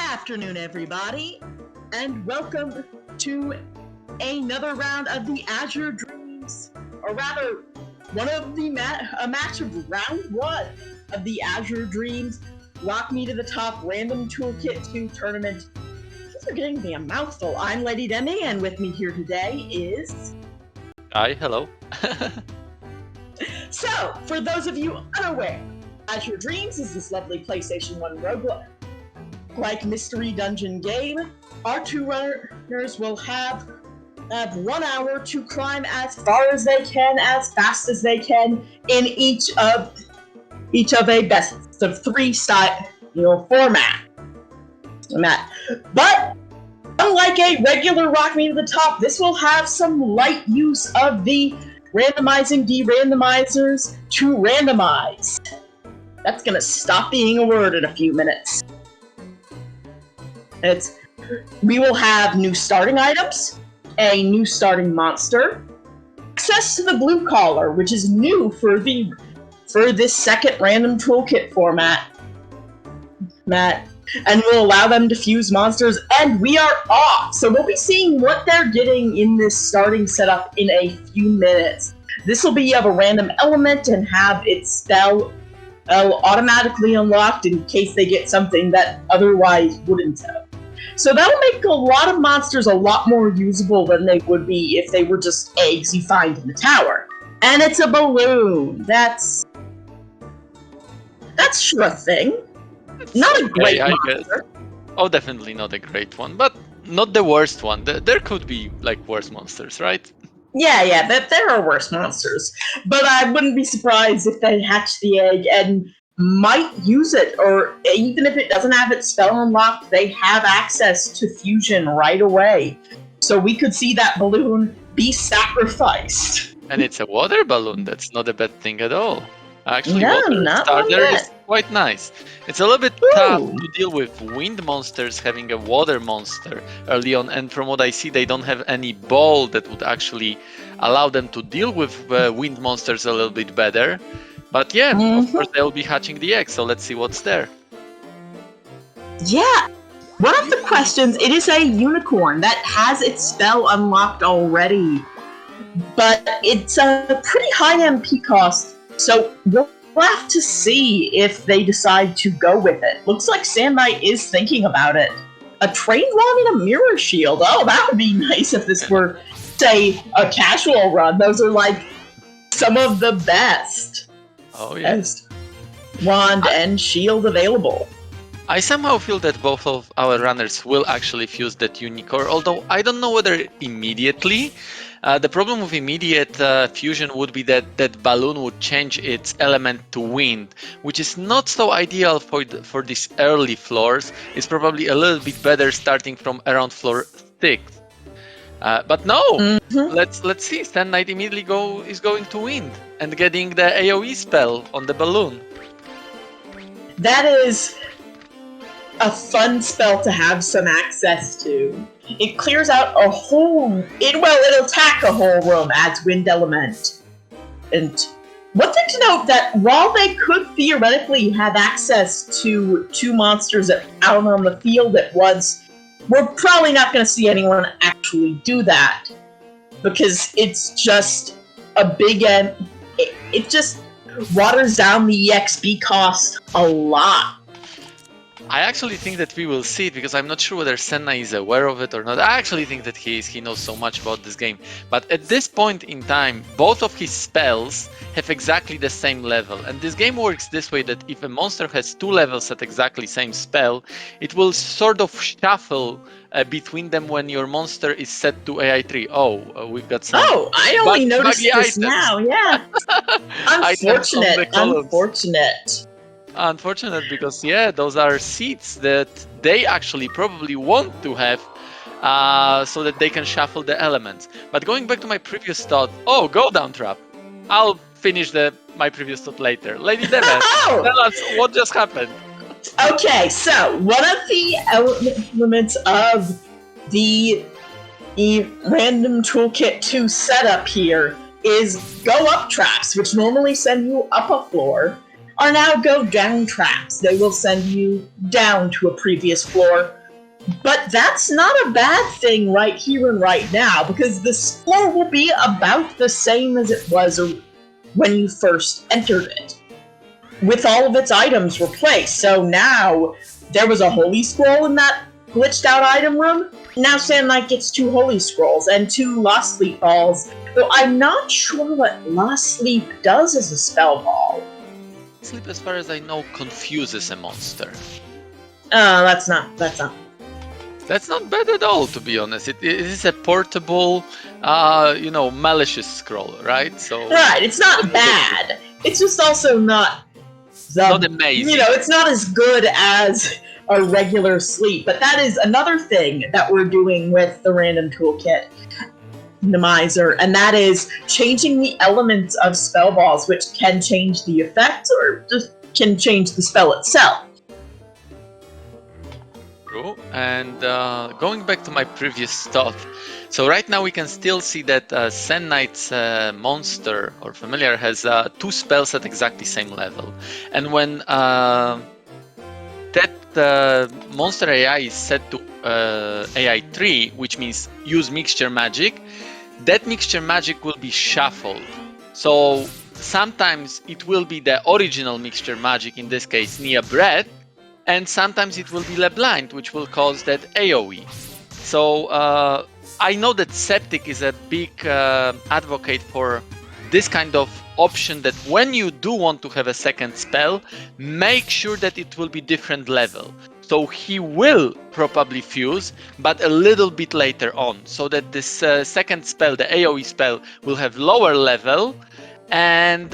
afternoon, everybody, and welcome to another round of the Azure Dreams, or rather, a match of round one of the Azure Dreams Lock Me to the Top Random Toolkit 2 tournament. These are getting me a mouthful. I'm Lady Demi, and with me here today is... Hi, hello. So, for those of you unaware, Azure Dreams is this lovely PlayStation 1 roguelike mystery dungeon game. Our two runners will have 1 hour to climb as far as they can, as fast as they can, in each of a best of 3 style format. But unlike a regular Rock Me to the Top, this will have some light use of the randomizing de-randomizers to randomize. That's gonna stop being a word in a few minutes. We will have new starting items, a new starting monster, access to the blue collar, which is new for this second random toolkit format, and will allow them to fuse monsters, and we are off! So we'll be seeing what they're getting in this starting setup in a few minutes. This will be of a random element and have its spell automatically unlocked in case they get something that otherwise wouldn't have. So that'll make a lot of monsters a lot more usable than they would be if they were just eggs you find in the tower. And it's a balloon. That's sure a thing. Not a great monster. Oh, definitely not a great one, but not the worst one. There could be worse monsters, right? Yeah, there are worse monsters. But I wouldn't be surprised if they hatch the egg and might use it, or even if it doesn't have its spell unlocked, they have access to fusion right away. So we could see that balloon be sacrificed. And it's a water balloon. That's not a bad thing at all. Actually, no, water not starter is quite nice. It's a little bit tough to deal with wind monsters having a water monster early on, and from what I see, they don't have any ball that would actually allow them to deal with wind monsters a little bit better. But yeah, of course they'll be hatching the egg, so let's see what's there. Yeah, one of the questions, it is a unicorn that has its spell unlocked already, but it's a pretty high MP cost, so we'll have to see if they decide to go with it. Looks like Sand Knight is thinking about it. A trained wand and a mirror shield. Oh, that would be nice if this were, say, a casual run. Those are some of the best. Oh, yes. Wand and shield available. I somehow feel that both of our runners will actually fuse that unicorn, although I don't know whether immediately. The problem with immediate fusion would be that that balloon would change its element to wind, which is not so ideal for these early floors. It's probably a little bit better starting from around floor 6. But no, let's see. Sand Knight immediately is going to wind and getting the AoE spell on the balloon. That is a fun spell to have some access to. It clears out a whole... It'll attack a whole room, adds wind element. And one thing to note that while they could theoretically have access to 2 monsters out on the field at once, we're probably not going to see anyone actually do that, because it's just a big end. It just waters down the EXP cost a lot. I actually think that we will see it, because I'm not sure whether Senna is aware of it or not. I actually think that he is. He knows so much about this game. But at this point in time, both of his spells have exactly the same level. And this game works this way, that if a monster has 2 levels at exactly same spell, it will sort of shuffle between them when your monster is set to AI3. Oh, we've got some... Oh, I only noticed this items. now, yeah. Unfortunate, because yeah, those are seats that they actually probably want to have, so that they can shuffle the elements. But going back to my previous thought, go down trap. I'll finish my previous thought later. Lady Demi, tell us what just happened. Okay, so one of the elements of the random toolkit 2 setup here is go up traps, which normally send you up a floor, are now go down traps. They will send you down to a previous floor, But that's not a bad thing right here and right now, because the score will be about the same as it was when you first entered it, with all of its items replaced. So now, there was a holy scroll in that glitched out item room. Now Sand Knight gets 2 holy scrolls and 2 lost sleep balls, though I'm not sure what lost sleep does as a spell ball. Sleep, as far as I know, confuses a monster. That's not. That's not bad at all, to be honest. It is a portable, malicious scroll, right? So Right, it's not bad. It's just also not amazing. It's not as good as a regular sleep. But that is another thing that we're doing with the random toolkit Nemizer, and that is changing the elements of spell balls, which can change the effects or just can change the spell itself. True. And going back to my previous thought, so right now we can still see that Sand Knight's monster or familiar has 2 spells at exactly same level. And when that monster AI is set to AI 3, which means use mixture magic, that mixture magic will be shuffled. So sometimes it will be the original mixture magic, in this case Nia Bread, and sometimes it will be LeBlind, which will cause that AoE. So I know that Septic is a big advocate for this kind of option, that when you do want to have a second spell, make sure that it will be different level. So he will probably fuse, but a little bit later on, so that this second spell, the AoE spell, will have lower level, and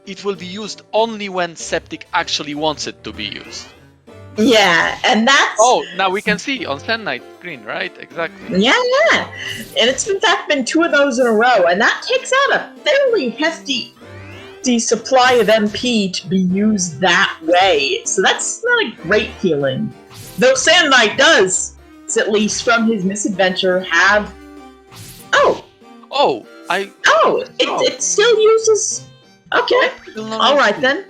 it will be used only when Septic actually wants it to be used. Yeah, and that's... Oh, now we can see on Sand Knight screen, right? Exactly. Yeah. And it's in fact been 2 of those in a row, and that takes out a fairly hefty supply of MP to be used that way. So that's not a great feeling. Though Sand Knight does, at least from his misadventure, have... it still uses... Okay. Alright then.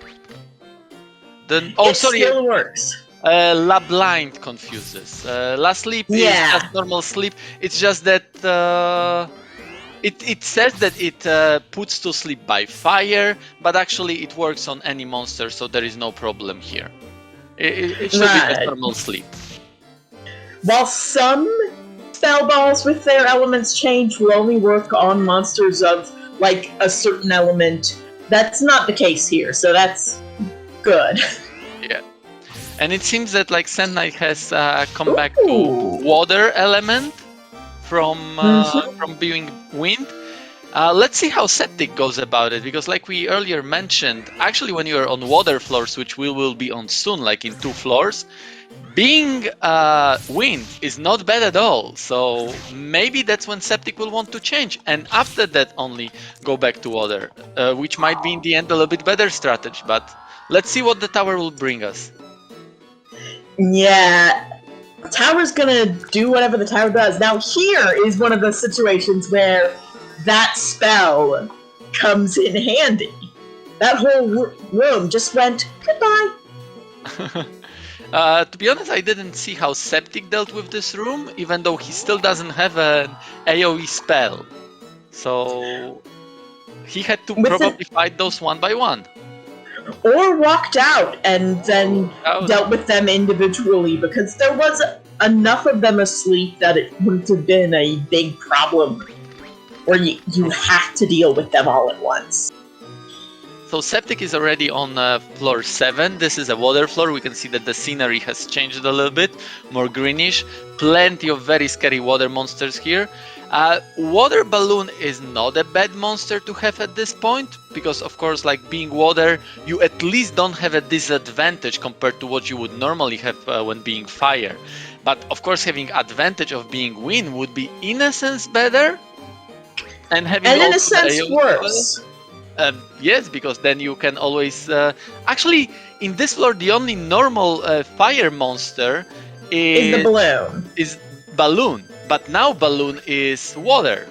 It still works. La Blind confuses. La Sleep is just normal sleep. It's just that it says that it puts to sleep by fire, but actually it works on any monster, so there is no problem here. It should be just normal sleep. While some spell balls with their elements change will only work on monsters of like a certain element, that's not the case here, so that's good. Yeah. And it seems that like Sand Knight has come back to water element from being wind. Let's see how Septic goes about it, because like we earlier mentioned, actually when you're on water floors, which we will be on soon, like in 2 floors, being wind is not bad at all. So maybe that's when Septic will want to change, and after that only go back to water, which might be in the end a little bit better strategy. But let's see what the tower will bring us. Yeah, tower's gonna do whatever the tower does. Now here is one of the situations where that spell comes in handy. That whole room just went goodbye. To be honest, I didn't see how Septic dealt with this room, even though he still doesn't have an AoE spell. So he had to probably fight those one by one. Or walked out and then dealt with them individually, because there was enough of them asleep that it wouldn't have been a big problem where you have to deal with them all at once. So Septic is already on floor 7. This is a water floor. We can see that the scenery has changed a little bit, more greenish. Plenty of very scary water monsters here. Water balloon is not a bad monster to have at this point, because of course, like being water, you at least don't have a disadvantage compared to what you would normally have when being fire. But of course, having advantage of being wind would be in a sense better, and having in a sense worse. Yes, because then you can always actually in this floor the only normal fire monster is the balloon. Is balloon. But now balloon is water,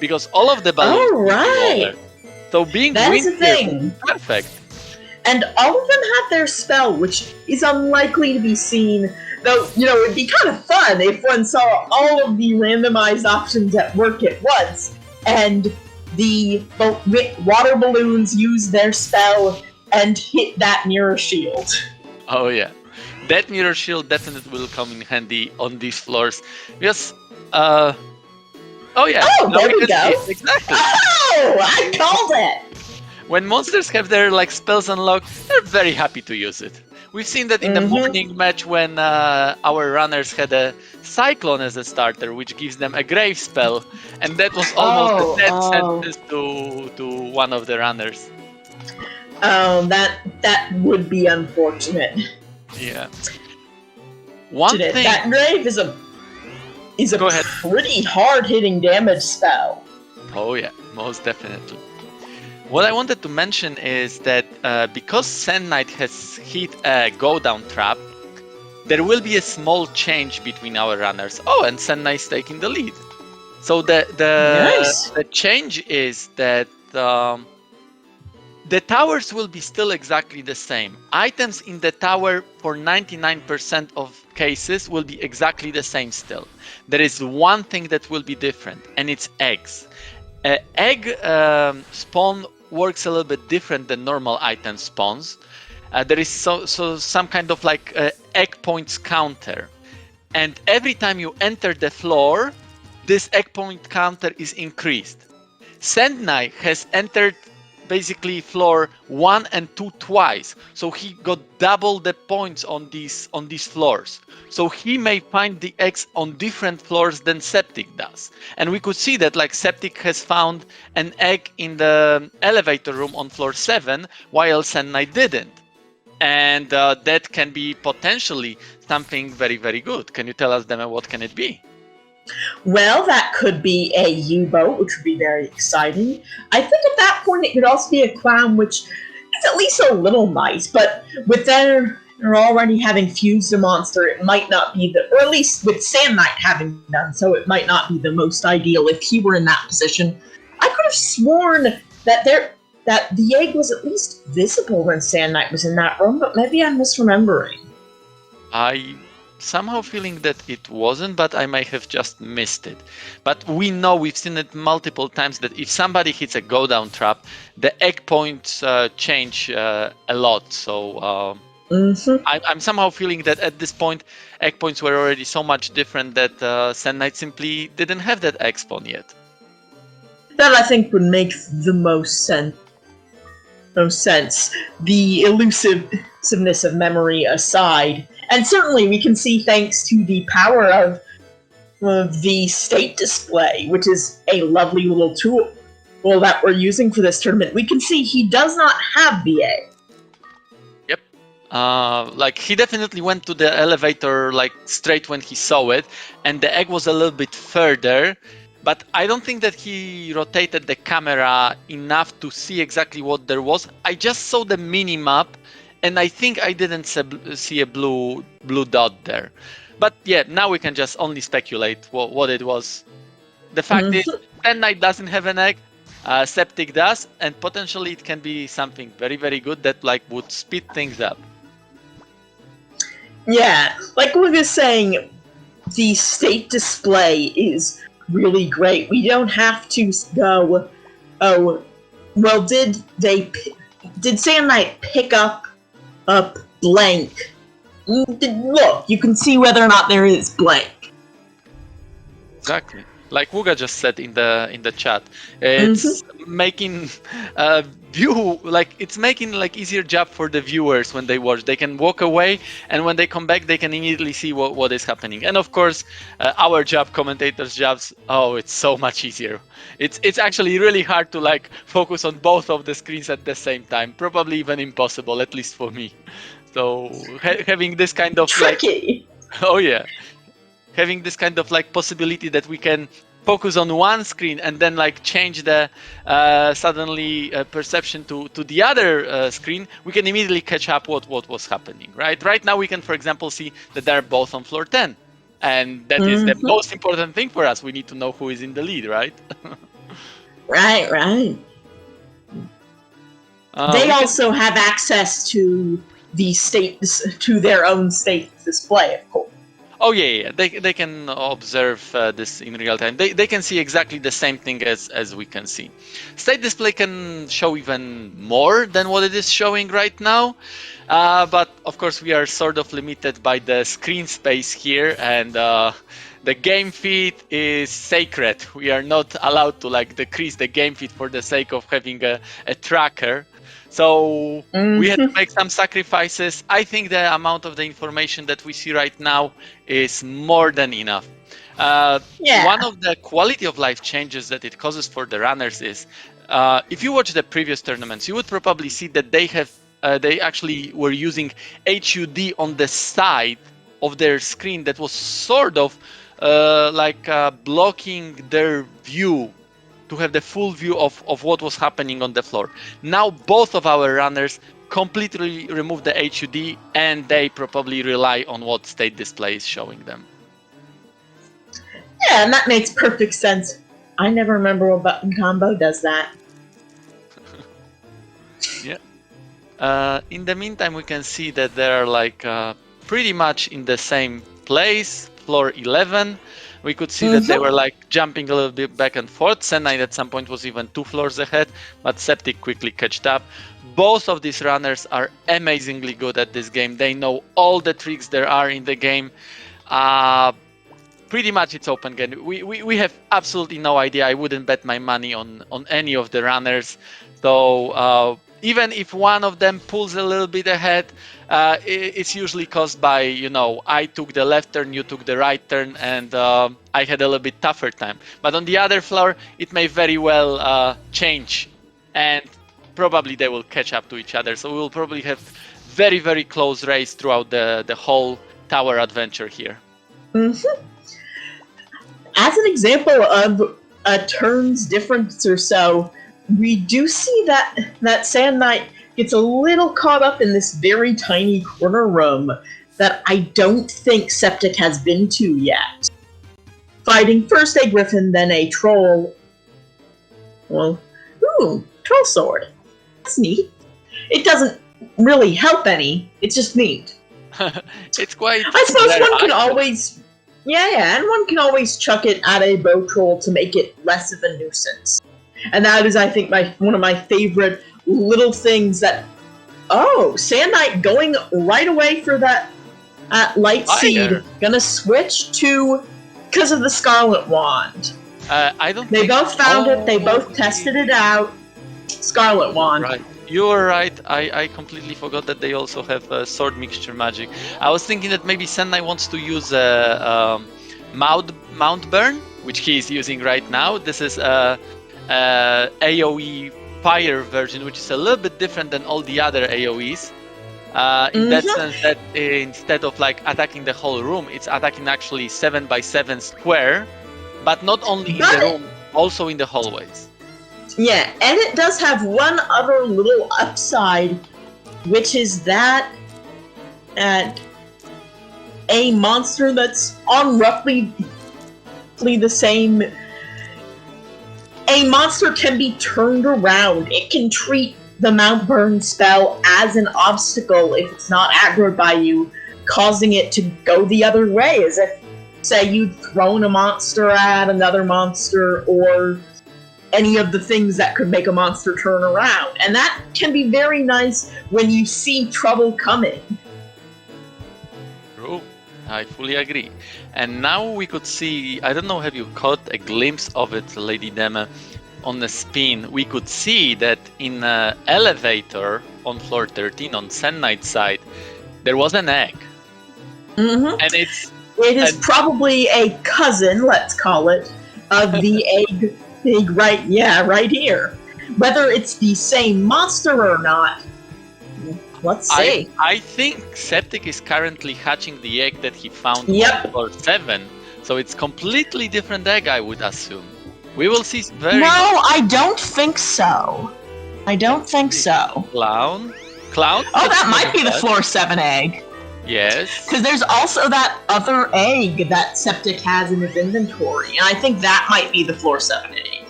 because all of the balloons are water. So being wind here is perfect. and all of them had their spell, which is unlikely to be seen. Though, it'd be kind of fun if one saw all of the randomized options at work at once, and the water balloons use their spell and hit that mirror shield. Oh yeah, that mirror shield definitely will come in handy on these floors because. Oh yeah. Oh, there we go. Exactly. Oh, I called it. When monsters have their spells unlocked, they're very happy to use it. We've seen that in the morning match when our runners had a Cyclone as a starter, which gives them a Grave spell, and that was almost a death sentence to one of the runners. Oh, that would be unfortunate. Yeah. One thing. That Grave is a pretty hard-hitting damage spell. Oh yeah, most definitely. What I wanted to mention is that because Sand Knight has hit a go-down trap, there will be a small change between our runners. Oh, and Sand Knight's taking the lead. So the change is that the towers will be still exactly the same. Items in the tower for 99% of cases will be exactly the same still. There is one thing that will be different, and it's eggs. Egg spawn works a little bit different than normal item spawns. There is some kind of egg points counter, and every time you enter the floor, this egg point counter is increased. Sand Knight has entered basically floor 1 and 2 twice, so he got double the points on these floors. So he may find the eggs on different floors than Septic does, and we could see that Septic has found an egg in the elevator room on floor 7 while Sand Knight didn't, and that can be potentially something very, very good. Can you tell us, Dema, what can it be? Well, that could be a U-boat, which would be very exciting. I think at that point it could also be a clown, which is at least a little nice, but with they're already having fused a monster, it might not be or at least with Sand Knight having done so, it might not be the most ideal if he were in that position. I could have sworn that the egg was at least visible when Sand Knight was in that room, but maybe I'm misremembering. I somehow feeling that it wasn't, but I might have just missed it. But we've seen it multiple times that if somebody hits a go down trap, the egg points change a lot. So I'm somehow feeling that at this point, egg points were already so much different that Sand Knight simply didn't have that egg spawn yet. That I think would make the most sense. The elusiveness of memory aside. And certainly we can see, thanks to the power of the state display, which is a lovely little tool that we're using for this tournament, we can see he does not have the egg. Yep. He definitely went to the elevator straight when he saw it, and the egg was a little bit further, but I don't think that he rotated the camera enough to see exactly what there was. I just saw the mini-map, and I think I didn't see a blue dot there. But yeah, now we can just only speculate what it was. The fact is, Sand Knight doesn't have an egg, Septic does, and potentially it can be something very, very good that would speed things up. Yeah, like we were saying, the state display is really great. We don't have to go, oh, well, did Sand Knight pick up blank? Look, you can see whether or not there is blank. Exactly. Like Wuga just said in the chat, it's making it's making easier job for the viewers when they watch. They can walk away, and when they come back, they can immediately see what is happening. And of course, our job, commentators' jobs, it's so much easier. It's actually really hard to focus on both of the screens at the same time. Probably even impossible, at least for me. So having this kind of tricky. Oh yeah. Having this kind of possibility that we can focus on one screen and then change the suddenly perception to the other screen, we can immediately catch up what was happening, right? Right now we can, for example, see that they're both on floor 10, and that is the most important thing for us. We need to know who is in the lead, right? Right. They We can also have access to the states, to their own state display, of course. Oh yeah. They can observe this in real time. They can see exactly the same thing as we can see. State display can show even more than what it is showing right now, but of course we are sort of limited by the screen space here, and the game feed is sacred. We are not allowed to like decrease the game feed for the sake of having a tracker. So we had to make some sacrifices. I think the amount of the information that we see right now is more than enough. One of the quality of life changes that it causes for the runners is, if you watch the previous tournaments, you would probably see that they actually were using HUD on the side of their screen that was sort of blocking their view to have the full view of what was happening on the floor. Now both of our runners completely remove the HUD and they probably rely on what state display is showing them. Yeah, and that makes perfect sense. I never remember what button combo does that. Yeah. In the meantime, we can see that they're pretty much in the same place, floor 11. We could see that they were jumping a little bit back and forth. Senite at some point was even 2 floors ahead, but Septic quickly caught up. Both of these runners are amazingly good at this game. They know all the tricks there are in the game. Pretty much it's open game. We have absolutely no idea. I wouldn't bet my money on any of the runners. So even if one of them pulls a little bit ahead, it's usually caused by, I took the left turn, you took the right turn, and I had a little bit tougher time. But on the other floor, it may very well change, and probably they will catch up to each other. So we will probably have very, very close race throughout the whole tower adventure here. As an example of a turn's difference or so, we do see that Sand Knight gets a little caught up in this very tiny corner room that I don't think Septic has been to yet. Fighting first a griffin, then a troll. Well, troll sword. That's neat. It doesn't really help any, it's just neat. It's quite... I suppose one can always... Yeah, and one can always chuck it at a bow troll to make it less of a nuisance. And that is, I think, one of my favorite little things that... Oh, Sand Knight going right away for that light seed. Gonna switch to... because of the Scarlet Wand. They both found it, they both tested it out. Scarlet Wand. Right. You are right. I completely forgot that they also have sword mixture magic. I was thinking that maybe Sand Knight wants to use Mount Burn, which he is using right now. This is AoE fire version, which is a little bit different than all the other AoEs. In that sense that instead of attacking the whole room, it's attacking actually 7x7 square, but not only in the room, also in the hallways. Yeah, and it does have one other little upside, which is that a monster that's on roughly the same... A monster can be turned around. It can treat the Mount Burn spell as an obstacle if it's not aggroed by you, causing it to go the other way, as if, say, you'd thrown a monster at another monster, or any of the things that could make a monster turn around. And that can be very nice when you see trouble coming. True. I fully agree. And now we could see, I don't know, have you caught a glimpse of it, Lady Dema, on the spin? We could see that in an elevator on floor 13 on Sand Knight's side, there was an egg. And it is probably a cousin, let's call it, of the egg right here. Whether it's the same monster or not, let's see. I think Septic is currently hatching the egg that he found on floor 7, so it's completely different egg, I would assume. We will see very... No, I don't think so. Clown? Oh, that might be the floor 7 egg. Yes. Because there's also that other egg that Septic has in his inventory, and I think that might be the floor 7 egg.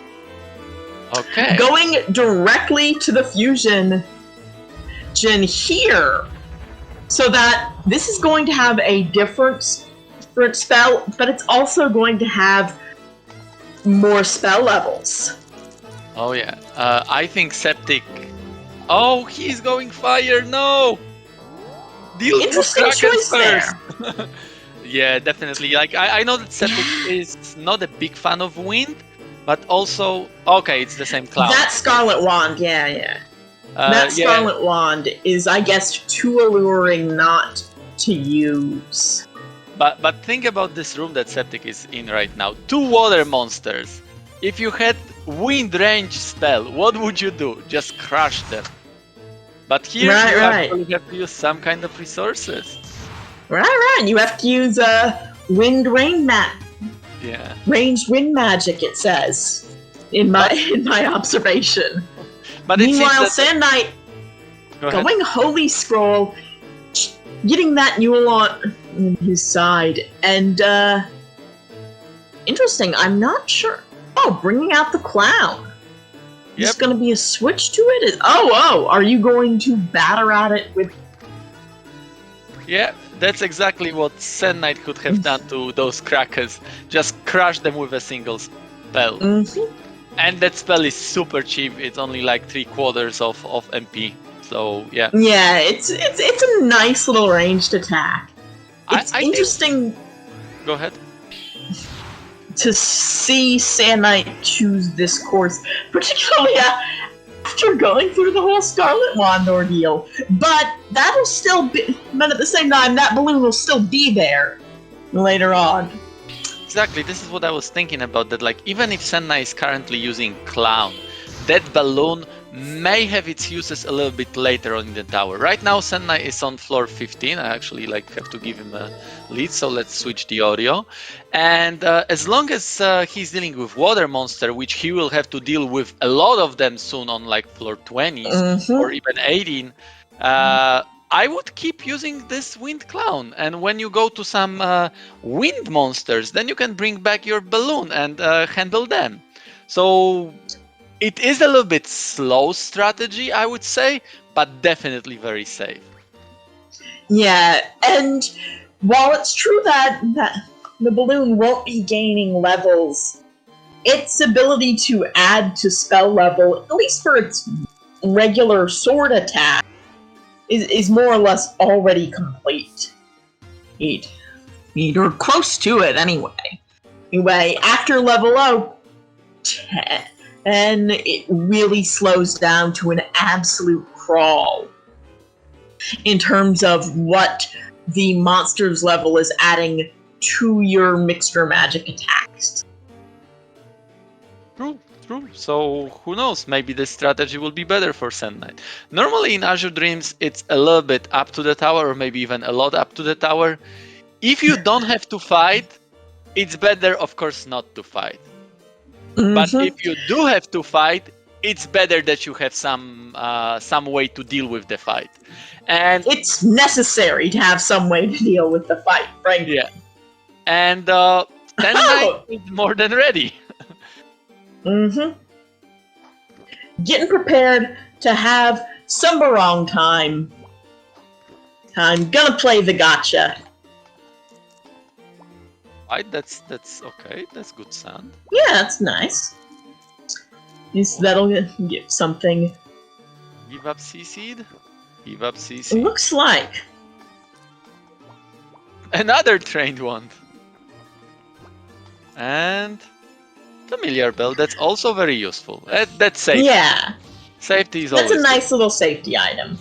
Okay. Going directly to the fusion, question here. So that this is going to have a different spell, but it's also going to have more spell levels. Oh yeah, I think Septic. Oh, he's going fire! No, deal with Interesting Kraken choice first. there. Yeah, definitely. Like I know that Septic is not a big fan of wind, but also okay, it's the same clown. That Scarlet Wand, yeah. That Yeah, Scarlet Wand is, I guess, too alluring not to use. but think about this room that Septic is in right now. 2 water monsters. If you had wind range spell, what would you do? Just crush them. But here you actually have to use some kind of resources. Right. You have to use wind rain map. Yeah. Ranged wind magic, it says in my observation. But meanwhile, Sand Knight going Holy Scroll, getting that Newlon on his side, and interesting. I'm not sure. Oh, bringing out the clown. Is going to be a switch to it? Are you going to batter at it with? Yeah, that's exactly what Sand Knight could have done to those crackers. Just crush them with a single spell. And that spell is super cheap. It's only like 3/4 of MP. So yeah. Yeah, it's a nice little ranged attack. It's interesting. Go ahead. To see Sand Knight choose this course, particularly after going through the whole Scarlet Wand ordeal. But that'll still be. But at the same time, that balloon will still be there later on. Exactly, this is what I was thinking about, that like even if Sand Knight is currently using Clown, that balloon may have its uses a little bit later on in the tower. Right now Sand Knight is on floor 15, I actually have to give him a lead, so let's switch the audio. And as long as he's dealing with water monster, which he will have to deal with a lot of them soon on like floor 20s or even 18, I would keep using this wind clown, and when you go to some wind monsters, then you can bring back your balloon and handle them. So it is a little bit slow strategy, I would say, but definitely very safe. Yeah, and while it's true that the balloon won't be gaining levels, its ability to add to spell level, at least for its regular sword attack, is more or less already complete. Or close to it, anyway. Anyway, after level 10, it really slows down to an absolute crawl in terms of what the monster's level is adding to your mixture magic attacks. True. So who knows, maybe this strategy will be better for Sand Knight. Normally in Azure Dreams, it's a little bit up to the tower, or maybe even a lot up to the tower. If you don't have to fight, it's better, of course, not to fight. But if you do have to fight, it's better that you have some way to deal with the fight. And it's necessary to have some way to deal with the fight, frankly. Yeah. And Sand Knight is more than ready. Getting prepared to have some barong time. I'm gonna play the gotcha. Right, that's okay. That's good sound. Yeah, that's nice. That'll give something. Give up CC'd? Give up CC. It looks like. Another trained one. And Familiar Bell, that's also very useful. That's safe. Yeah. Safety is always That's a nice little safety item.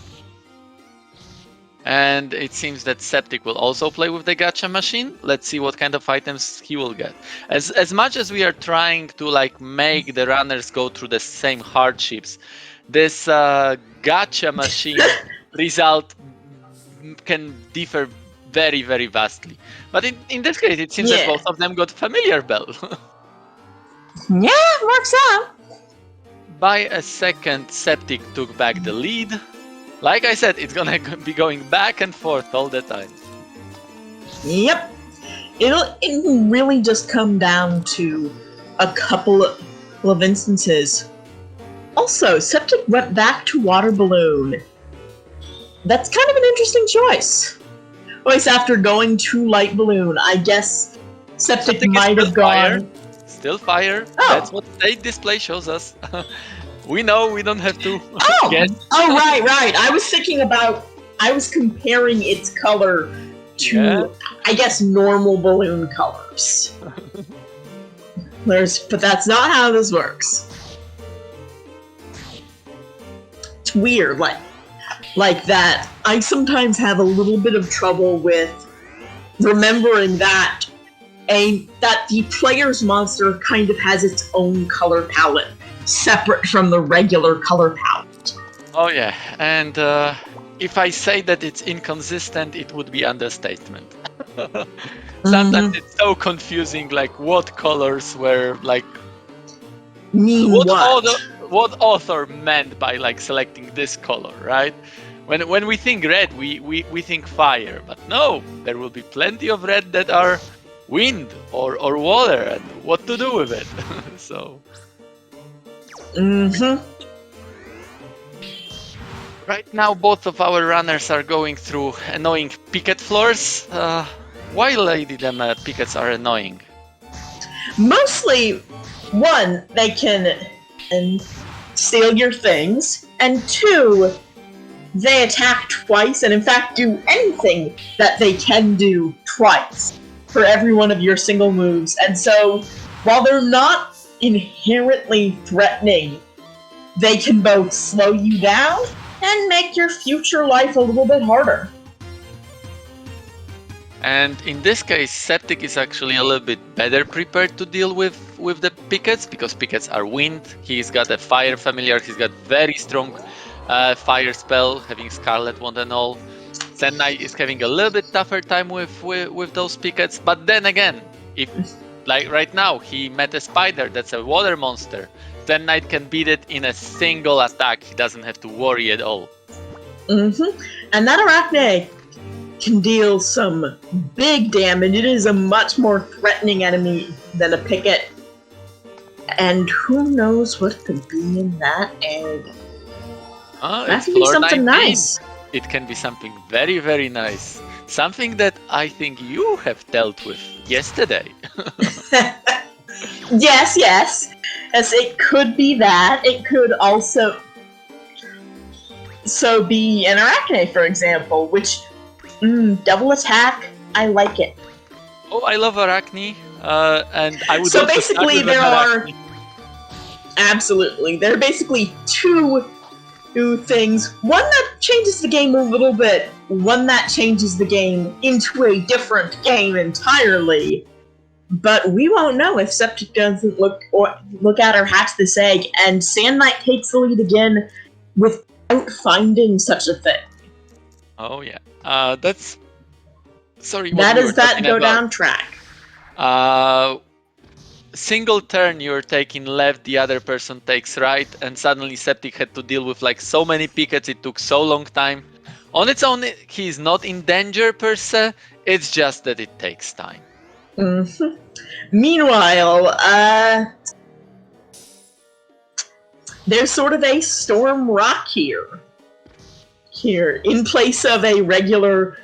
And it seems that Septic will also play with the gacha machine. Let's see what kind of items he will get. As much as we are trying to like make the runners go through the same hardships, this gacha machine result can differ very, very vastly. But in this case, it seems that both of them got Familiar Bell. Yeah, works out. By a second, Septic took back the lead. Like I said, it's gonna be going back and forth all the time. Yep. It'll really just come down to a couple of instances. Also, Septic went back to Water Balloon. That's kind of an interesting choice. Choice after going to light balloon. I guess Septic might have gone. Still fire. Oh. That's what state display shows us. We know we don't have to guess. Oh, right. I was thinking about. I was comparing its color to, I guess, normal balloon colors. But that's not how this works. It's weird, like that. I sometimes have a little bit of trouble with remembering that the player's monster kind of has its own color palette, separate from the regular color palette. Oh yeah, and if I say that it's inconsistent, it would be understatement. Sometimes it's so confusing, like what colors were like. What author meant by like selecting this color, right? When we think red, we think fire, but no, there will be plenty of red that are wind or water, and what to do with it. So. Right now, both of our runners are going through annoying picket floors. Why, Lady Dem, pickets are annoying? Mostly, one, they can steal your things, and two, they attack twice, and in fact do anything that they can do twice for every one of your single moves. And so, while they're not inherently threatening, they can both slow you down and make your future life a little bit harder. And in this case, Septic is actually a little bit better prepared to deal with the pickets, because pickets are wind. He's got a fire familiar, he's got very strong fire spell, having Scarlet Wand and all. Sand Knight is having a little bit tougher time with those pickets, but then again, if like right now he met a spider that's a water monster, Sand Knight can beat it in a single attack. He doesn't have to worry at all. And that Arachne can deal some big damage. It is a much more threatening enemy than a picket. And who knows what could be in that egg? That could be something 19. Nice. It can be something very, very nice. Something that I think you have dealt with yesterday. Yes. Yes, it could be that. It could also be an Arachne, for example, which, double attack, I like it. Oh, I love Arachne, and I would. So basically, there are basically two things. One that changes the game a little bit. One that changes the game into a different game entirely. But we won't know if Septic doesn't look at or hatch this egg, and Sand Knight takes the lead again without finding such a thing. Oh yeah, that's. Sorry. That is that go down track. Single turn you're taking left, the other person takes right, and suddenly Septic had to deal with like so many pickets. It took so long time. On its own, he's not in danger per se. It's just that it takes time. Meanwhile, there's sort of a storm rock here. Here, in place of a regular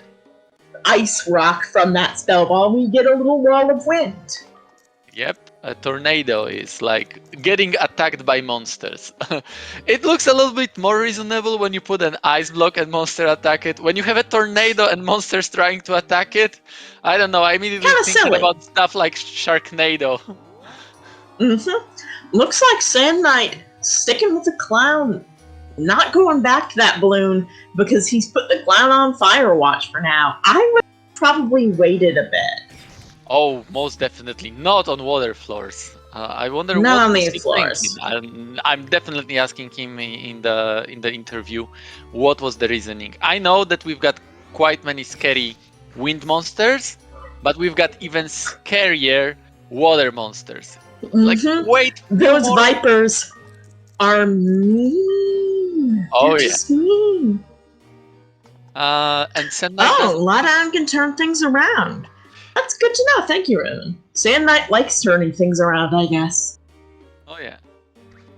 ice rock from that spell ball, we get a little wall of wind. Yep, a tornado is like getting attacked by monsters. It looks a little bit more reasonable when you put an ice block and monster attack it. When you have a tornado and monsters trying to attack it, I don't know, I immediately thinking about stuff like Sharknado. Looks like Sand Knight sticking with the clown, not going back to that balloon because he's put the clown on Fire Watch for now. I would probably waited a bit. Oh, most definitely not on water floors. I wonder not what on these floors. I'm definitely asking him in the interview what was the reasoning. I know that we've got quite many scary wind monsters, but we've got even scarier water monsters. Like, wait, those vipers are mean. Oh, they're just mean. And Sand Knight Lodon can turn things around. That's good to know. Thank you, Rowan. Sand Knight likes turning things around, I guess. Oh yeah.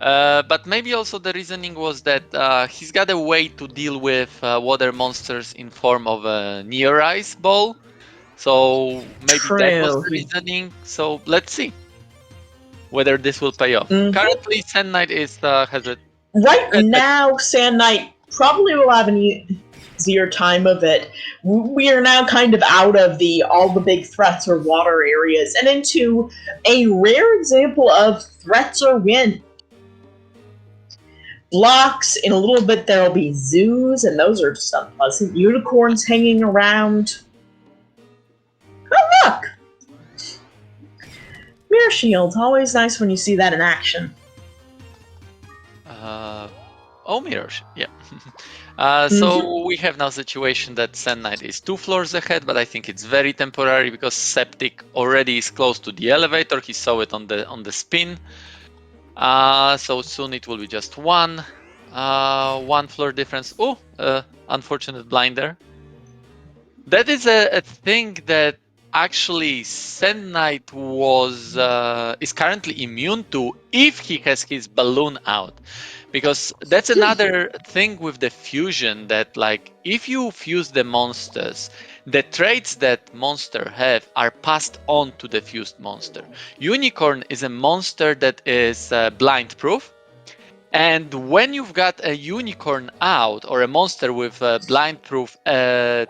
But maybe also the reasoning was that he's got a way to deal with water monsters in form of a near ice ball. So maybe that was True. the reasoning. So let's see whether this will pay off. Mhm. Currently, Sand Knight is has a Right has a- now, Sand Knight probably will have an easier time of it. We are now kind of out of all the big threats or water areas and into a rare example of threats or wind. Blocks, in a little bit there'll be zoos, and those are just unpleasant. Unicorns hanging around. Oh, look! Mirror shield, always nice when you see that in action. oh, mirrors, yeah. Mm-hmm. So we have now a situation that Sand Knight is 2 floors ahead, but I think it's very temporary because Septic already is close to the elevator. He saw it on the spin. So soon it will be just one floor difference. Oh, unfortunate blinder. That is a thing that actually Sand Knight is currently immune to if he has his balloon out. Because that's another thing with the fusion, that like if you fuse the monsters, the traits that monster have are passed on to the fused monster. Unicorn is a monster that is blind proof. And when you've got a unicorn out or a monster with a blind proof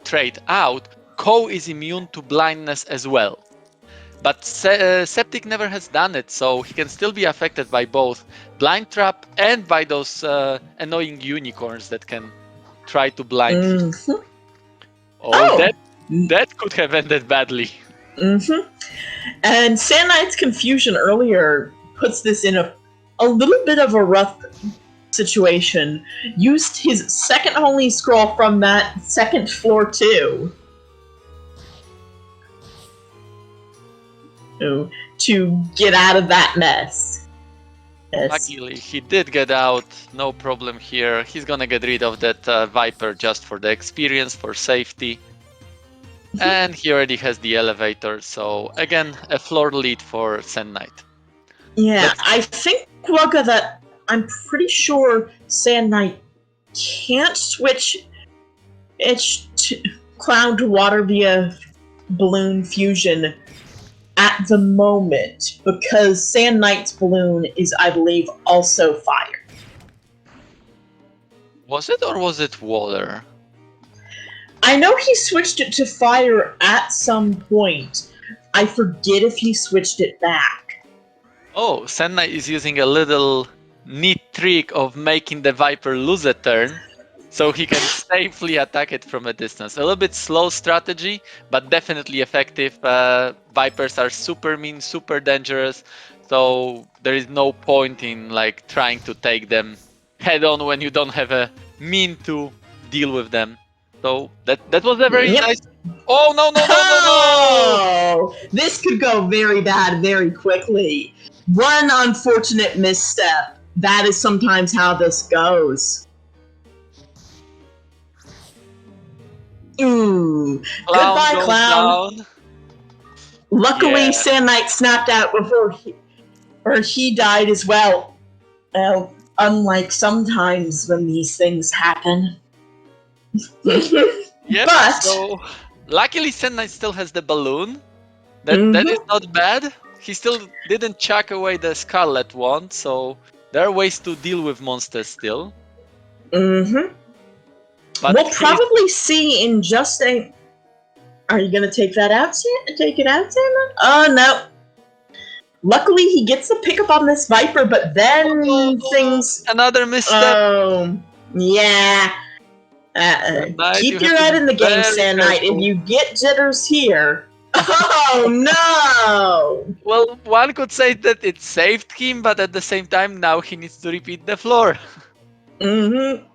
trait out, Co is immune to blindness as well. But Septic never has done it, so he can still be affected by both Blind Trap and by those annoying unicorns that can try to blind him. Mm-hmm. Oh, Oh! that could have ended badly. Mm-hmm. And Sand Knight's confusion earlier puts this in a little bit of a rough situation. Used his second only scroll from that second floor too. To get out of that mess. Yes. Luckily, he did get out. No problem here. He's gonna get rid of that Viper just for the experience, for safety. And he already has the elevator, so again, a floor lead for Sand Knight. Yeah, I think, Wugga, that I'm pretty sure Sand Knight can't switch its cloud to water via balloon fusion at the moment, because Sand Knight's balloon is, I believe, also fire. Was it or was it water? I know he switched it to fire at some point. I forget if he switched it back. Oh, Sand Knight is using a little neat trick of making the Viper lose a turn, so he can safely attack it from a distance. A little bit slow strategy, but definitely effective. Vipers are super mean, super dangerous, so there is no point in like trying to take them head on when you don't have a mean to deal with them. So that was a very nice. Oh no. Oh, this could go very bad very quickly. One unfortunate misstep. That is sometimes how this goes. Ooh. Goodbye, Goes Clown. down. Luckily, Yeah. Sand Knight snapped out before he died as well. Unlike sometimes when these things happen. Yep. But So luckily, Sand Knight still has the balloon. That is not bad. He still didn't chuck away the Scarlet Wand, so there are ways to deal with monsters still. Mm-hmm. But We'll probably see in just a. Are you gonna take that out, Sam? Take it out, Sam? Oh no. Luckily, he gets the pickup on this Viper, but then things. Another misstep. Oh, yeah. Keep your head in the game, Sand Knight. If you get jitters here. Oh no! Well, one could say that it saved him, but at the same time, now he needs to repeat the floor. Mm-hmm.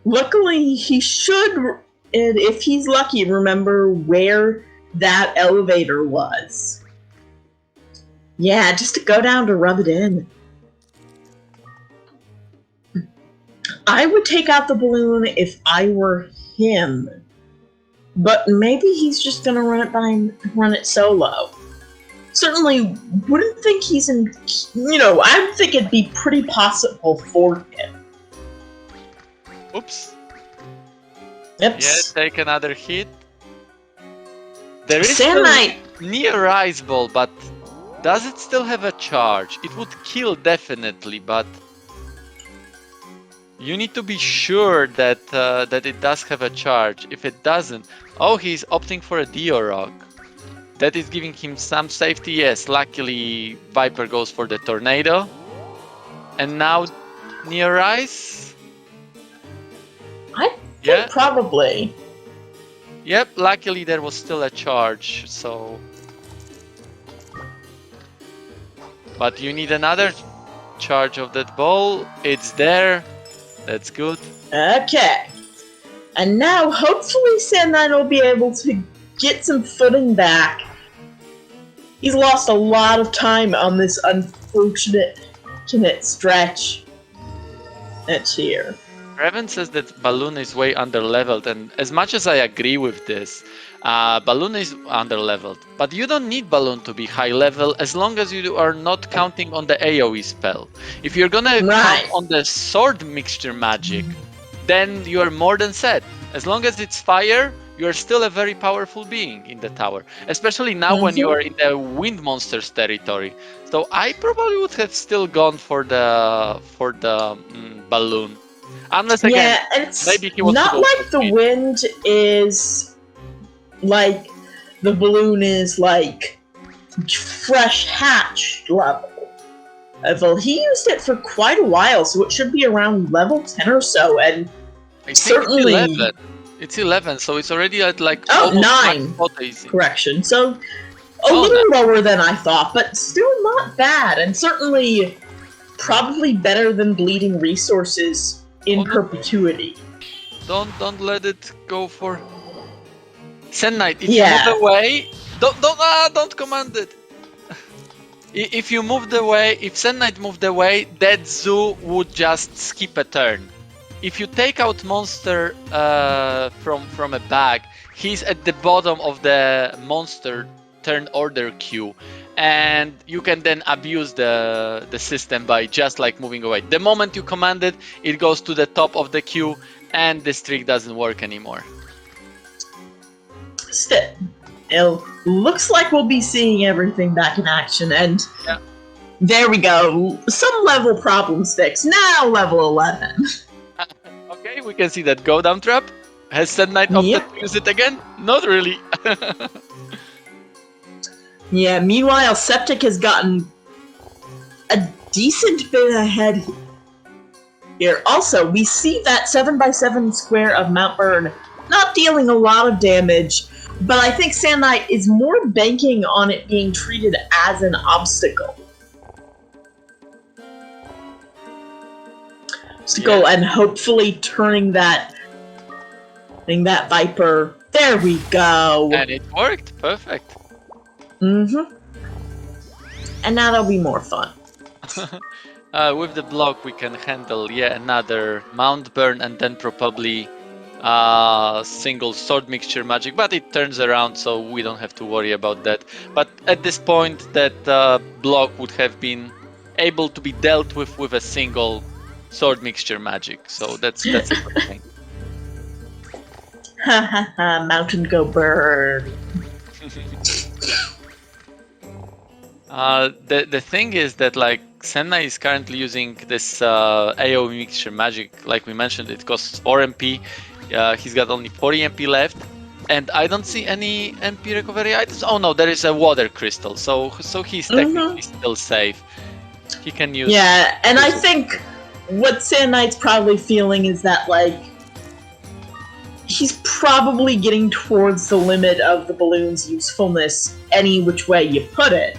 Luckily, he should, if he's lucky, remember where that elevator was. Yeah, just to go down to rub it in. I would take out the balloon if I were him. But maybe he's just gonna run it solo. certainly wouldn't think he's in. I would think it'd be pretty possible for him. Oops. Yep. Yeah, take another hit. There is Sand still Knight. near Ice Ball, but does it still have a charge? It would kill definitely, but you need to be sure that that it does have a charge. If it doesn't, oh, he's opting for a Dio Rock. That is giving him some safety. Yes, luckily Viper goes for the Tornado, and now near Ice. I think probably. Yep, luckily there was still a charge, so... But you need another charge of that ball. It's there. That's good. Okay. And now, hopefully, Sand Knight will be able to get some footing back. He's lost a lot of time on this unfortunate stretch. That's here. Revan says that Balloon is way under-leveled, and as much as I agree with this, Balloon is under-leveled. But you don't need Balloon to be high-level as long as you are not counting on the AoE spell. If you're gonna count on the Sword Mixture magic, then you are more than set. As long as it's fire, you are still a very powerful being in the tower. Especially now when you are in the Wind Monsters territory. So I probably would have still gone for the Balloon. Unless again, and it's maybe he wants not to go like the wind is like the balloon is like fresh hatched level. Well, he used it for quite a while, so it should be around level 10 or so, and I think certainly it's 11. It's 11, so it's already at like 9. Correction. So a little lower than I thought, but still not bad, and certainly probably better than bleeding resources in perpetuity. Don't let it go for Sand Knight. If you move away, don't command it. If you moved away, if Sand Knight moved away, that zoo would just skip a turn. If you take out monster from a bag, he's at the bottom of the monster turn order queue, and you can then abuse the system by just like moving away. The moment you command it, it goes to the top of the queue, and this trick doesn't work anymore. Still, it looks like we'll be seeing everything back in action, and there we go. Some level problems fixed. Now level 11. Okay, we can see that go down trap. Has Sand Knight opted to use it again? Not really. Yeah, meanwhile, Septic has gotten a decent bit ahead here. Also, we see that 7x7 square of Mount Burn not dealing a lot of damage, but I think Sand Knight is more banking on it being treated as an obstacle. And hopefully turning that Viper. There we go. And it worked. Perfect. Mm-hmm. And now that'll be more fun. With the block, we can handle another Mount Burn and then probably single sword mixture magic, but it turns around, so we don't have to worry about that. But at this point, that block would have been able to be dealt with a single sword mixture magic, so that's a good thing. Ha ha ha! Mountain go burn. The thing is that like Sand Knight is currently using this AoE mixture magic. Like we mentioned, it costs 4 MP. He's got only 40 MP left, and I don't see any MP recovery items. Oh no, there is a water crystal, so he's technically still safe. He can use. Yeah, and I think what Sand Knight's probably feeling is that like he's probably getting towards the limit of the balloon's usefulness any which way you put it.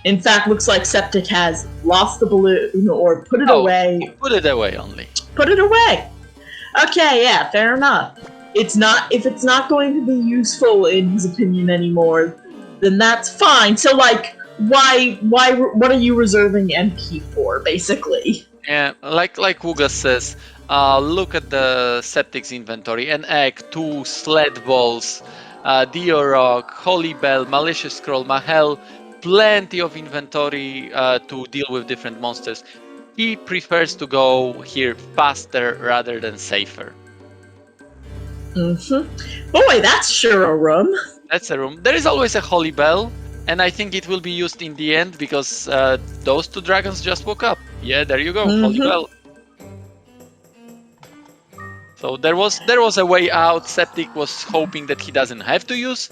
In fact, looks like Septic has lost the balloon or put it away. Put it away only. Put it away. Okay, yeah, fair enough. If it's not going to be useful in his opinion anymore, then that's fine. So like, what are you reserving MP for, basically? Yeah, like Wuga says, look at the Septic's inventory: an egg, 2 sled balls, Diorok, Holy Bell, Malicious Scroll, Mahel, plenty of inventory to deal with different monsters. He prefers to go here faster rather than safer. Boy, that's sure a room. That's a room. There is always a Holy Bell, and I think it will be used in the end because those two dragons just woke up. Yeah, there you go, Holy Bell. So there was a way out. Septic was hoping that he doesn't have to use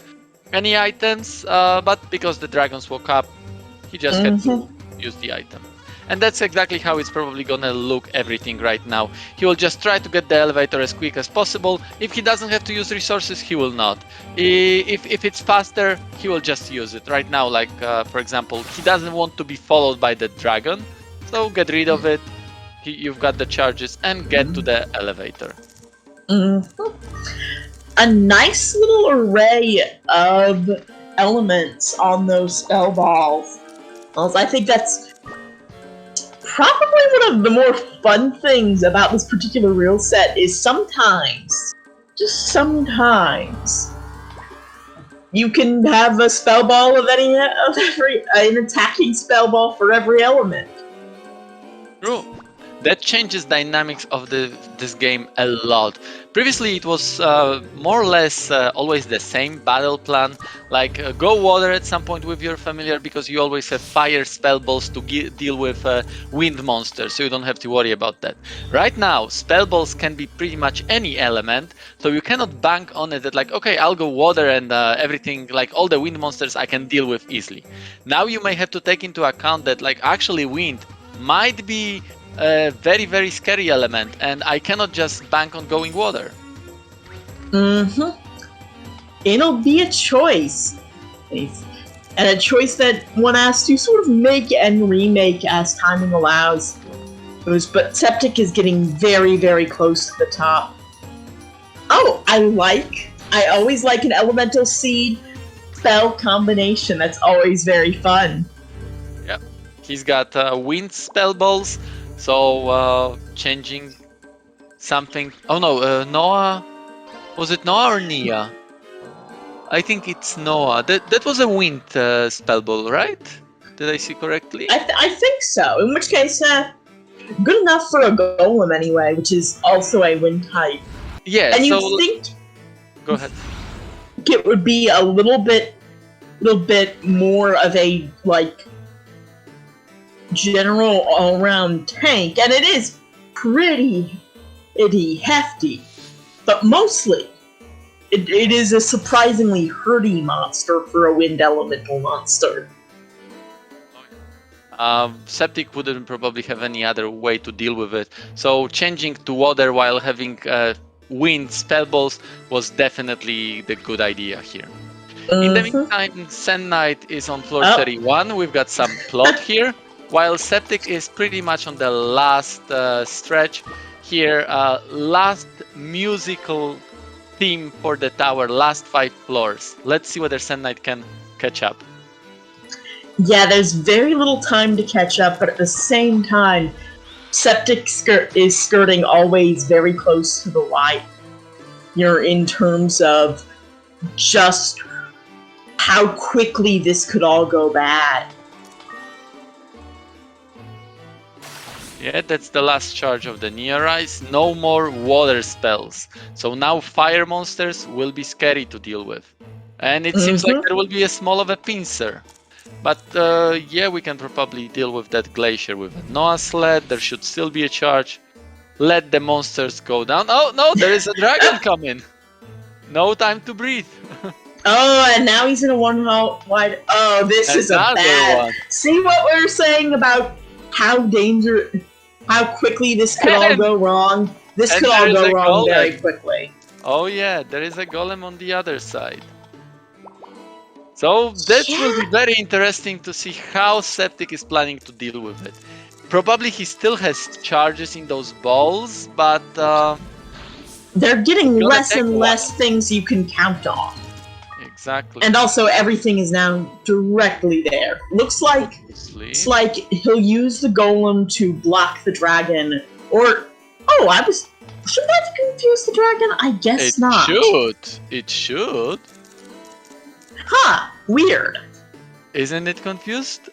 any items, but because the dragons woke up, he just had to use the item. And that's exactly how it's probably gonna look everything right now. He will just try to get the elevator as quick as possible. If he doesn't have to use resources, he will not. If it's faster, he will just use it. Right now, like for example, he doesn't want to be followed by the dragon, so get rid of it. You've got the charges and get to the elevator. A nice little array of elements on those spell balls. I think that's probably one of the more fun things about this particular rule set is sometimes, just sometimes, you can have a spell ball of an attacking spell ball for every element. True. That changes dynamics of this game a lot. Previously, it was more or less always the same battle plan, like go water at some point with your familiar because you always have fire spell balls to deal with wind monsters, so you don't have to worry about that. Right now, spell balls can be pretty much any element, so you cannot bank on it that like, okay, I'll go water and everything, like all the wind monsters I can deal with easily. Now you may have to take into account that like actually wind might be a very, very scary element, and I cannot just bank on going water. It'll be a choice. And a choice that one has to sort of make and remake as timing allows. But Septic is getting very, very close to the top. Oh, I always like an elemental seed spell combination. That's always very fun. Yep. He's got wind spell balls. So, changing something. Oh no, Noah. Was it Noah or Nia? I think it's Noah. That was a wind spell ball, right? Did I see correctly? I think so. In which case, good enough for a golem anyway, which is also a wind type. Yeah. And so you think? Go ahead. It would be a little bit more of a like general all-around tank, and it is pretty hefty, but mostly it is a surprisingly herdy monster for a wind elemental monster. Septic wouldn't probably have any other way to deal with it, so changing to water while having wind spell balls was definitely the good idea here. In the meantime, Sand Knight is on floor 31. We've got some plot here. While Septic is pretty much on the last stretch here, last musical theme for the tower, last 5 floors. Let's see whether Sand Knight can catch up. Yeah, there's very little time to catch up, but at the same time, Septic is skirting always very close to the light. In terms of just how quickly this could all go bad. Yeah, that's the last charge of the Neorize. No more water spells. So now fire monsters will be scary to deal with. And it seems like there will be a small of a pincer. But yeah, we can probably deal with that glacier with a Noah sled. There should still be a charge. Let the monsters go down. Oh, no, there is a dragon coming. No time to breathe. Oh, and now he's in a one-wide... Oh, this is a bad... one. See what we were saying about how quickly this could all go wrong? This could all go wrong very quickly. Oh yeah, there is a golem on the other side. So that will be very interesting to see how Septic is planning to deal with it. Probably he still has charges in those balls, but... they're getting less and less things you can count on. Exactly. And also everything is now directly there. Looks like it's like he'll use the golem to block the dragon, or should that confuse the dragon? I guess not. It should. Weird. Isn't it confused?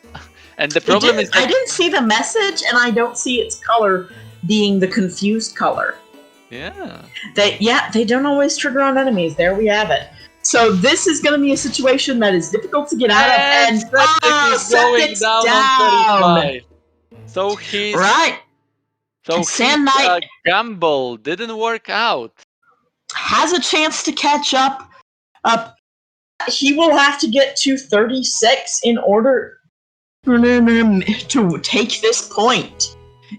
And the problem is that I didn't see the message, and I don't see its color being the confused color. yeah. They don't always trigger on enemies. There we have it. So this is going to be a situation that is difficult to get out of, and Septic is going Septic's down on 35. So his Right. so Sand his Knight gamble didn't work out. has a chance to catch up. He will have to get to 36 in order to take this point.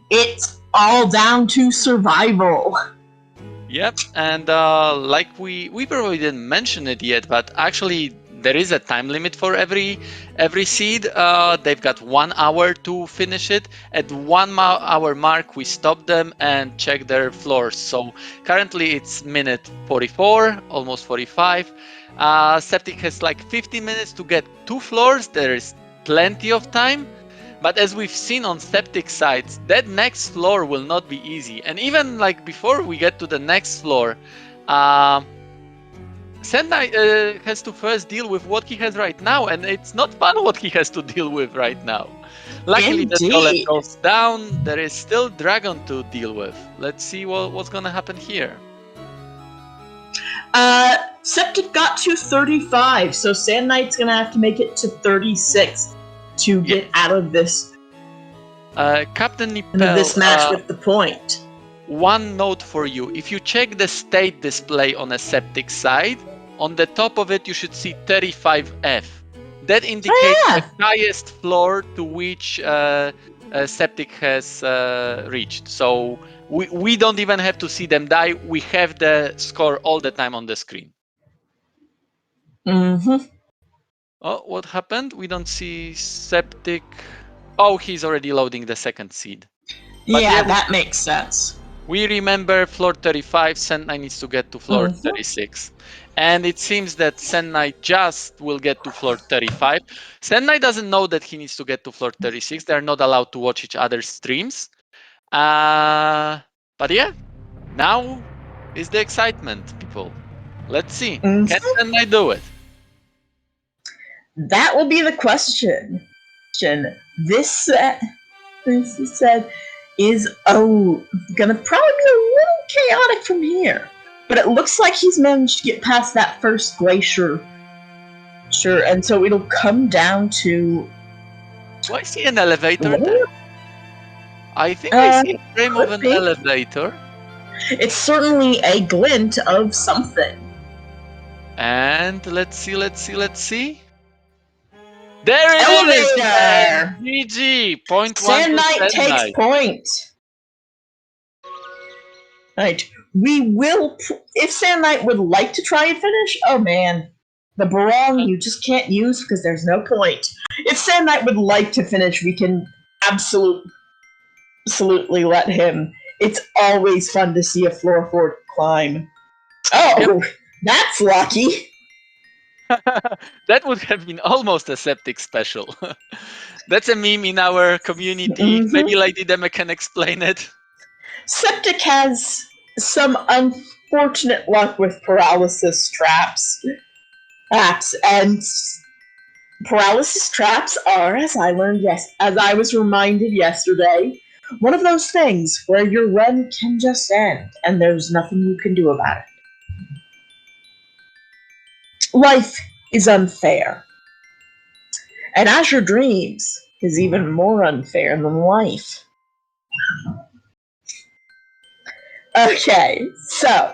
It's all down to survival. Yep, and like we probably didn't mention it yet, but actually there is a time limit for every seed. They've got 1 hour to finish it. At 1 hour mark, we stop them and check their floors. So currently it's minute 44, almost 45. Septic has like 50 minutes to get 2 floors. There is plenty of time. But as we've seen on Septic sites, that next floor will not be easy. And even like before we get to the next floor, Sendai has to first deal with what he has right now, and it's not fun what he has to deal with right now. Luckily, the golem goes down. There is still dragon to deal with. Let's see what's gonna happen here. Septic got to 35, so Sand Knight's gonna have to make it to 36 to get out of this. Captain Nippel, this match with the point. One note for you: if you check the state display on a Septic side, on the top of it you should see 35F. That indicates the highest floor to which Septic has reached. So we don't even have to see them die. We have the score all the time on the screen. Mm-hmm. Oh, what happened? We don't see Septic. Oh, he's already loading the second seed. But yeah, that makes sense. We remember floor 35, Sendai needs to get to floor 36. And it seems that Sendai just will get to floor 35. Sendai doesn't know that he needs to get to floor 36. They're not allowed to watch each other's streams. But yeah, now is the excitement, people. Let's see. Can Sendai do it? That will be the question. This said is gonna probably be a little chaotic from here. But it looks like he's managed to get past that first glacier. Sure, and so it'll come down to. Do I see an elevator there? I think I see a frame of an elevator. It's certainly a glint of something. And let's see. There it Elevator! is! GG! Point Sand 1 Knight takes point. Right. We will. If Sand Knight would like to try and finish, oh man. The Barong you just can't use because there's no point. If Sand Knight would like to finish, we can absolutely let him. It's always fun to see a floor 4 climb. Oh, that's lucky. That would have been almost a Septic special. That's a meme in our community. Maybe Lady Dema can explain it. Septic has some unfortunate luck with paralysis traps. And paralysis traps are, as I was reminded yesterday, one of those things where your run can just end and there's nothing you can do about it. Life is unfair. And Azure Dreams is even more unfair than life. Okay, so.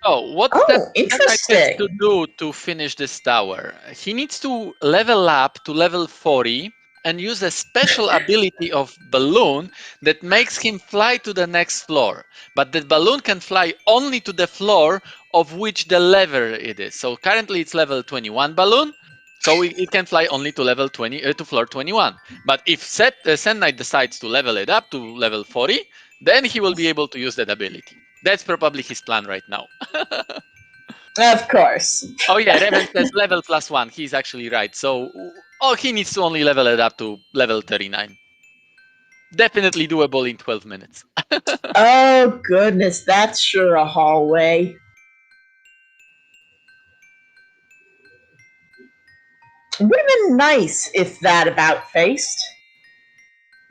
Oh, what Sendai has to do to finish this tower? He needs to level up to level 40 and use a special ability of balloon that makes him fly to the next floor. But the balloon can fly only to the floor of which the lever it is. So currently it's level 21 balloon. So it can fly only to level 20 to floor 21. But if Sendai decides to level it up to level 40, then he will be able to use that ability. That's probably his plan right now. Of course. Oh yeah, Reven says level +1. He's actually right. So he needs to only level it up to level 39. Definitely doable in 12 minutes. Oh goodness, that's sure a hallway. Would have been nice if that about faced.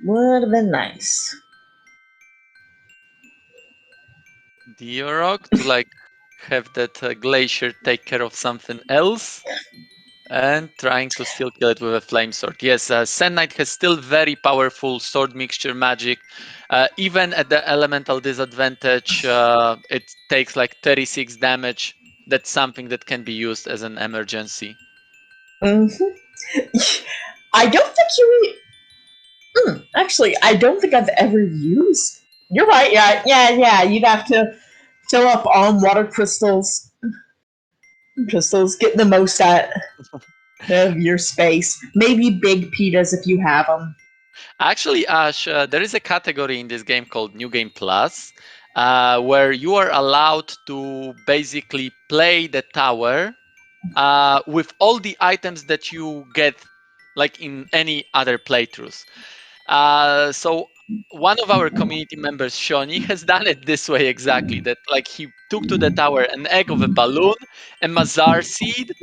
Would have been nice. The Orok to like have that glacier take care of something else and trying to still kill it with a flame sword. Yes, Sand Knight has still very powerful sword mixture magic. Even at the elemental disadvantage, it takes like 36 damage. That's something that can be used as an emergency. Mm-hmm. I don't think you. Actually, I don't think I've ever used. You're right. Yeah. You'd have to fill up on water crystals. Get the most out of your space. Maybe big pitas if you have them. Actually, Ash, there is a category in this game called New Game Plus, where you are allowed to basically play the tower with all the items that you get, like in any other playthroughs. So one of our community members, Shoni, has done it this way exactly. That like he took to the tower an egg of a balloon, a mazar seed,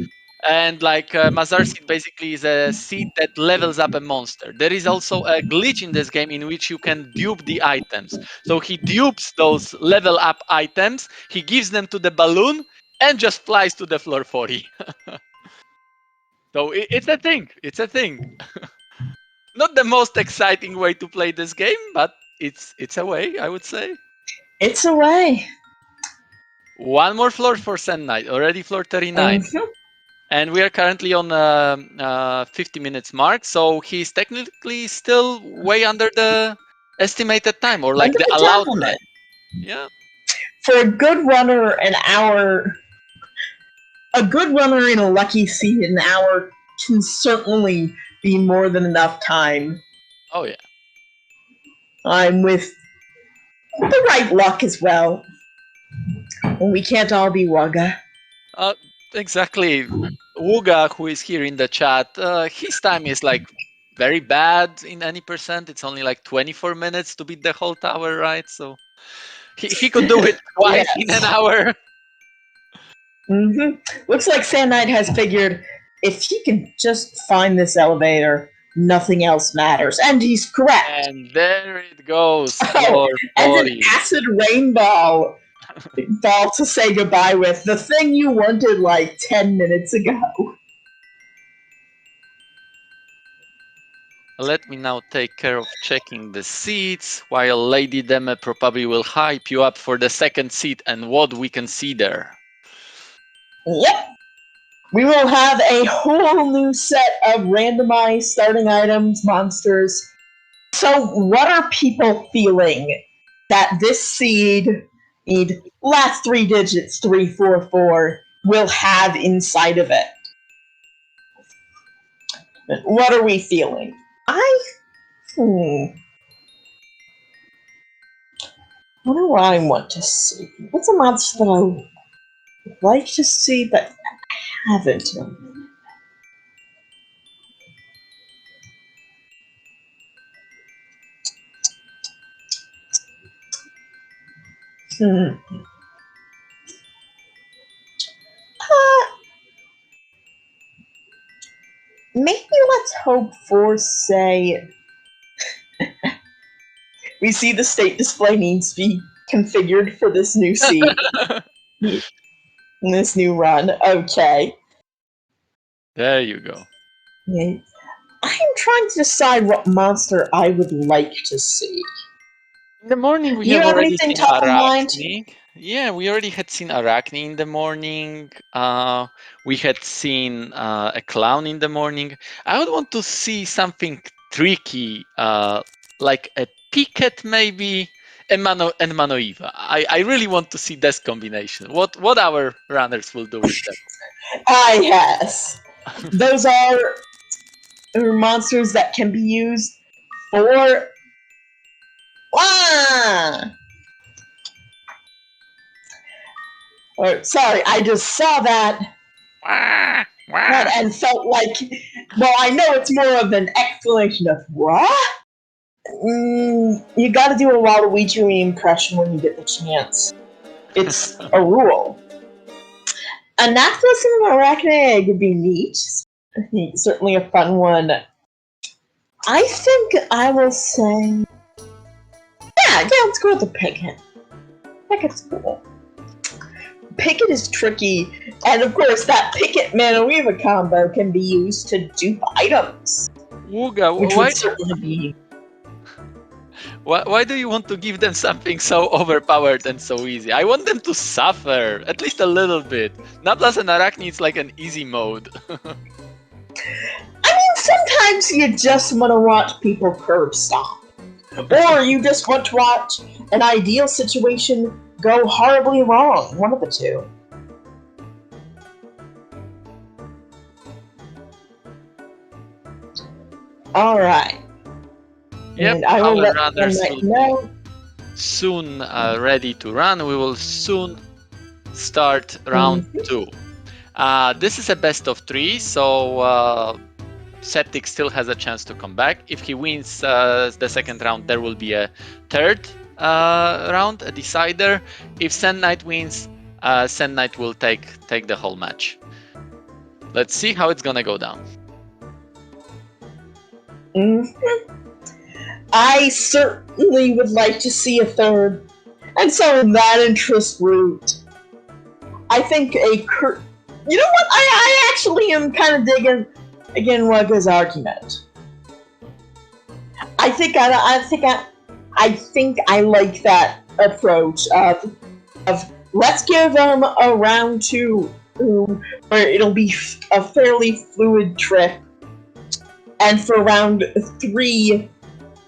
and like mazar seed basically is a seed that levels up a monster. There is also a glitch in this game in which you can dupe the items. So he dupes those level up items, he gives them to the balloon, and just flies to the floor 40. So it's a thing. It's a thing. Not the most exciting way to play this game, but it's a way, I would say. It's a way. One more floor for Sand Knight, already floor 39. Mm-hmm. And we are currently on 50 minutes mark, so he's technically still way under the estimated time, or like Under the the allowed time time. limit. Yeah. For a good runner, an hour. A good runner in a lucky seat, an hour can certainly be more than enough time. Oh yeah. I'm with the right luck as well. We can't all be Wugga. Uh, exactly. Wuga, who is here in the chat, his time is like very bad in any percent. It's only like 24 minutes to beat the whole tower, right? So he could do it twice in an Yes. hour. Mm-hmm. Looks like Sand Knight has figured if he can just find this elevator, nothing else matters. And he's correct. And there it goes, Oh, floor and an 40. acid rainbow ball to say goodbye with. The thing you wanted like 10 minutes ago. Let me now take care of checking the seats while Lady Deme probably will hype you up for the second seat and what we can see there. Yep. We will have a whole new set of randomized starting items, monsters. So, what are people feeling that this seed, last three digits, 344, will have inside of it? What are we feeling? What do I want to see? What's a monster that I would like to see but haven't? Hmm. Maybe let's hope for, say, we see the state display needs to be configured for this new seed, this new run. Okay. There you go. Yeah. I'm trying to decide what monster I would like to see. In the morning, we Do you have have already anything seen top of mind? Arachne. Yeah, we already had seen Arachne in the morning. We had seen a clown in the morning. I would want to see something tricky, like a picket maybe, and Manoiva. I really want to see this combination. What our runners will do with that. Ah, yes. Those are monsters that can be used for. Ah! Sorry, I just saw that Wah, wah. and felt like. Well, I know it's more of an explanation of what? You gotta do a Waluigi impression when you get the chance. It's a rule. Anaphthalus and an arachne egg would be neat. Certainly a fun one. I think I will say, yeah, let's go with the Picket. Picket's cool. Picket is tricky, and of course that Picket Mana Weaver combo can be used to dupe items, Wooga, which would certainly be. why do you want to give them something so overpowered and so easy? I want them to suffer, at least a little bit. Nablas and Arachne, it's like an easy mode. I mean, sometimes you just want to watch people curb stomp. Or you just want to watch an ideal situation go horribly wrong. One of the two. Alright. Yep, And I will our let runners them will know. be soon ready to run. We will soon start round 2. This is a best of 3, so Septic still has a chance to come back. If he wins the second round, there will be a third round, a decider. If Sand Knight wins, Sand Knight will take the whole match. Let's see how it's gonna go down. I certainly would like to see a third, and so in that interest route, I think you know what? I actually am kind of digging again Wugga's argument. I think I like that approach of let's give them a round 2 where it'll be a fairly fluid trip, and for round 3,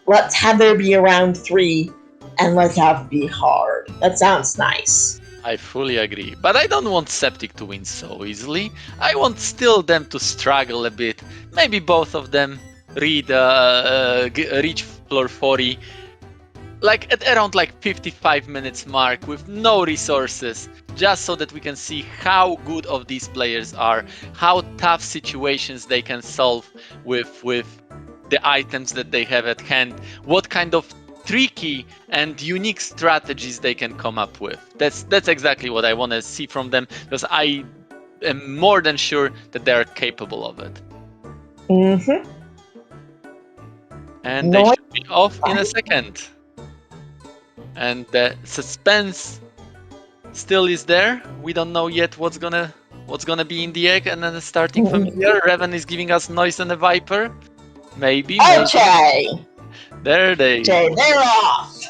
let's have there be a round 3, and let's have it be hard. That sounds nice. I fully agree, but I don't want Septic to win so easily. I want still them to struggle a bit. Maybe both of them reach floor 40, like at around 55 minutes mark with no resources, just so that we can see how good of these players are, how tough situations they can solve with the items that they have at hand, what kind of tricky and unique strategies they can come up with. That's exactly what I want to see from them, because I am more than sure that they are capable of it. And they should be off in a second. And the suspense still is there. We don't know yet what's gonna be in the egg, and then starting from here, Revan is giving us Noise and a Viper. Maybe. Okay. There they. Okay, they're off.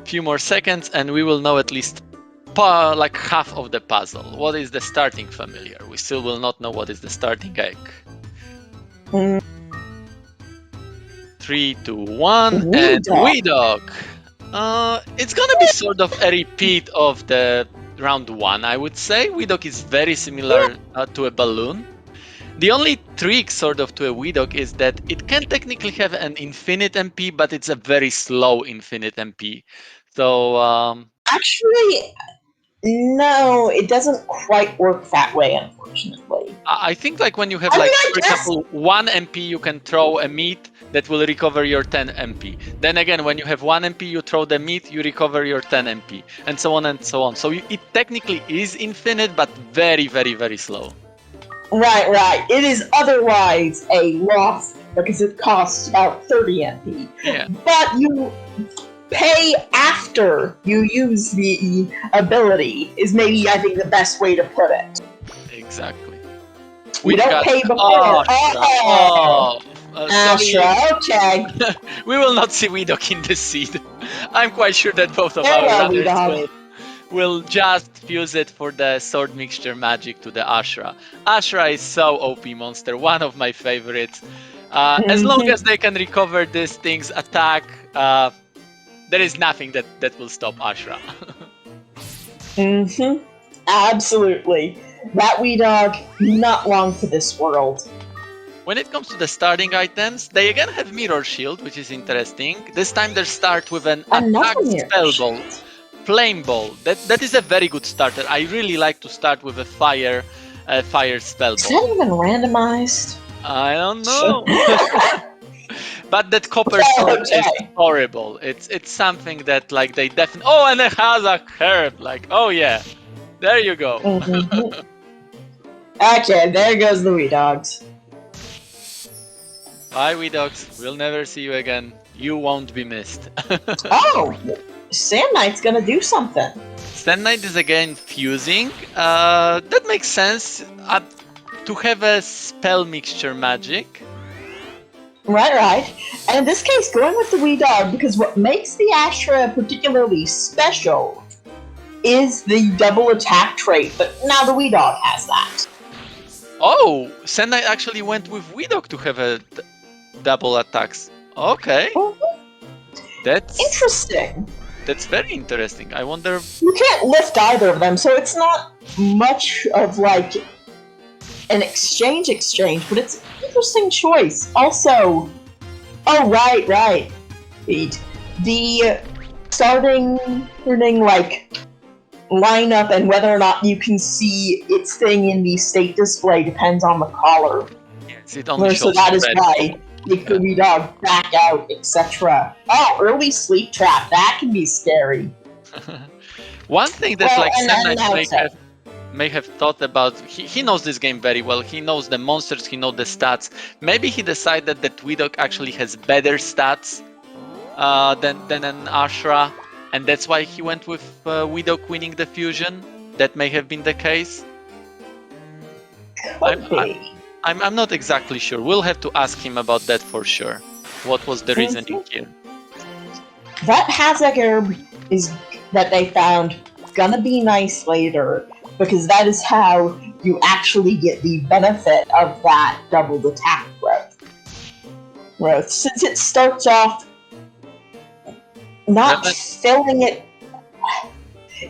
Few more seconds, and we will know at least half of the puzzle. What is the starting familiar? We still will not know what is the starting egg. 3, 2, 1, and Weedog. It's gonna be sort of a repeat of the round 1, I would say. Weedog is very similar to a balloon. The only trick sort of to a Weedog is that it can technically have an infinite MP, but it's a very slow infinite MP. So actually, no, it doesn't quite work that way, unfortunately. I think when you have for example 1 MP, you can throw a meat that will recover your 10 MP. Then again, when you have 1 MP, you throw the meat, you recover your 10 MP, and so on and so on. So it technically is infinite, but very, very, very slow. Right. It is otherwise a loss because it costs about 30 MP. Yeah. But you pay after you use the ability is maybe, I think, the best way to put it. Exactly. We don't pay before. Astra, okay. We will not see Weedog in this seed. I'm quite sure that both of our runners will just fuse it for the sword mixture magic to the Ashra. Ashra is so OP monster, one of my favorites. As long as they can recover this thing's attack, there is nothing that will stop Ashra. Absolutely. That Weedog, not long for this world. When it comes to the starting items, they again have Mirror Shield, which is interesting. This time they start with an attack spell ball. Flame Ball. That is a very good starter. I really like to start with a fire spell ball. Is that even randomized? I don't know. But that copper sword is horrible. It's something that they definitely. Oh, and it has a curve. Oh yeah, there you go. Okay, there goes the wee dogs. Bye, wee dogs. We'll never see you again. You won't be missed. Oh, Sand Knight's gonna do something. Sand Knight is again fusing. That makes sense. To have a spell mixture magic. Right. And in this case, going with the wee dog, because what makes the Astra particularly special is the double attack trait, but now the wee dog has that. Oh, Sand Knight actually went with wee dog to have a double attacks. Okay. That's interesting. That's very interesting. I wonder. You can't lift either of them, so it's not much of like an exchange, but it's an interesting choice. Also, oh right. The starting like lineup and whether or not you can see its thing in the state display depends on the collar. Yes, it only shows so that is red. why make the wee dog back out, etc. Oh, early sleep trap. That can be scary. One thing that Sand Knight may have thought about, he knows this game very well. He knows the monsters, he knows the stats. Maybe he decided that wee dog actually has better stats than an Ashra, and that's why he went with wee dog winning the fusion. That may have been the case. I'm not exactly sure. We'll have to ask him about that for sure. What was the reasoning here? That Hazak herb is that they found gonna be nice later, because that is how you actually get the benefit of that doubled attack growth. Since it starts off not filling it.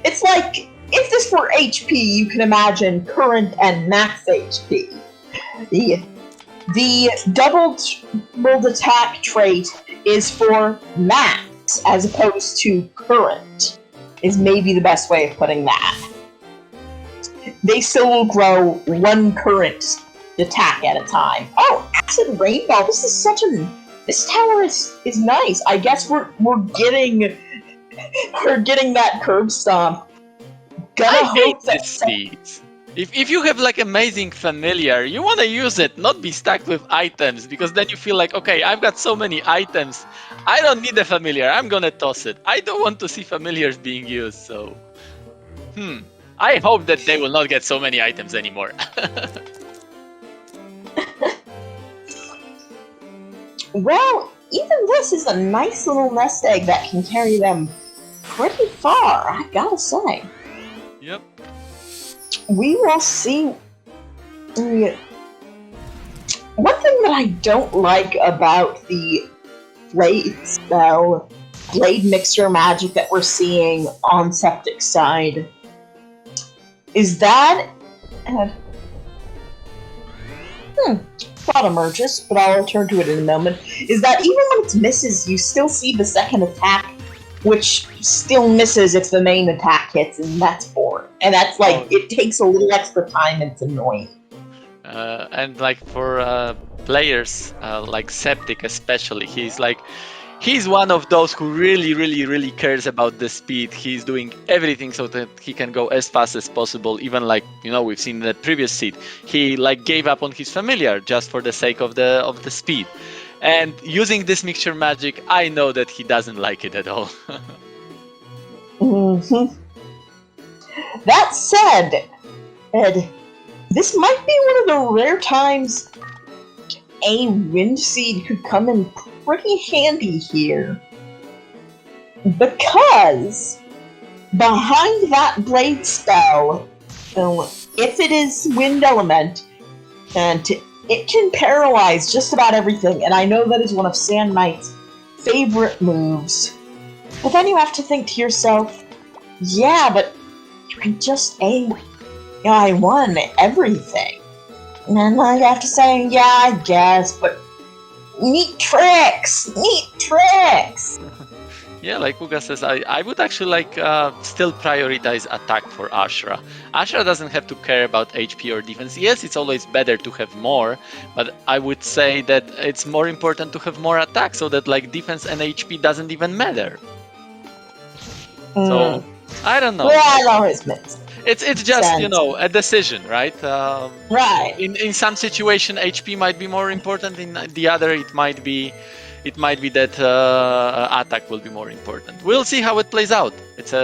It's like, if this were HP, you can imagine current and max HP. The doubled attack trait is for max as opposed to current, is maybe the best way of putting that. They still will grow one current attack at a time. Oh, Acid Rainbow, this tower is nice. I guess we're getting that curb stomp. I hate this speed. If you have like amazing familiar, you want to use it, not be stacked with items, because then you feel like, okay, I've got so many items, I don't need a familiar, I'm gonna toss it. I don't want to see familiars being used, so... I hope that they will not get so many items anymore. Well, even this is a nice little nest egg that can carry them pretty far, I gotta say. Yep. We will see. One thing that I don't like about the blade mixture magic that we're seeing on Septic's side is that thought emerges, but I'll return to it in a moment, is that even when it misses, you still see the second attack, which still misses if the main attack hits, and that's boring. And that's like, it takes a little extra time, and it's annoying. And like for players like Septic especially, he's one of those who really cares about the speed. He's doing everything so that he can go as fast as possible. Even like, we've seen in the previous seed, he like gave up on his familiar just for the sake of the speed. And using this mixture magic, I know that he doesn't like it at all. That said, Ed, this might be one of the rare times a wind seed could come in pretty handy here. Because behind that blade spell, if it is wind element, and it can paralyze just about everything, and I know that is one of Sand Knight's favorite moves. But then you have to think to yourself, yeah, but you can just aim. I won everything. And then I have to say, yeah, I guess, but neat tricks! Yeah, like Uga says, I would actually still prioritize attack for Ashra. Ashra doesn't have to care about HP or defense. Yes, it's always better to have more, but I would say that it's more important to have more attack so that like defense and HP doesn't even matter. So, I don't know. Yeah, I always miss. It's just, you sense. know, a decision, right? Right. In some situation, HP might be more important. In the other, it might be that attack will be more important. We'll see how it plays out. It's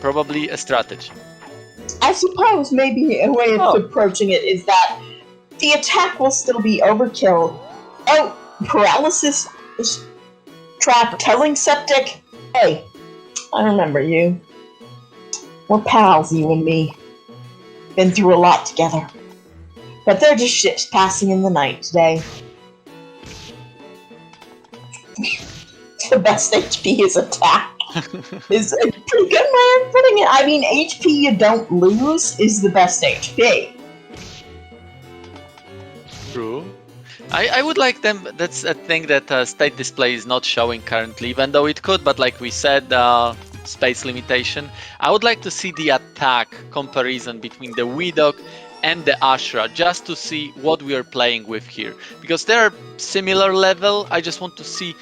probably a strategy. I suppose maybe a way of Oh. approaching it is that the attack will still be overkill. Oh, paralysis trap telling Septic, hey, I remember you. We're pals, you and me. Been through a lot together. But they're just ships passing in the night today. The best HP is attack. Is a pretty good way of putting it. I mean, HP you don't lose is the best HP. True. I would like them. That's a thing that state display is not showing currently, even though it could. But like we said, space limitation. I would like to see the attack comparison between the Widok and the Ashra, just to see what we are playing with here, because they're similar level. I just want to see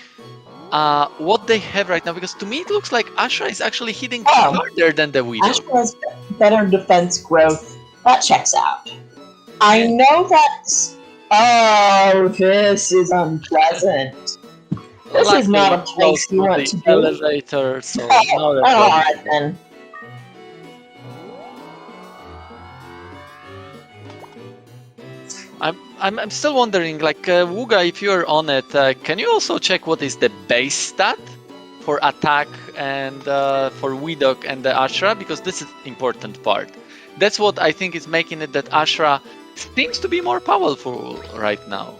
what they have right now, because to me it looks like Ashra is actually hitting harder than the Widok. Ashra has better defense growth. That checks out. I know that's. Oh, this is unpleasant. This is not a place you want to be. Elevator, so alright then. I'm still wondering, like, Wuga, if you're on it, can you also check what is the base stat for attack and for Widok and the Ashra? Because this is important part. That's what I think is making it that Ashra seems to be more powerful right now.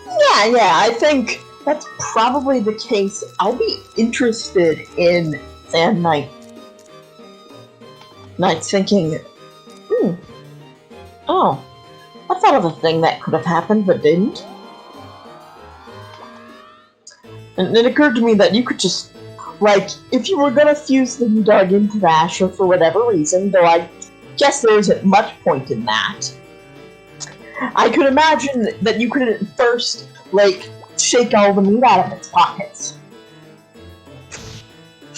Yeah, I think that's probably the case. I'll be interested in Sand Knight. Knight's thinking, oh, I thought of a thing that could have happened but didn't. And it occurred to me that you could just, like, if you were gonna fuse the dog into the Asher for whatever reason, though I guess there isn't much point in that, I could imagine that you could at first, like, shake all the meat out of its pockets.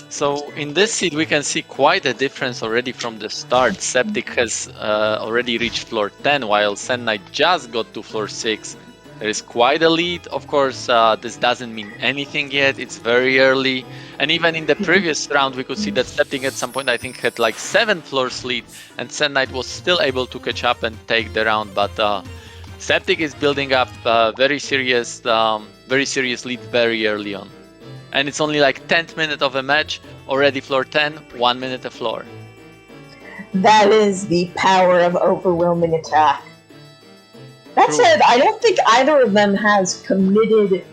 So in this seed we can see quite a difference already from the start. Septic has already reached floor 10, while Sand Knight just got to floor 6. There is quite a lead. Of course, this doesn't mean anything yet. It's very early. And even in the previous round, we could see that Septic at some point, I think, had like 7 floors lead, and Sand Knight was still able to catch up and take the round. But Septic is building up very serious lead very early on. And it's only like 10th minute of a match, already floor 10, 1 minute a floor. That is the power of overwhelming attack. That said, I don't think either of them has committed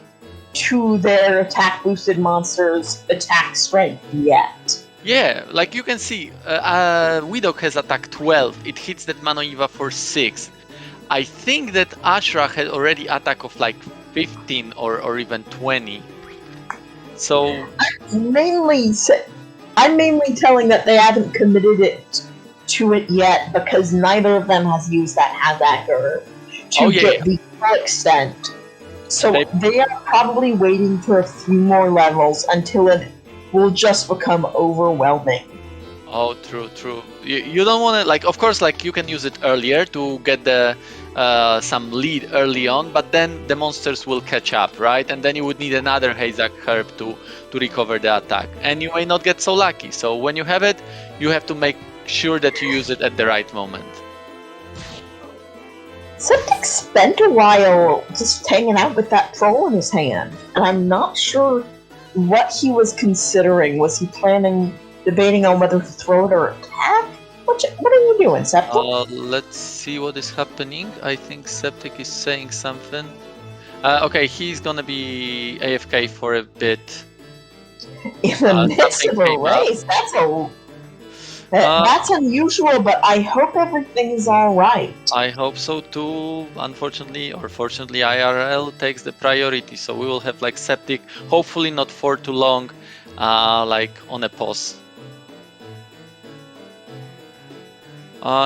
to their attack-boosted monster's attack strength yet. Yeah, like you can see, Widok has attack 12. It hits that Manoiva for 6. I think that Ashra had already attack of like 15 or even 20. So I'm mainly telling that they haven't committed it to it yet because neither of them has used that Hazak to get the full extent. So they are probably waiting for a few more levels until it will just become overwhelming. Oh, true. You don't want to, like, of course, like you can use it earlier to get the some lead early on, but then the monsters will catch up, right? And then you would need another Hazak herb to recover the attack, and you may not get so lucky. So when you have it, you have to make sure that you use it at the right moment. Septic spent a while just hanging out with that troll in his hand, and I'm not sure what he was considering. Was he debating on whether to throw it or attack? What are you doing, Septic? Let's see what is happening. I think Septic is saying something. Okay, he's gonna be AFK for a bit. In the midst of a race, that's unusual, but I hope everything is alright. I hope so too. Unfortunately, or fortunately, IRL takes the priority, so we will have like Septic, hopefully not for too long, like on a pause.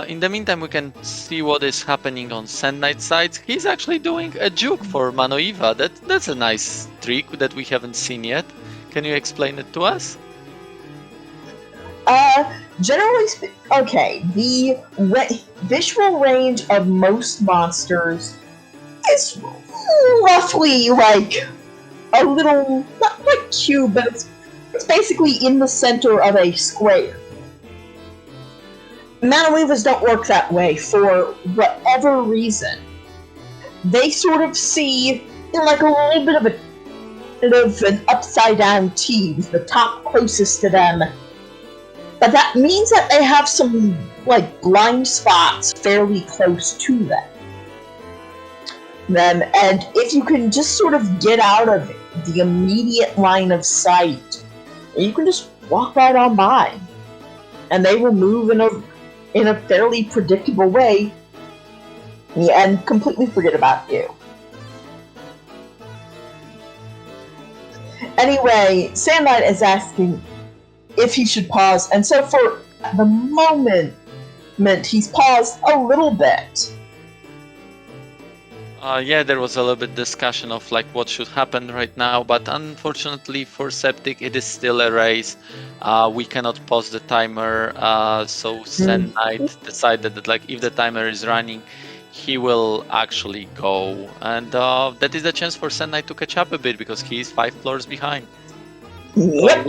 In the meantime, we can see what is happening on Sand Knight's side. He's actually doing a juke for Manoiva. That's a nice trick that we haven't seen yet. Can you explain it to us? generally okay, the visual range of most monsters is roughly like a little, not like cube, but it's basically in the center of a square. Manawivas don't work that way for whatever reason. They sort of see like a little bit of an upside down T with the top closest to them. But that means that they have some like blind spots fairly close to them. And if you can just sort of get out of the immediate line of sight, you can just walk right on by, and they will move in a fairly predictable way and completely forget about you. Anyway, Sand Knight is asking if he should pause, and so for the moment, he's paused a little bit. Yeah, there was a little bit discussion of like what should happen right now, but unfortunately for Septic, it is still a race. We cannot pause the timer, so Sand Knight decided that like if the timer is running, he will actually go, and that is the chance for Sand Knight to catch up a bit because he is 5 floors behind. Yep.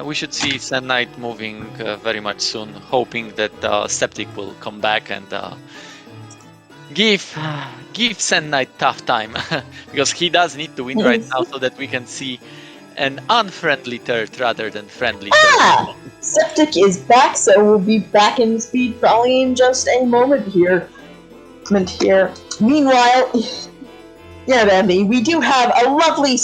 We should see Sand Knight moving very much soon, hoping that Septic will come back and give Sand Knight tough time because he does need to win right now so that we can see an unfriendly third rather than friendly third. Septic is back, so we'll be back in speed probably in just a moment here. Meanwhile, yeah, Andy, we do have a lovely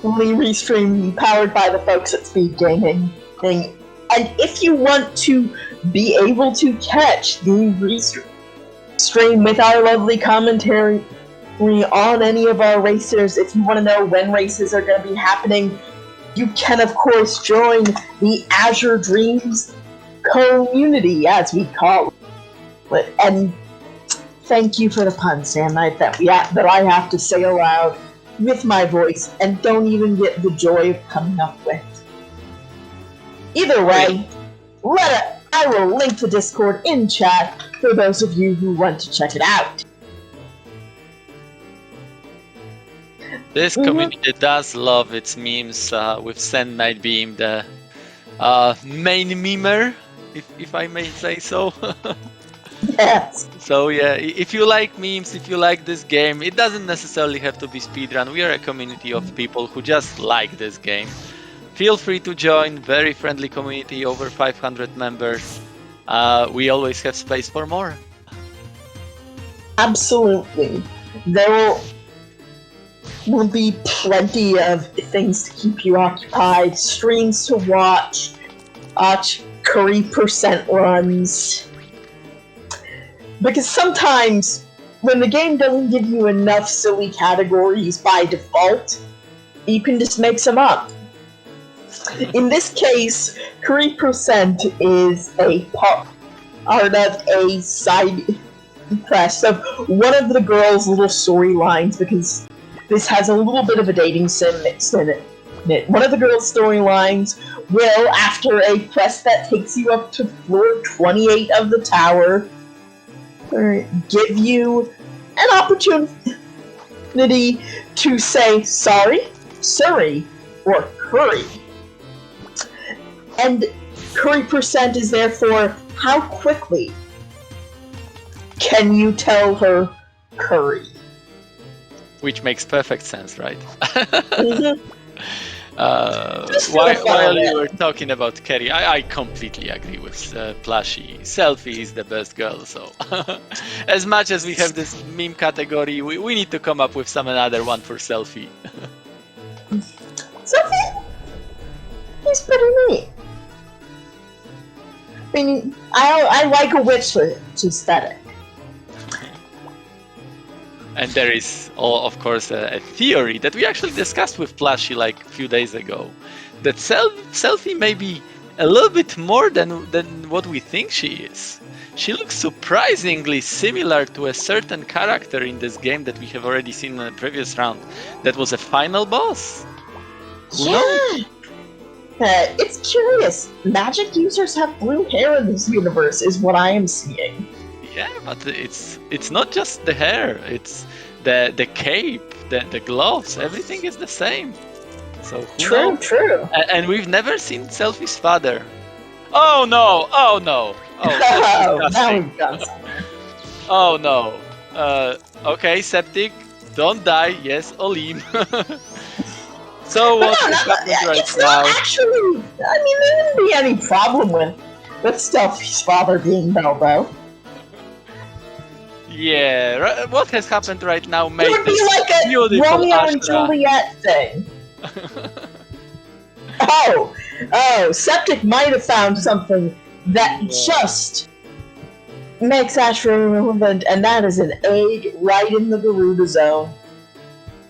restream powered by the folks at SpeedGaming thing. And if you want to be able to catch the restream with our lovely commentary on any of our racers, if you want to know when races are going to be happening, you can of course join the Azure Dreams community, as we call it. And thank you for the pun, Sam Knight, that I have to say aloud with my voice and don't even get the joy of coming up with. Either way, I will link the Discord in chat for those of you who want to check it out. This community does love its memes, with Sand Knight being the main memer, if I may say so. Yes. So yeah, if you like memes, if you like this game, it doesn't necessarily have to be speedrun. We are a community of people who just like this game. Feel free to join, very friendly community, over 500 members. We always have space for more. Absolutely. There will be plenty of things to keep you occupied, streams to watch curry percent runs. Because sometimes, when the game doesn't give you enough silly categories by default, you can just make some up. In this case, curry percent is a part of a side quest of one of the girls' little storylines, because this has a little bit of a dating sim mixed in it. One of the girls' storylines will, after a quest that takes you up to floor 28 of the tower, give you an opportunity to say sorry, Surrey, or curry. And curry percent is therefore how quickly can you tell her curry? Which makes perfect sense, right? Mm-hmm. While you were talking about Kerry, I completely agree with Plushy. Selfie is the best girl, so as much as we have this meme category, we need to come up with some another one for Selfie. Selfie? He's pretty neat. I mean, I like a witch aesthetic. And there is, of course, a theory that we actually discussed with Plushy like a few days ago, that Selfie may be a little bit more than what we think she is. She looks surprisingly similar to a certain character in this game that we have already seen in the previous round. That was a final boss. Yeah. It's curious. Magic users have blue hair in this universe, is what I am seeing. Yeah, but it's not just the hair. It's the cape, the gloves. Everything is the same. So who knows? True. And we've never seen Selfie's father. Oh no! Oh no! Oh, that's Oh, now disgusting. we've done something. Oh no. Okay, Septic, don't die. Yes, Olim. So But what no, is happening right it's now? not actually. I mean, there wouldn't be any problem with Stealthy's father being Melbo. Yeah, what has happened right now It made would be this like a beautiful Romeo and Ashra. Juliet thing. Oh, Septic might have found something that just makes Ashra relevant, and that is an egg right in the Garuda zone.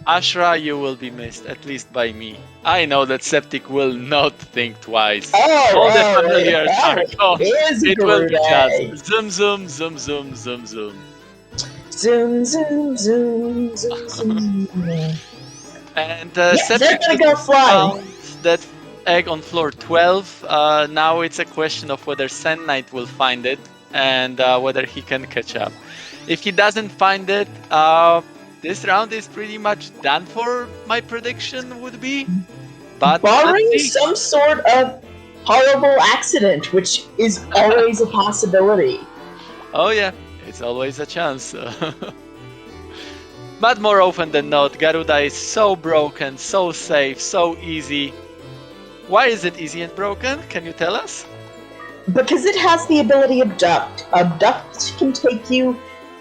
Ashra, you will be missed, at least by me. I know that Septic will not think twice. Oh, All the familiars are gone. it is a It will be Garuda egg. just zoom, zoom, zoom, zoom, zoom, zoom. Zoom, zoom, zoom, zoom, zoom. And They're Septic gonna go flying. found that egg on floor 12. Now it's a question of whether Sand Knight will find it and whether he can catch up. If he doesn't find it, this round is pretty much done for, my prediction would be. But Barring let's see. some sort of horrible accident, which is always a possibility. Oh yeah, it's always a chance. But more often than not, Garuda is so broken, so safe, so easy. Why is it easy and broken? Can you tell us? Because it has the ability Abduct. Abduct can take you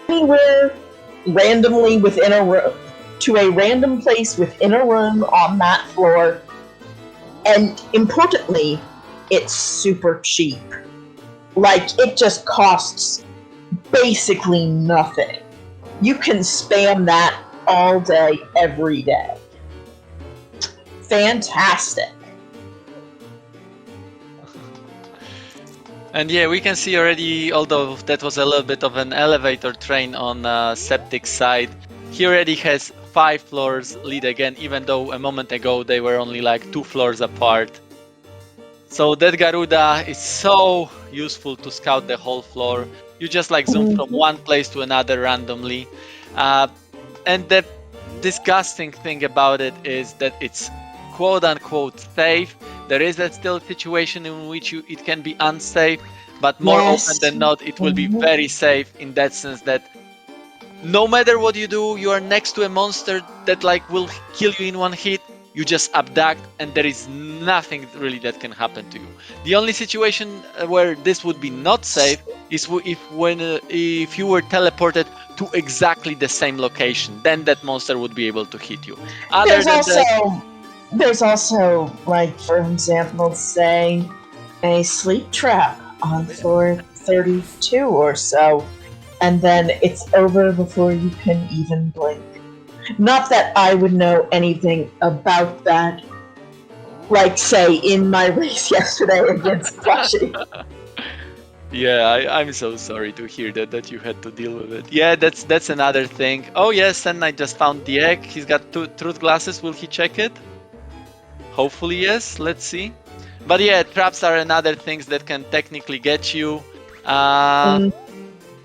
anywhere randomly within a room, to a random place within a room on that floor. And importantly, it's super cheap. Like, it just costs basically nothing. You can spam that all day, every day. Fantastic. And yeah, we can see already, although that was a little bit of an elevator train on Septic's side, he already has 5 floors lead again, even though a moment ago they were only like 2 floors apart. So that Garuda is so useful to scout the whole floor. You just like zoom from one place to another randomly. And the disgusting thing about it is that it's quote unquote safe. There is a still situation in which it can be unsafe, but more often than not, it will be very safe in that sense that no matter what you do, you are next to a monster that like will kill you in one hit. You just abduct, and there is nothing really that can happen to you. The only situation where this would be not safe is if you were teleported to exactly the same location. Then that monster would be able to hit you. There's also, like, for example, say, a sleep trap on floor 32 or so, and then it's over before you can even blink. Not that I would know anything about that, like, say, in my race yesterday against Flashy. Yeah, I'm so sorry to hear that you had to deal with it. Yeah, that's another thing. Oh yes, Sand Knight just found the egg. He's got 2 truth glasses. Will he check it? Hopefully yes. Let's see. But yeah, traps are another things that can technically get you.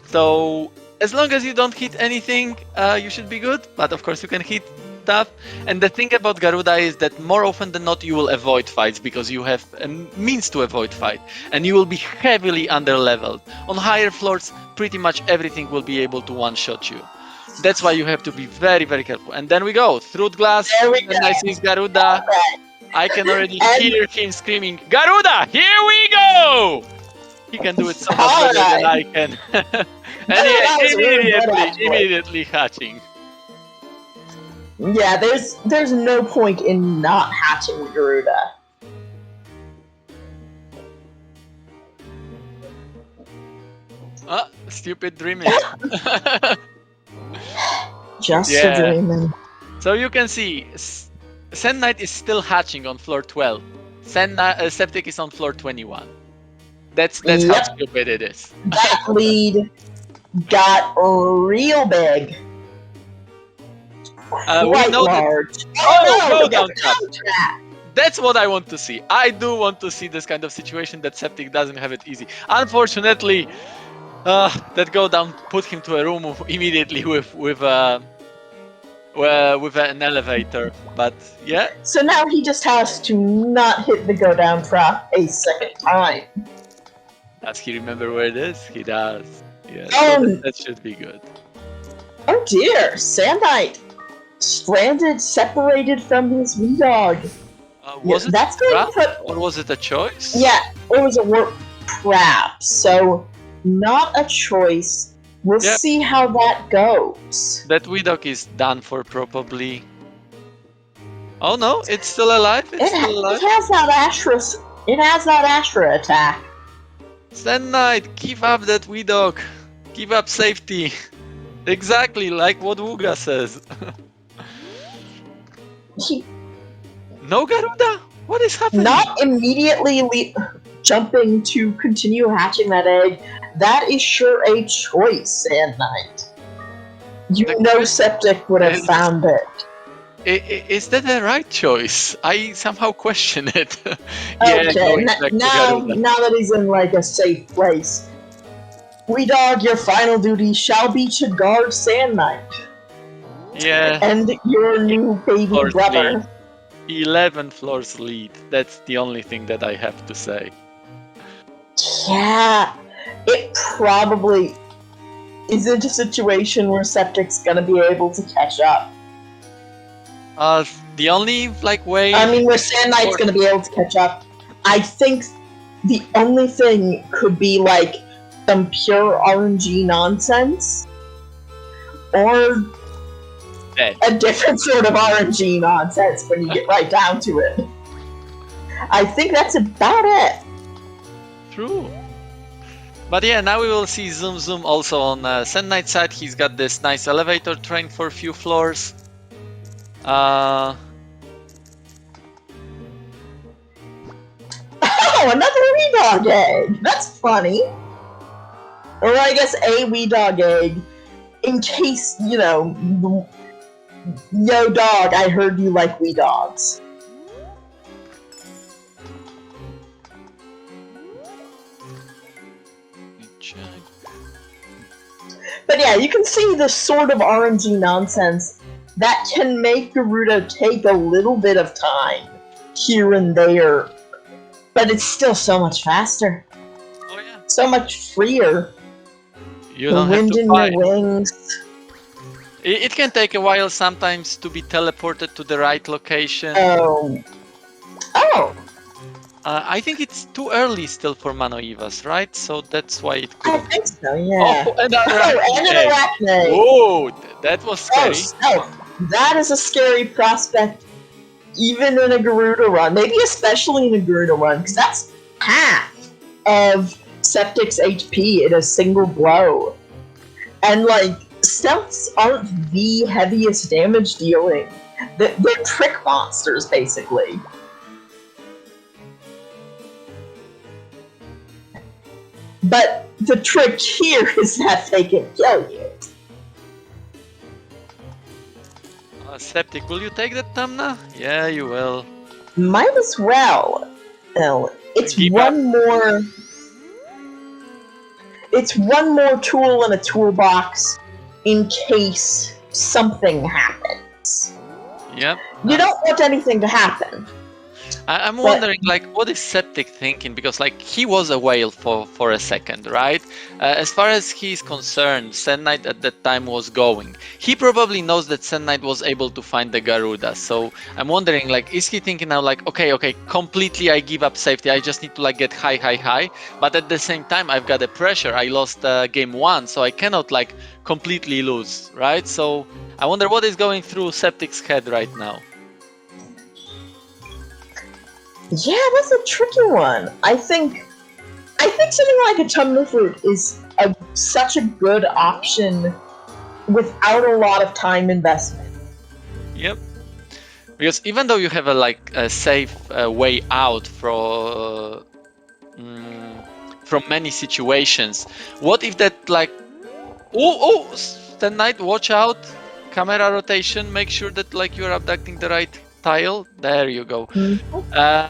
So as long as you don't hit anything, you should be good. But of course you can hit stuff. And the thing about Garuda is that more often than not you will avoid fights because you have a means to avoid fight. And you will be heavily under-leveled. On higher floors, pretty much everything will be able to one-shot you. That's why you have to be very, very careful. And then we go. Through glass, and I see Garuda. I can already hear him screaming, Garuda, here we go! He can do it so much better than I can. And yeah, immediately hatching. Yeah, there's no point in not hatching Garuda. Stupid dreaming. Just a dreaming. So you can see, Sand Knight is still hatching on floor 12. Septic is on floor 21. That's how stupid it is. That lead got real big. We know large. that... Oh, no, go down trap. That's what I want to see. I do want to see this kind of situation that Septic doesn't have it easy. Unfortunately, that go down put him to a room immediately with an elevator. But yeah, So now he just has to not hit the go down trap a second time. does he remember where it is? He does. Yeah, that should be good. Oh dear, Sand Knight stranded, separated from his wee dog. Was it that's a going trap, to put. or was it a choice? Yeah, it was a warp trap, so not a choice. We'll Yep. see how that goes. That wee dog is done for probably. Oh no, it's still alive. It's still alive. It has that Astra. It has that Astra attack. Sand Knight, give up that wee dog. Give up safety. Exactly like what Wuga says. No Garuda? What is happening? Not immediately jumping to continue hatching that egg. That is sure a choice, Sand Knight. You know Septic would have found it. Is that the right choice? I somehow question it. Okay, now that he's in like a safe place. Wee dog, your final duty shall be to guard Sand Knight. Yeah. And your new baby brother. 11 floors lead. That's the only thing that I have to say. Yeah, it probably isn't a situation where Septic's gonna be able to catch up. The only way. I mean, where Sand Knight's gonna be able to catch up. I think the only thing could be like some pure RNG nonsense, or a different sort of RNG nonsense when you get right down to it. I think that's about it. True. But yeah, now we will see Zoom Zoom also on Sand Knight's side. He's got this nice elevator train for a few floors. Oh, another wee dog egg! That's funny. Or I guess a wee dog egg, in case, you know, yo dog, I heard you like wee dogs. But yeah, you can see the sort of RNG nonsense that can make Garuda take a little bit of time here and there, but it's still so much faster. Oh yeah. So much freer. You don't have to fight. Your wings. It can take a while sometimes to be teleported to the right location. Oh. I think it's too early still for Manoivas, right? So that's why it could. I think so, yeah. Oh, and an arachnid. Whoa, that was scary. That is a scary prospect, even in a Garuda run. Maybe especially in a Garuda run, because that's half of Septic's HP in a single blow. And, like, stealths aren't the heaviest damage dealing. They're trick monsters, basically. But the trick here is that they can kill you. Septic, will you take that Tamna? Yeah, you will. Might as well. It's one more tool in a toolbox in case something happens. Yep. You don't want anything to happen. I'm wondering, what is Septic thinking? Because, he was a whale for a second, right? As far as he's concerned, Sand Knight at that time was going. He probably knows that Sand Knight was able to find the Garuda. So I'm wondering, is he thinking now, okay, completely I give up safety. I just need to, get high. But at the same time, I've got the pressure. I lost game 1, so I cannot, completely lose, right? So I wonder what is going through Septic's head right now. Yeah, that's a tricky one. I think something like a Tumnah Fruit is such a good option without a lot of time investment. Yep. Because even though you have a safe way out from many situations, what if that Sand Knight, watch out! Camera rotation. Make sure that you're abducting the right tile. There you go. Mhm.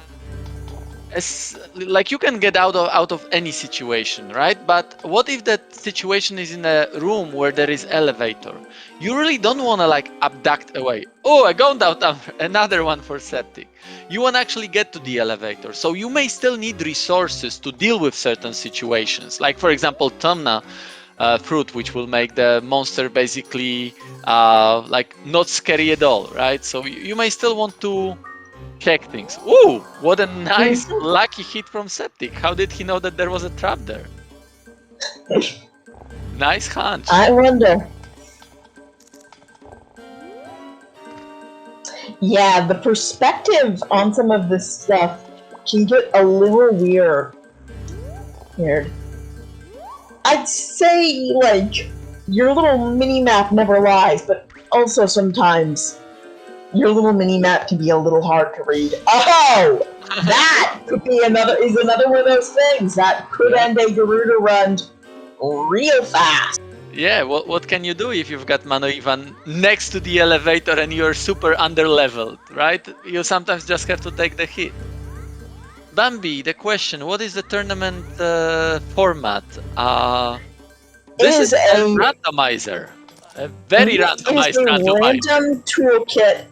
Like you can get out of any situation, right? But what if that situation is in a room where there is elevator? You really don't want to like abduct away. Oh, I got out another one for septic. You want to actually get to the elevator, so you may still need resources to deal with certain situations. Like for example, Tumna fruit, which will make the monster basically like not scary at all, right? So you may still want to check things. Ooh, what a nice Mhm. lucky hit from Septic. How did he know that there was a trap there? Nice hunch. I wonder. Yeah, the perspective on some of this stuff can get a little weird. Weird. I'd say, like, your little mini-map never lies, but also sometimes your little mini-map can be a little hard to read. Oh! That could be another one of those things that could Yeah. end a Garuda run real fast. Yeah, what can you do if you've got Manoivan next to the elevator and you're super under-leveled, right? You sometimes just have to take the hit. Bambi, the question, what is the tournament format? This is Is a a randomizer. A very randomized randomizer. random toolkit.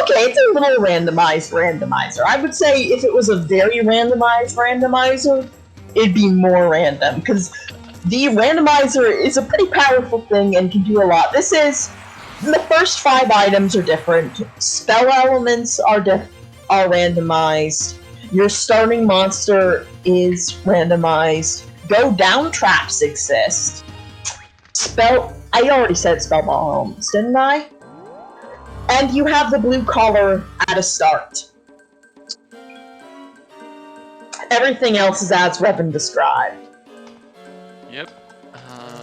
Okay, it's a little randomized randomizer. I would say if it was a very randomized randomizer, it'd be more random because the randomizer is a pretty powerful thing and can do a lot. This is the first 5 items are different. Spell elements are randomized. Your starting monster is randomized. Go down traps exist. I already said spell bombs, didn't I? And you have the blue collar at a start. Everything else is as weapon described. Yep.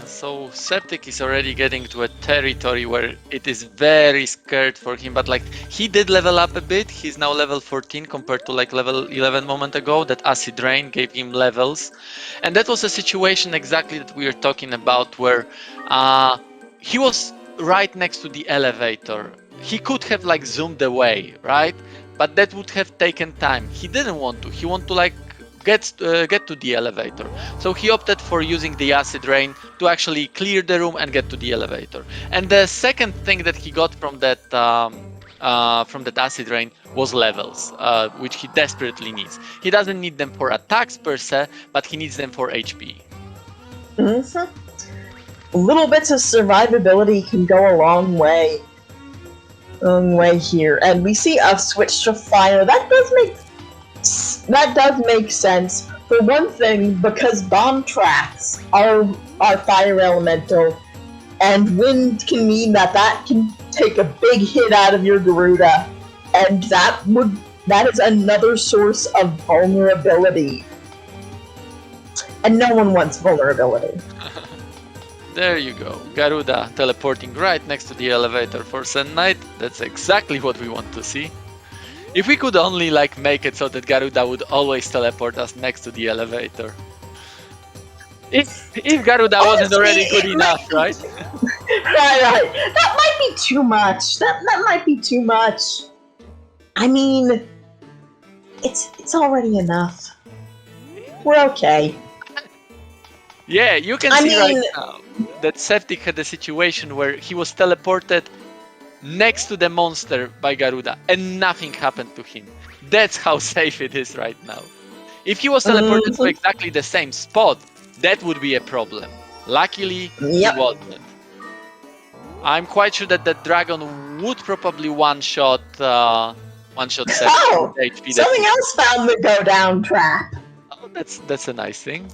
So Septic is already getting to a territory where it is very scared for him, but like he did level up a bit. He's now level 14 compared to like level 11 moment ago. That acid rain gave him levels, and that was a situation exactly that we were talking about where he was right next to the elevator. He could have like zoomed away, right? But that would have taken time. He didn't want to. He wanted to like get to the elevator. So he opted for using the acid rain to actually clear the room and get to the elevator. And the second thing that he got from that acid rain was levels, which he desperately needs. He doesn't need them for attacks per se, but he needs them for HP. Little bits of survivability can go a long way. Here, and we see a switch to fire. That does make sense. For one thing, because bomb traps are fire elemental, and wind can mean that can take a big hit out of your Garuda, and that is another source of vulnerability. And no one wants vulnerability. There you go. Garuda teleporting right next to the elevator for Sun Knight. That's exactly what we want to see. If we could only like make it so that Garuda would always teleport us next to the elevator. If Garuda wasn't already good enough, right? Right. That might be too much. That might be too much. I mean, it's already enough. We're okay. Yeah, you can see right now that Septic had a situation where he was teleported next to the monster by Garuda and nothing happened to him. That's how safe it is right now. If he was teleported to exactly the same spot, that would be a problem. Luckily, he wasn't. I'm quite sure that the dragon would probably one-shot Septic. Oh, HP something else found the go down trap. Oh, that's a nice thing.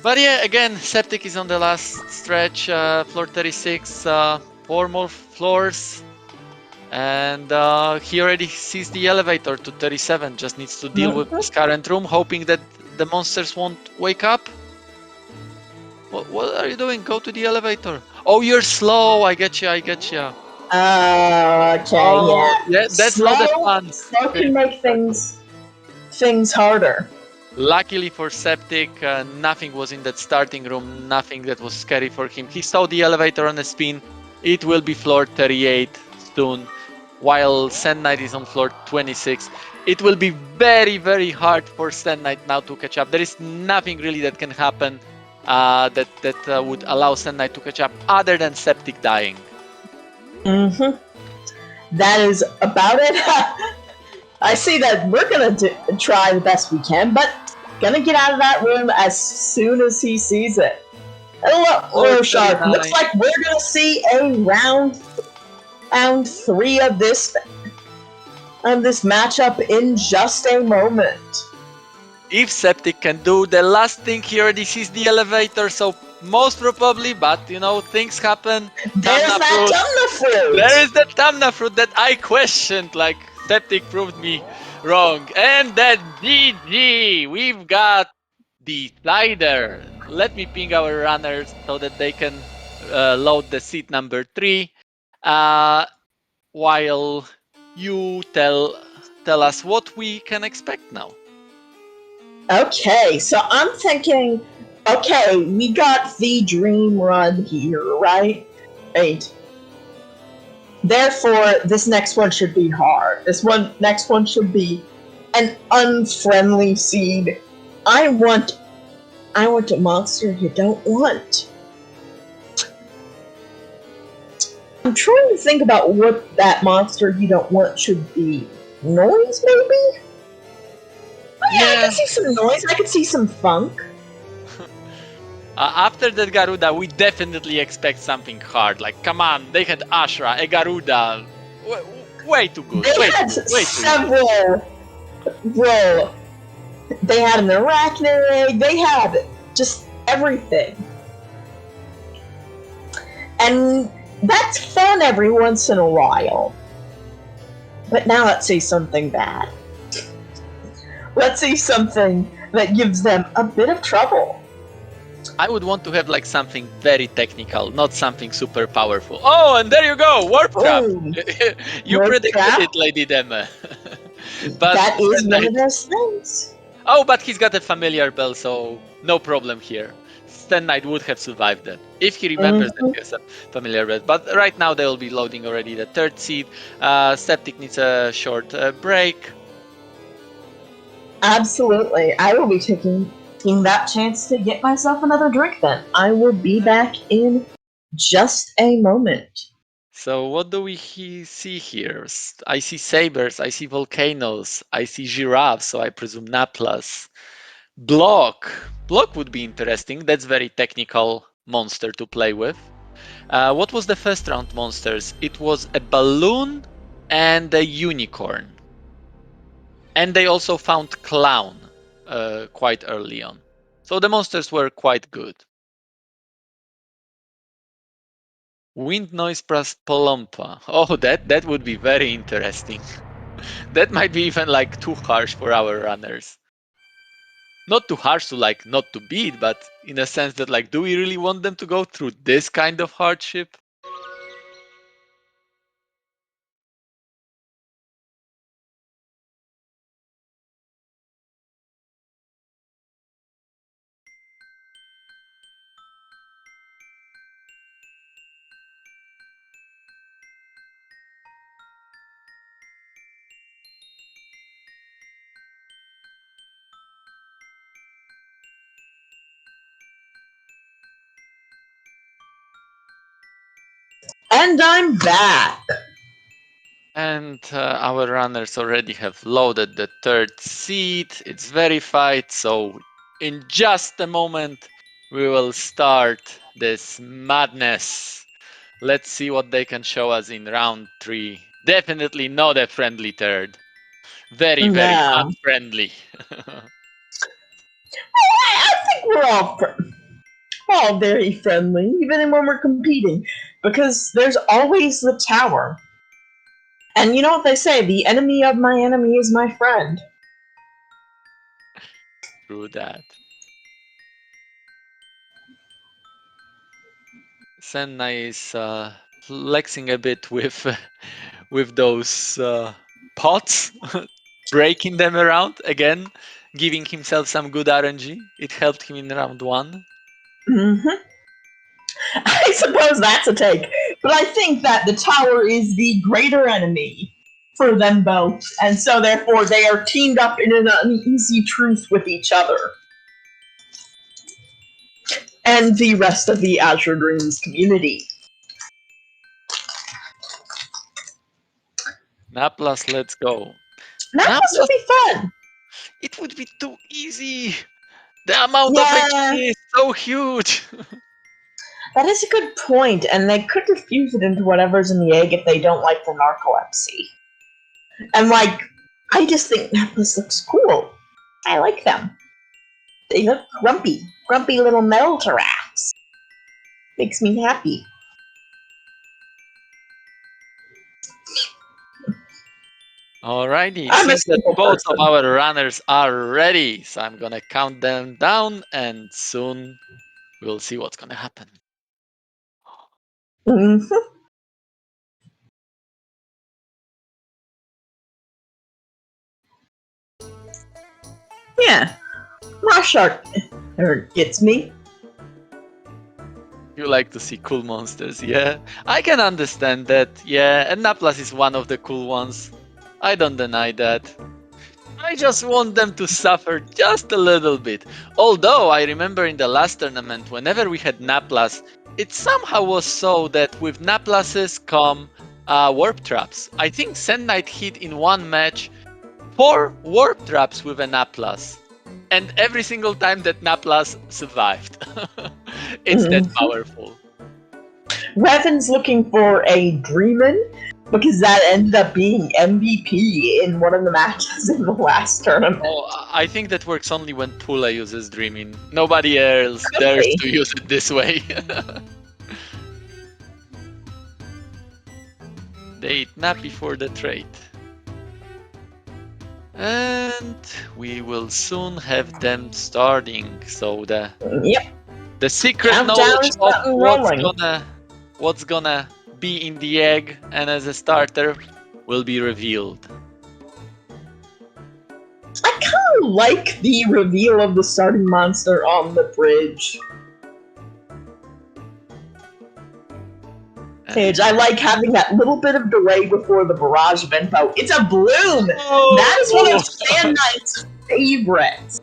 But yeah, again, Septic is on the last stretch, floor 36, 4 more floors, and he already sees the elevator to 37, just needs to deal with this current room, hoping that the monsters won't wake up. What are you doing? Go to the elevator. Oh, you're slow, I get you. Okay, Yeah, that's slow, not the fun. Slow can make things harder. Luckily for Septic, nothing was in that starting room, nothing that was scary for him. He saw the elevator on a spin. It will be floor 38 soon. while Sand Knight is on floor 26. It will be very, very hard for Sand Knight now to catch up. There is nothing really that can happen that would allow Sand Knight to catch up other than Septic dying. That is about it. I see that we're gonna try the best we can, but gonna get out of that room as soon as he sees it. Hello, Shark. Looks like we're gonna see a round 3 of this matchup in just a moment. If Septic can do the last thing here, this is the elevator, so most probably, but you know, things happen. There's that Tumna fruit! There is that Tumna fruit that I questioned, like Septic proved me wrong. And then GG! We've got the slider. Let me ping our runners so that they can load the seat number 3. While you tell us what we can expect now. Okay, so I'm thinking, okay, we got the dream run here, right? Right. Therefore, this next one should be hard. Next one should be an unfriendly seed. I want a monster you don't want. I'm trying to think about what that monster you don't want should be. Noise, maybe? Oh, yeah, I can see some noise. I can see some funk. After that Garuda, we definitely expect something hard. Like, come on, they had Ashra, a Garuda. Way too good. They had several. Bro, they had an arachnid. They had just everything. And that's fun every once in a while. But now let's see something bad. Let's see something that gives them a bit of trouble. I would want to have like something very technical, not something super powerful. Oh, and there you go, Warp Trap. You predicted it, Lady Deme. But that is one of those things. Oh, but he's got a familiar bell, so no problem here. Sand Knight would have survived that if he remembers that he has a familiar bell. But right now they will be loading already the 3rd seed. Septic needs a short break. Absolutely. I will be taking that chance to get myself another drink then. I will be back in just a moment. So what do we see here? I see sabers, I see volcanoes, I see giraffes, so I presume Naplas. Block would be interesting. That's very technical monster to play with. What was the first round monsters? It was a balloon and a unicorn. And they also found clown quite early on. So the monsters were quite good. Wind noise plus Polompa. Oh, that would be very interesting. That might be even like too harsh for our runners. Not too harsh to like not to beat, but in a sense that like, do we really want them to go through this kind of hardship? And I'm back. And our runners already have loaded the 3rd seat. It's verified. So in just a moment, we will start this madness. Let's see what they can show us in round 3. Definitely not a friendly 3rd. Very, very unfriendly. I think we're all very friendly, even when we're competing, because there's always the tower. And you know what they say, the enemy of my enemy is my friend. True that. Senna is flexing a bit with those pots, breaking them around again, giving himself some good RNG. It helped him in round 1. I suppose that's a take. But I think that the tower is the greater enemy for them both, and so therefore they are teamed up in an uneasy truce with each other. And the rest of the Azure Dreams community. Naplas, let's go. Naplas would be fun. It would be too easy. The amount of Yeah. HP is so huge. That is a good point, and they could diffuse it into whatever's in the egg if they don't like the narcolepsy. And like, I just think Naplas looks cool. I like them. They look grumpy little metal giraffes. Makes me happy. Alrighty, it I'm a seems that simple both person. of our runners are ready, so I'm gonna count them down, and soon we'll see what's gonna happen. Mhm. Yeah, Marshart gets me. You like to see cool monsters, yeah? I can understand that, yeah, and Naplas is one of the cool ones. I don't deny that. I just want them to suffer just a little bit. Although I remember in the last tournament, whenever we had Naplas, it somehow was so that with Naplases come warp traps. I think Sand Knight hit in one match 4 warp traps with a Naplas. And every single time that Naplas survived. It's that Mhm. powerful. Revan's looking for a Dreamin' because that ended up being MVP in one of the matches in the last tournament. Oh, I think that works only when Pula uses Dreaming. Nobody else Could dares be. to use it this way. They eat nap before the trade. And we will soon have them starting. So Yep. the secret Countdown knowledge is of button rolling. what's gonna be in the egg and as a starter will be revealed. I kind of like the reveal of the starting monster on the bridge. I like having that little bit of delay before the barrage of info. It's a bloom! That is one of Sand Knight's favorites.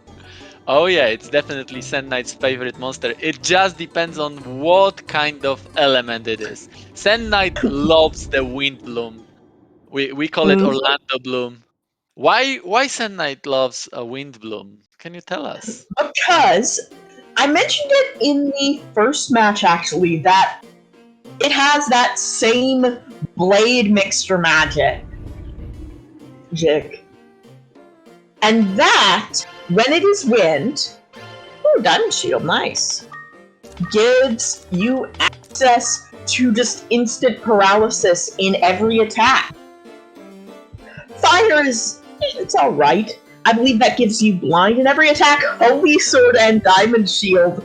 Oh yeah, it's definitely Sand Knight's favorite monster. It just depends on what kind of element it is. Sand Knight loves the wind bloom. We call it Orlando bloom. Why Sand Knight loves a wind bloom? Can you tell us? Because I mentioned it in the first match actually that it has that same blade mixture magic. And that, when it is wind, Diamond Shield, nice, gives you access to just instant paralysis in every attack. Fire it's alright. I believe that gives you blind in every attack, Holy Sword, and Diamond Shield.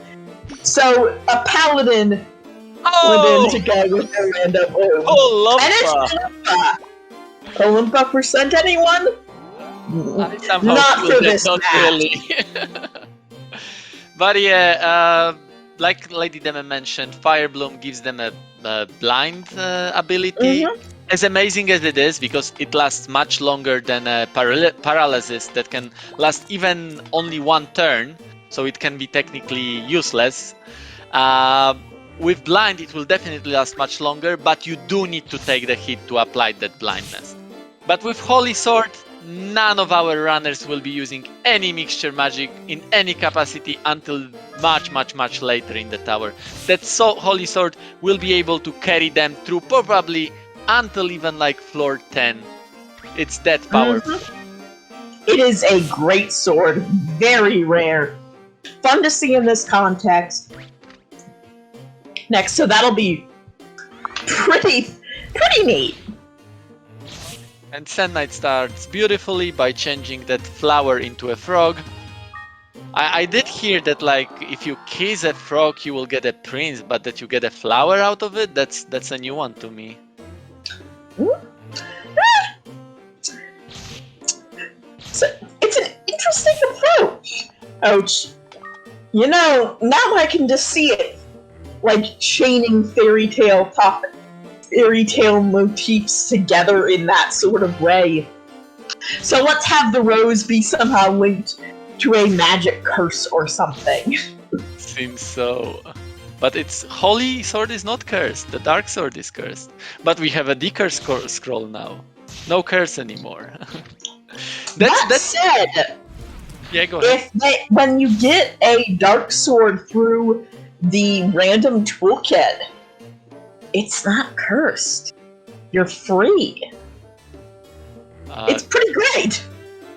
So, a Paladin went in to go with Orlando Bloom. Oh, And it's Olympa! Olympa percent anyone? I somehow Not feel for that this not match. really. But yeah, like Lady Dema mentioned, Fire Bloom gives them a blind ability. As amazing as it is, because it lasts much longer than a paralysis that can last even only one turn, so it can be technically useless. With blind, it will definitely last much longer, but you do need to take the hit to apply that blindness. But with Holy Sword, none of our runners will be using any mixture magic in any capacity until much later in the tower. That Holy Sword will be able to carry them through probably until even like floor 10. It's that powerful. It is a great sword, very rare. Fun to see in this context. Next, so that'll be pretty neat. And Sand Knight starts beautifully by changing that flower into a frog. I did hear that like if you kiss a frog you will get a prince, but that you get a flower out of it, that's a new one to me. So it's an interesting approach. Ouch. You know, now I can just see it like chaining fairy tale topic fairy tale motifs together in that sort of way. So let's have the rose be somehow linked to a magic curse or something. Seems so. But its holy sword is not cursed. The dark sword is cursed. But we have a decurse scroll now. No curse anymore. That said, yeah, go ahead. when you get a dark sword through the random toolkit, it's not cursed. You're free. It's pretty great.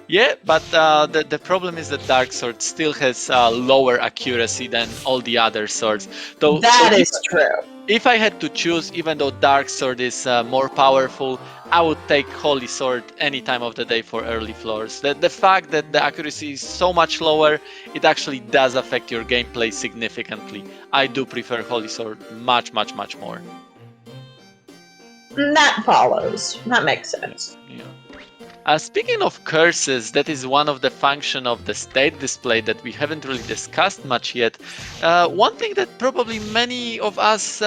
Yeah, but the problem is that dark sword still has lower accuracy than all the other swords. That is true. If I had to choose, even though dark sword is more powerful, I would take holy sword any time of the day for early floors. The fact that the accuracy is so much lower, it actually does affect your gameplay significantly. I do prefer holy sword much more. That follows. That makes sense. Yeah. Speaking of curses, that is one of the function of the state display that we haven't really discussed much yet. One thing that probably many of us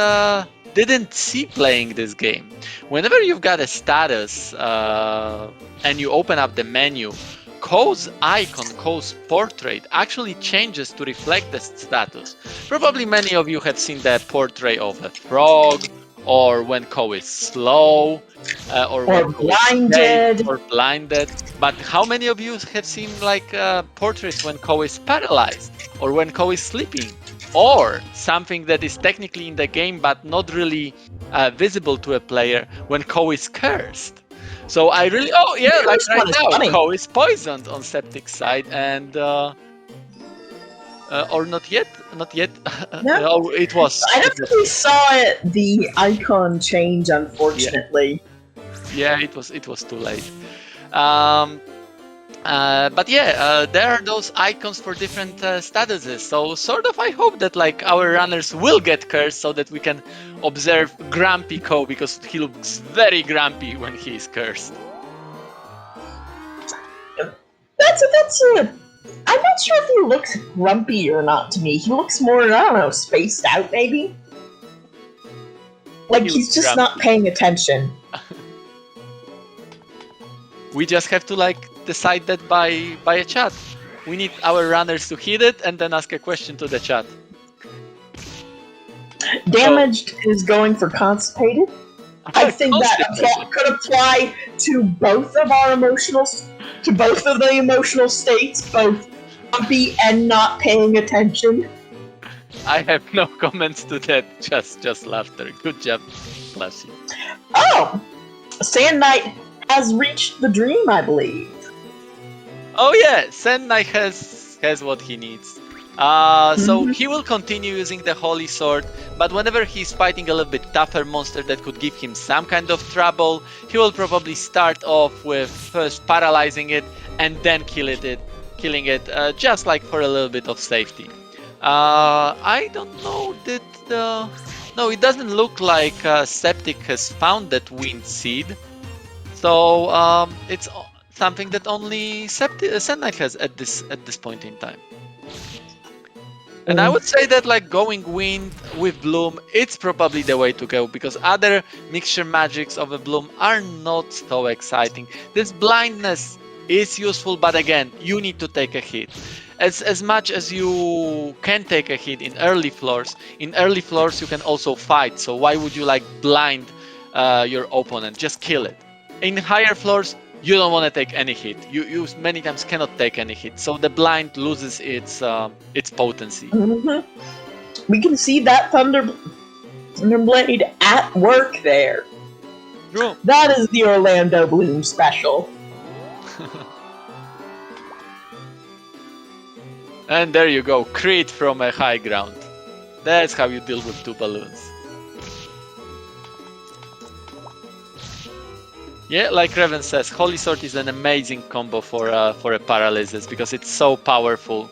didn't see playing this game. Whenever you've got a status and you open up the menu, Ko's icon, Ko's portrait actually changes to reflect the status. Probably many of you have seen the portrait of a frog, or when Ko is slow, or when blinded. Or blinded. But how many of you have seen like portraits when Ko is paralyzed, or when Ko is sleeping, or something that is technically in the game but not really visible to a player when Ko is cursed? So I really, like right now, Ko is poisoned on Septic's side, and or not yet. No, it was. I don't think we saw the icon change, unfortunately. Yeah, it was too late. But yeah, there are those icons for different statuses. So sort of, I hope that like our runners will get cursed so that we can observe Grumpy Ko, because he looks very grumpy when he is cursed. I'm not sure if he looks grumpy or not to me. He looks more, I don't know, spaced out maybe? Like he's just grumpy. Not paying attention. We just have to like decide that by a chat. We need our runners to hit it and then ask a question to the chat. Damaged is going for constipated. I think that could apply to both of our both of the emotional states, both grumpy and not paying attention. I have no comments to that, just laughter. Good job, bless you. Oh, Sand Knight has reached the dream, I believe. Oh yeah, Sand Knight has what he needs. So he will continue using the Holy Sword, but whenever he's fighting a little bit tougher monster that could give him some kind of trouble, he will probably start off with first paralyzing it and then killing it, just like for a little bit of safety. I don't know that... No, it doesn't look like Septic has found that Wind Seed. So it's something that only Sand Knight has at this point in time. And I would say that like going Wind with Bloom, it's probably the way to go, because other mixture magics of a Bloom are not so exciting. This blindness is useful, but again, you need to take a hit. As much as you can take a hit in early floors you can also fight. So why would you like blind your opponent? Just kill it. In higher floors, you don't want to take any hit. You many times cannot take any hit, so the blind loses its potency. We can see that Thunderblade at work there. True. That is the Orlando Bloom special. And there you go, crit from a high ground. That's how you deal with two balloons. Yeah, like Revan says, Holy Sword is an amazing combo for a paralysis because it's so powerful.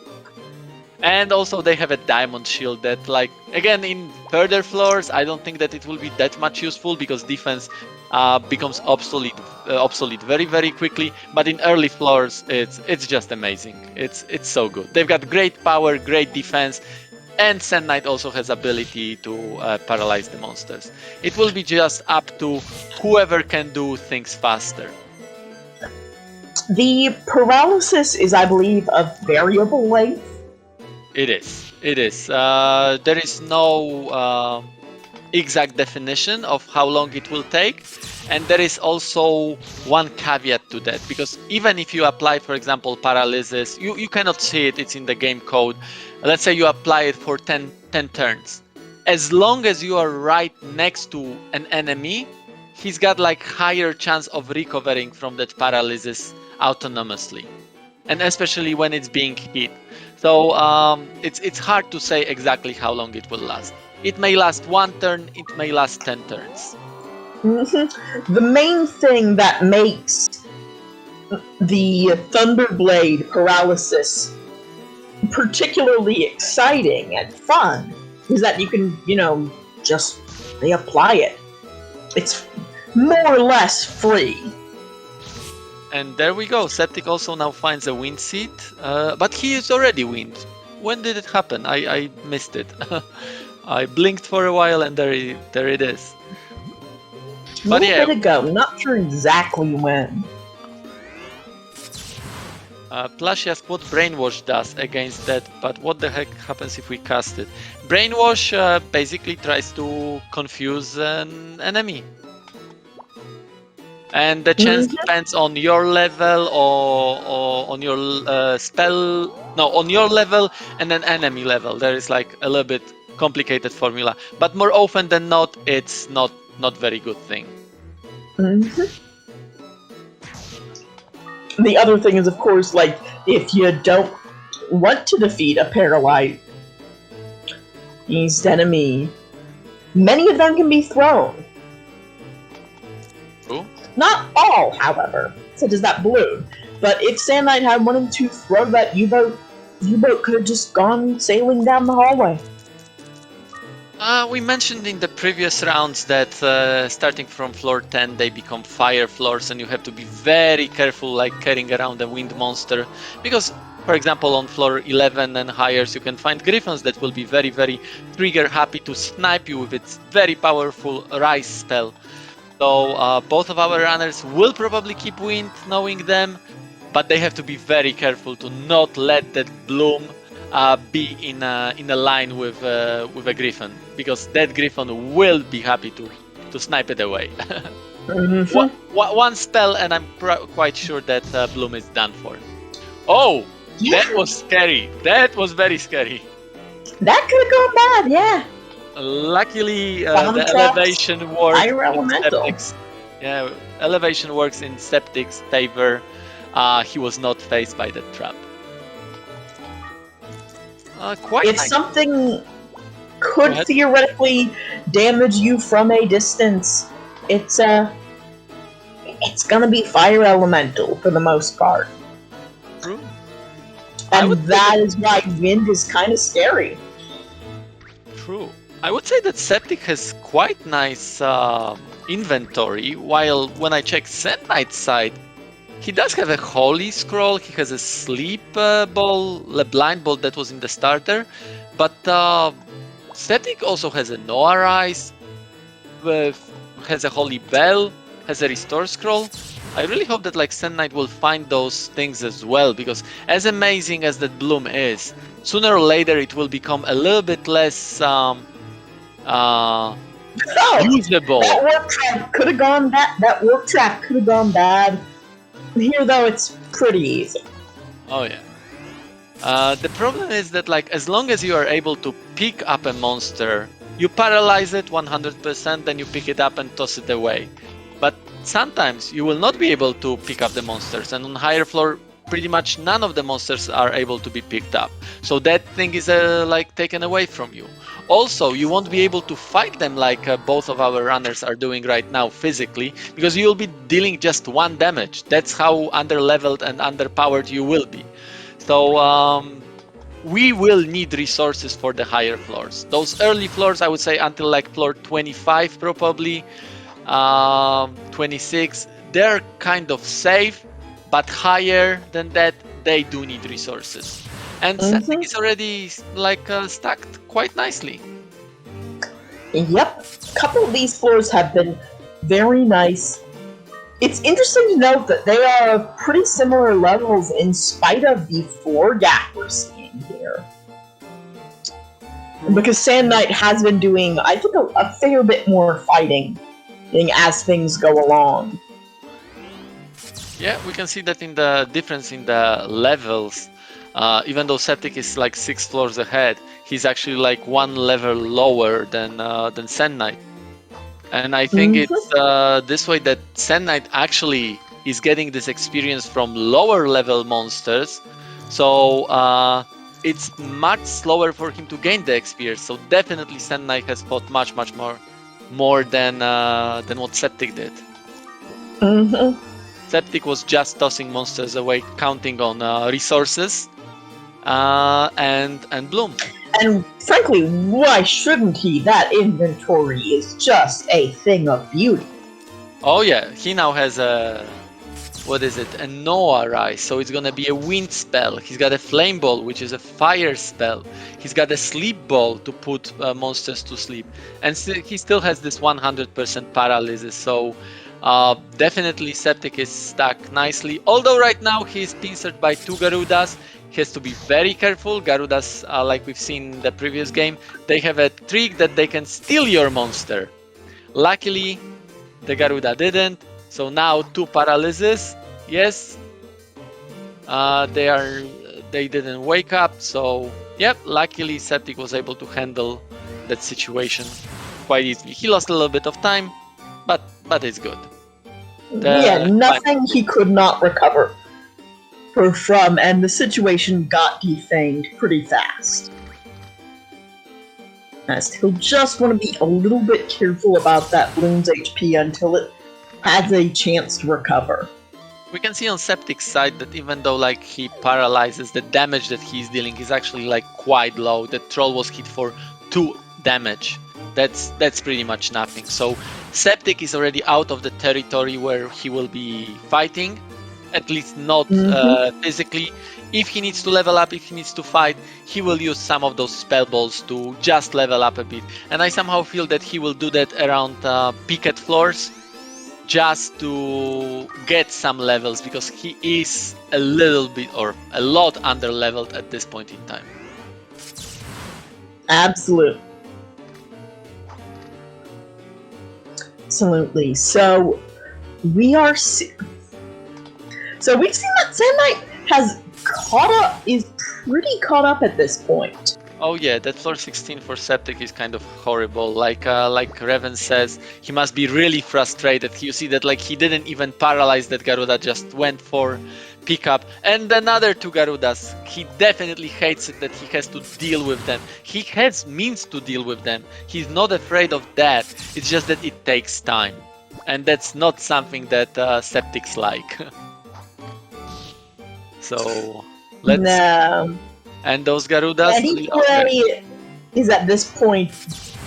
And also they have a diamond shield that, like, again, in further floors, I don't think that it will be that much useful because defense becomes obsolete very, very quickly. But in early floors, it's just amazing. It's so good. They've got great power, great defense, And Sand Knight also has ability to paralyze the monsters. It will be just up to whoever can do things faster. The paralysis is, I believe, of variable length. It is. It is. There is no exact definition of how long it will take. And there is also one caveat to that, because even if you apply, for example, paralysis, you cannot see it, it's in the game code. Let's say you apply it for 10 turns. As long as you are right next to an enemy, he's got like higher chance of recovering from that paralysis autonomously. And especially when it's being hit. So it's hard to say exactly how long it will last. It may last 1 turn, it may last 10 turns. The main thing that makes the Thunderblade paralysis particularly exciting and fun is that you can, just reapply it. It's more or less free. And there we go. Septic also now finds a wind seed, but he is already wind. When did it happen? I missed it. I blinked for a while and there it is. A little bit ago, not sure exactly when. Plush asks what Brainwash does against that, but what the heck happens if we cast it? Brainwash basically tries to confuse an enemy. And the chance depends on your level or on your spell. No, on your level and an enemy level. There is like a little bit complicated formula, but more often than not, it's not very good thing. The other thing is, of course, like if you don't want to defeat a paralyzed enemy, many of them can be thrown. Ooh. Not all, however, such as that balloon. But if Sand Knight had wanted to throw that U-boat could have just gone sailing down the hallway. We mentioned in the previous rounds that starting from floor 10 they become fire floors and you have to be very careful like carrying around a wind monster, because for example on floor 11 and higher you can find griffins that will be very trigger happy to snipe you with its very powerful rise spell. So both of our runners will probably keep wind knowing them, but they have to be very careful to not let that bloom be in a line with a griffin, because that griffin will be happy to snipe it away. One spell and I'm quite sure that bloom is done for. Oh, yeah. That was scary. That was very scary. That could have gone bad, yeah. Luckily, the elevation works in Septic's. Yeah, elevation works in Septic's favor. He was not faced by the trap. If something could theoretically damage you from a distance, it's gonna be fire elemental for the most part. True. And that is why wind is kind of scary. True. I would say that Septic has quite nice inventory, while when I check Sand Knight's side, he does have a Holy Scroll, he has a Sleep Ball, a Blind Ball that was in the starter, but Septic also has a Noah Rise, has a Holy Bell, has a Restore Scroll. I really hope that like Sand Knight will find those things as well, because as amazing as that bloom is, sooner or later it will become a little bit less usable. That warp trap could have gone bad. That warp trap could have gone bad. Here though, it's pretty easy. Oh yeah. The problem is that like as long as you are able to pick up a monster, you paralyze it 100%, then you pick it up and toss it away. But sometimes you will not be able to pick up the monsters, and on higher floor pretty much none of the monsters are able to be picked up. So that thing is like taken away from you. Also, you won't be able to fight them like both of our runners are doing right now physically, because you'll be dealing just 1 damage. That's how underleveled and underpowered you will be. So we will need resources for the higher floors. Those early floors, I would say until like floor 25 probably, 26, they're kind of safe, but higher than that, they do need resources. And Septic is already like stacked quite nicely. Yep, a couple of these floors have been very nice. It's interesting to note that they are pretty similar levels in spite of the floor gap we're seeing here. Because Sand Knight has been doing, I think, a fair bit more fighting as things go along. Yeah, we can see that in the difference in the levels. Even though Septic is like 6 floors ahead, he's actually like 1 level lower than Sand Knight. And I think it's this way that Sand Knight actually is getting this experience from lower level monsters. So it's much slower for him to gain the experience. So definitely Sand Knight has fought much more than what Septic did. Septic was just tossing monsters away, counting on resources and Bloom. And frankly, why shouldn't he? That inventory is just a thing of beauty. Oh yeah, he now has a a Noah Rise, so it's gonna be a wind spell. He's got a Flame Ball, which is a fire spell. He's got a Sleep Ball to put monsters to sleep, and he still has this 100% paralysis. So definitely Septic is stuck nicely. Although right now he's pincered by 2 Garudas. He has to be very careful. Garudas, like we've seen in the previous game, they have a trick that they can steal your monster. Luckily, the Garuda didn't. So now 2 paralysis. Yes, they didn't wake up. So yep, luckily Septic was able to handle that situation quite easily. He lost a little bit of time, but it's good. Nothing he could not recover from, and the situation got defanged pretty fast. As he'll just want to be a little bit careful about that Bloom's HP until it has a chance to recover. We can see on Septic's side that even though like he paralyzes, the damage that he's dealing is actually like quite low. The troll was hit for 2 damage. That's pretty much nothing. So Septic is already out of the territory where he will be fighting, at least not physically. If he needs to level up, if he needs to fight, he will use some of those spell balls to just level up a bit. And I somehow feel that he will do that around picket floors, just to get some levels, because he is a little bit or a lot under leveled at this point in time. Absolutely. So we are. So we've seen that Sand Knight has is pretty caught up at this point. Oh yeah, that floor 16 for Septic is kind of horrible. Like Revan says, he must be really frustrated. You see that like he didn't even paralyze that Garuda, just went for pickup. And another 2 Garudas. He definitely hates it that he has to deal with them. He has means to deal with them. He's not afraid of that. It's just that it takes time. And that's not something that Septics like. So let's... No. And those Garudas... Anyway, is at this point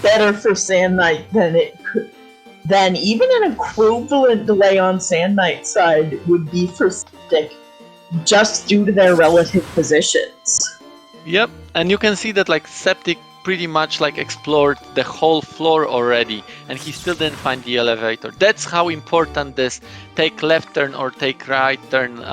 better for Sand Knight than even an equivalent delay on Sand Knight's side would be for Septic, just due to their relative positions. Yep, and you can see that like Septic pretty much like explored the whole floor already, and he still didn't find the elevator. That's how important this take left turn or take right turn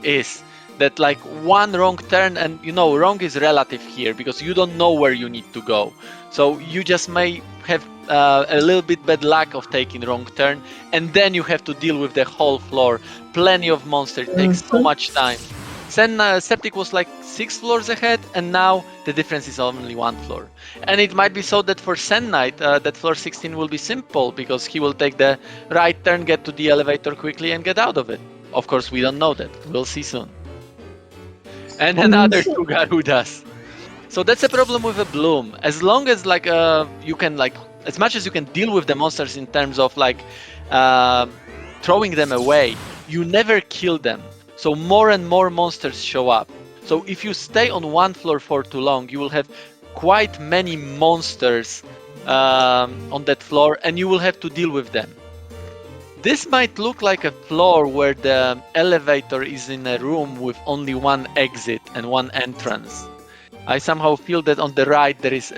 is. That like one wrong turn, and you know, wrong is relative here because you don't know where you need to go. So you just may have a little bit bad luck of taking wrong turn, and then you have to deal with the whole floor. Plenty of monsters, it takes so much time. Septic was like 6 floors ahead, and now the difference is only 1 floor. And it might be so that for Sand Knight, that floor 16 will be simple because he will take the right turn, get to the elevator quickly, and get out of it. Of course, we don't know that. We'll see soon. And another 2 Garudas. So that's a problem with a Bloom. As long as like you can like, as much as you can deal with the monsters in terms of like throwing them away, you never kill them. So more and more monsters show up. So if you stay on 1 floor for too long, you will have quite many monsters on that floor, and you will have to deal with them. This might look like a floor where the elevator is in a room with only one exit and one entrance. I somehow feel that on the right there is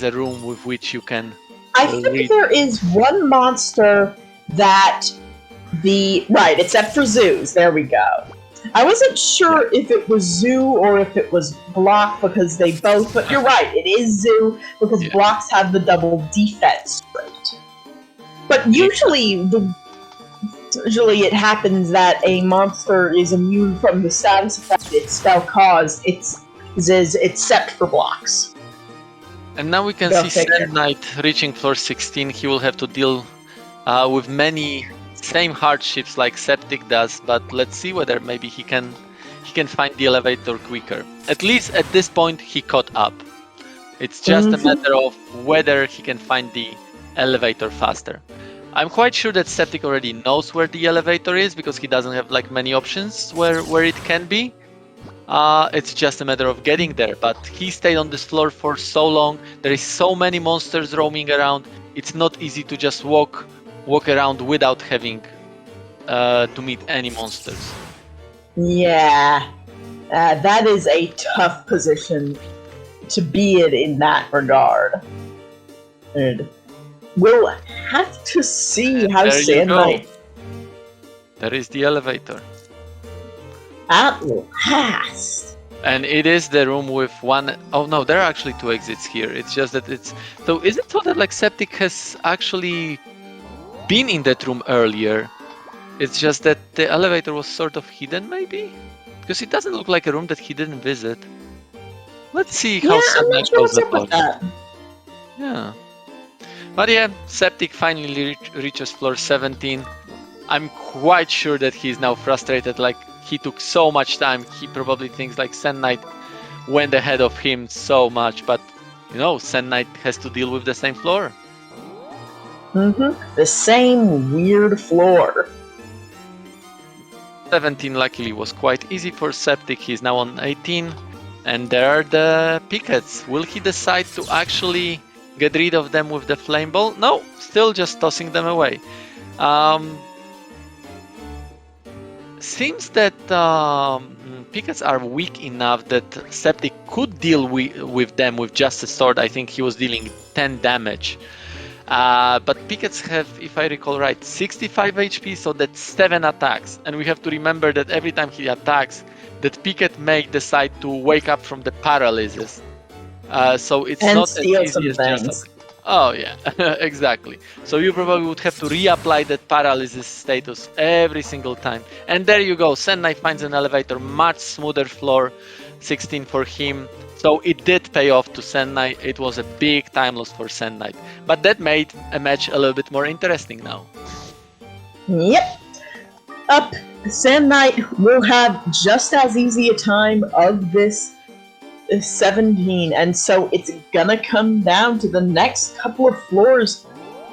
a room with which you can I think read. there is one monster that right, except for zoos. There we go. I wasn't sure if it was zoo or if it was block because they both. But you're right, it is zoo because blocks have the double defense rate. But usually it happens that a monster is immune from the status effect its spell caused. It's except for blocks. And now we can see Sand Knight reaching floor 16. He will have to deal with many same hardships like Septic does, but let's see whether maybe he can find the elevator quicker. At least at this point he caught up. It's just a matter of whether he can find the elevator faster. I'm quite sure that Septic already knows where the elevator is because he doesn't have like many options where it can be. It's just a matter of getting there, but he stayed on this floor for so long. There is so many monsters roaming around. It's not easy to just walk around without having to meet any monsters. Yeah, that is a tough position to be in that regard. And we'll have to see how Sand Knight. There is the elevator. At last. And it is the room with one. Oh no, there are actually two exits here. It's just that it's. So is it so that like Septic has actually been in that room earlier? It's just that the elevator was sort of hidden, maybe? Because it doesn't look like a room that he didn't visit. Let's see how Septic goes about it. Yeah. But yeah, Septic finally reaches floor 17. I'm quite sure that he's now frustrated. Like, he took so much time. He probably thinks like Sand Knight went ahead of him so much. But, you know, Sand Knight has to deal with the same floor. The same weird floor. 17 luckily was quite easy for Septic. He's now on 18. And there are the pickets. Will he decide to actually get rid of them with the flame ball? No, still just tossing them away. Seems that pickets are weak enough that Septic could deal with them with just a sword. I think he was dealing 10 damage. But pickets have, if I recall right, 65 HP, so that's 7 attacks. And we have to remember that every time he attacks, that picket may decide to wake up from the paralysis. So it's and not steal as easy as things. just. Oh yeah, exactly. So you probably would have to reapply that paralysis status every single time. And there you go. Sand Knight finds an elevator, much smoother floor, 16 for him. So it did pay off to Sand Knight. It was a big time loss for Sand Knight. But that made a match a little bit more interesting now. Yep. Up, Sand Knight will have just as easy a time of this 17, and so it's gonna come down to the next couple of floors.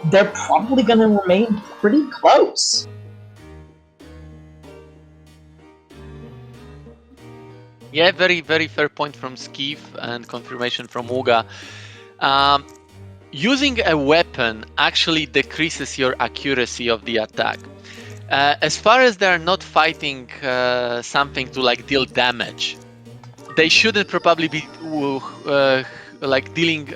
They're probably gonna remain pretty close. Yeah, very, very fair point from Skeef and confirmation from Uga. Using a weapon actually decreases your accuracy of the attack. As far as they're not fighting something to like deal damage, they shouldn't probably be like dealing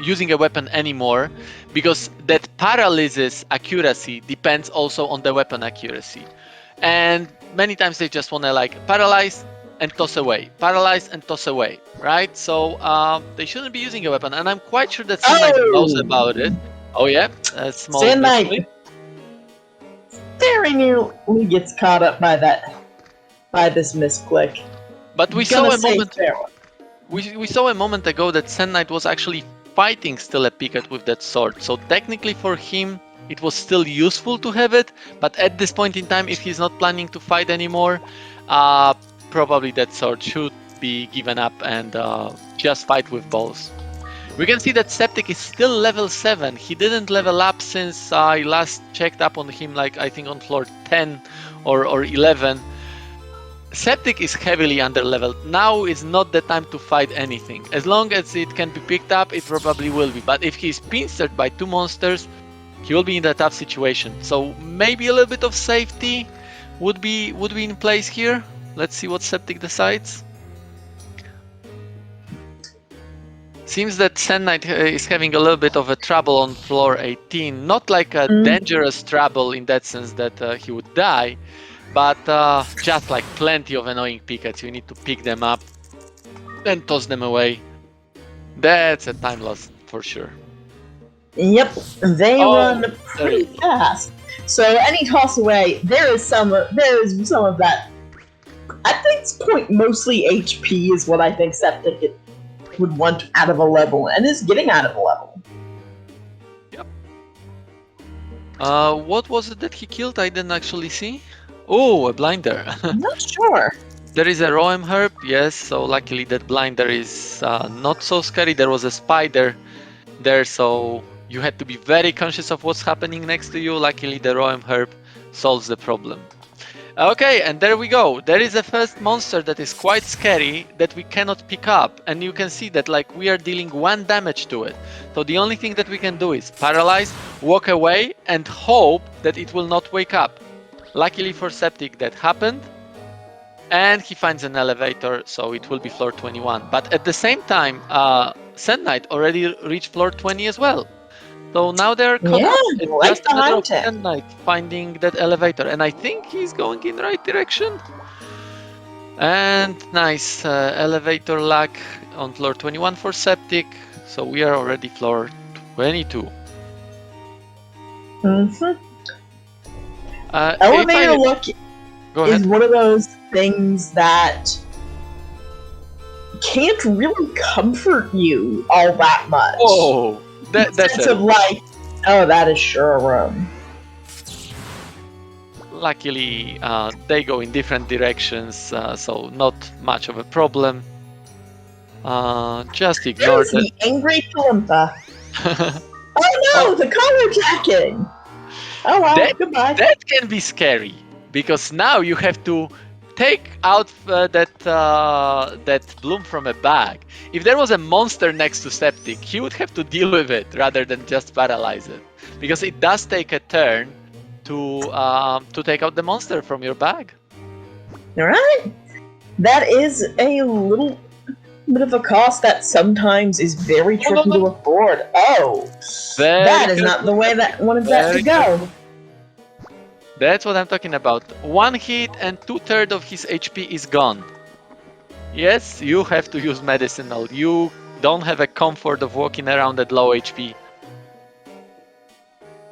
using a weapon anymore, because that paralysis accuracy depends also on the weapon accuracy. And many times they just want to like paralyze and toss away, paralyze and toss away, right? So they shouldn't be using a weapon, and I'm quite sure that Sand Knight knows about it. Oh yeah, a small Sand Knight very nearly gets caught up by this misclick. But we saw a moment. We saw a moment ago that Sand Knight was actually fighting still a picket with that sword. So technically for him, it was still useful to have it. But at this point in time, if he's not planning to fight anymore, probably that sword should be given up and just fight with bows. We can see that Septic is still level 7. He didn't level up since I last checked up on him, like I think on floor 10 or 11. Septic is heavily under-leveled. Now is not the time to fight anything. As long as it can be picked up, it probably will be. But if he's pincered by 2 monsters, he will be in a tough situation. So maybe a little bit of safety would be in place here. Let's see what Septic decides. Seems that Sand Knight is having a little bit of a trouble on floor 18. Not like a dangerous trouble in that sense that he would die, but just like plenty of annoying pickets. You need to pick them up and toss them away. That's a time loss for sure. Yep, they run pretty fast. So any toss away, there is some of that. I think it's mostly HP is what I think Septic would want out of a level, and is getting out of a level. Yep. What was it that he killed? I didn't actually see. Oh, a blinder. I'm not sure. There is a RM herb, yes, so luckily that blinder is not so scary. There was a spider there, so you had to be very conscious of what's happening next to you. Luckily the RM herb solves the problem. Okay, and there we go. There is a first monster that is quite scary that we cannot pick up, and you can see that like we are dealing 1 damage to it. So the only thing that we can do is paralyze, walk away, and hope that it will not wake up. Luckily for Septic that happened, and he finds an elevator, so it will be floor 21. But at the same time, Sand Knight already reached floor 20 as well. So now they're caught up. It's right just a matter behind of him. Sand Knight finding that elevator, and I think he's going in the right direction. And nice elevator luck on floor 21 for Septic. So we are already floor 22. Elevator luck Go ahead. is one of those things that can't really comfort you all that much. Oh, that's sense of like, oh, that is sure a room. Luckily, they go in different directions, so not much of a problem. Just ignore There's the angry Kalimpa. Oh no, the collar jacking! Oh well, goodbye. That can be scary, because now you have to take out that bloom from a bag. If there was a monster next to Septic, he would have to deal with it rather than just paralyze it, because it does take a turn to take out the monster from your bag. All right, that is a little bit of a cost that sometimes is very tricky to afford. Oh, that is not the way that wanted that to go. That's what I'm talking about. 1 hit and 2/3 of his HP is gone. Yes, you have to use medicinal. You don't have a comfort of walking around at low HP.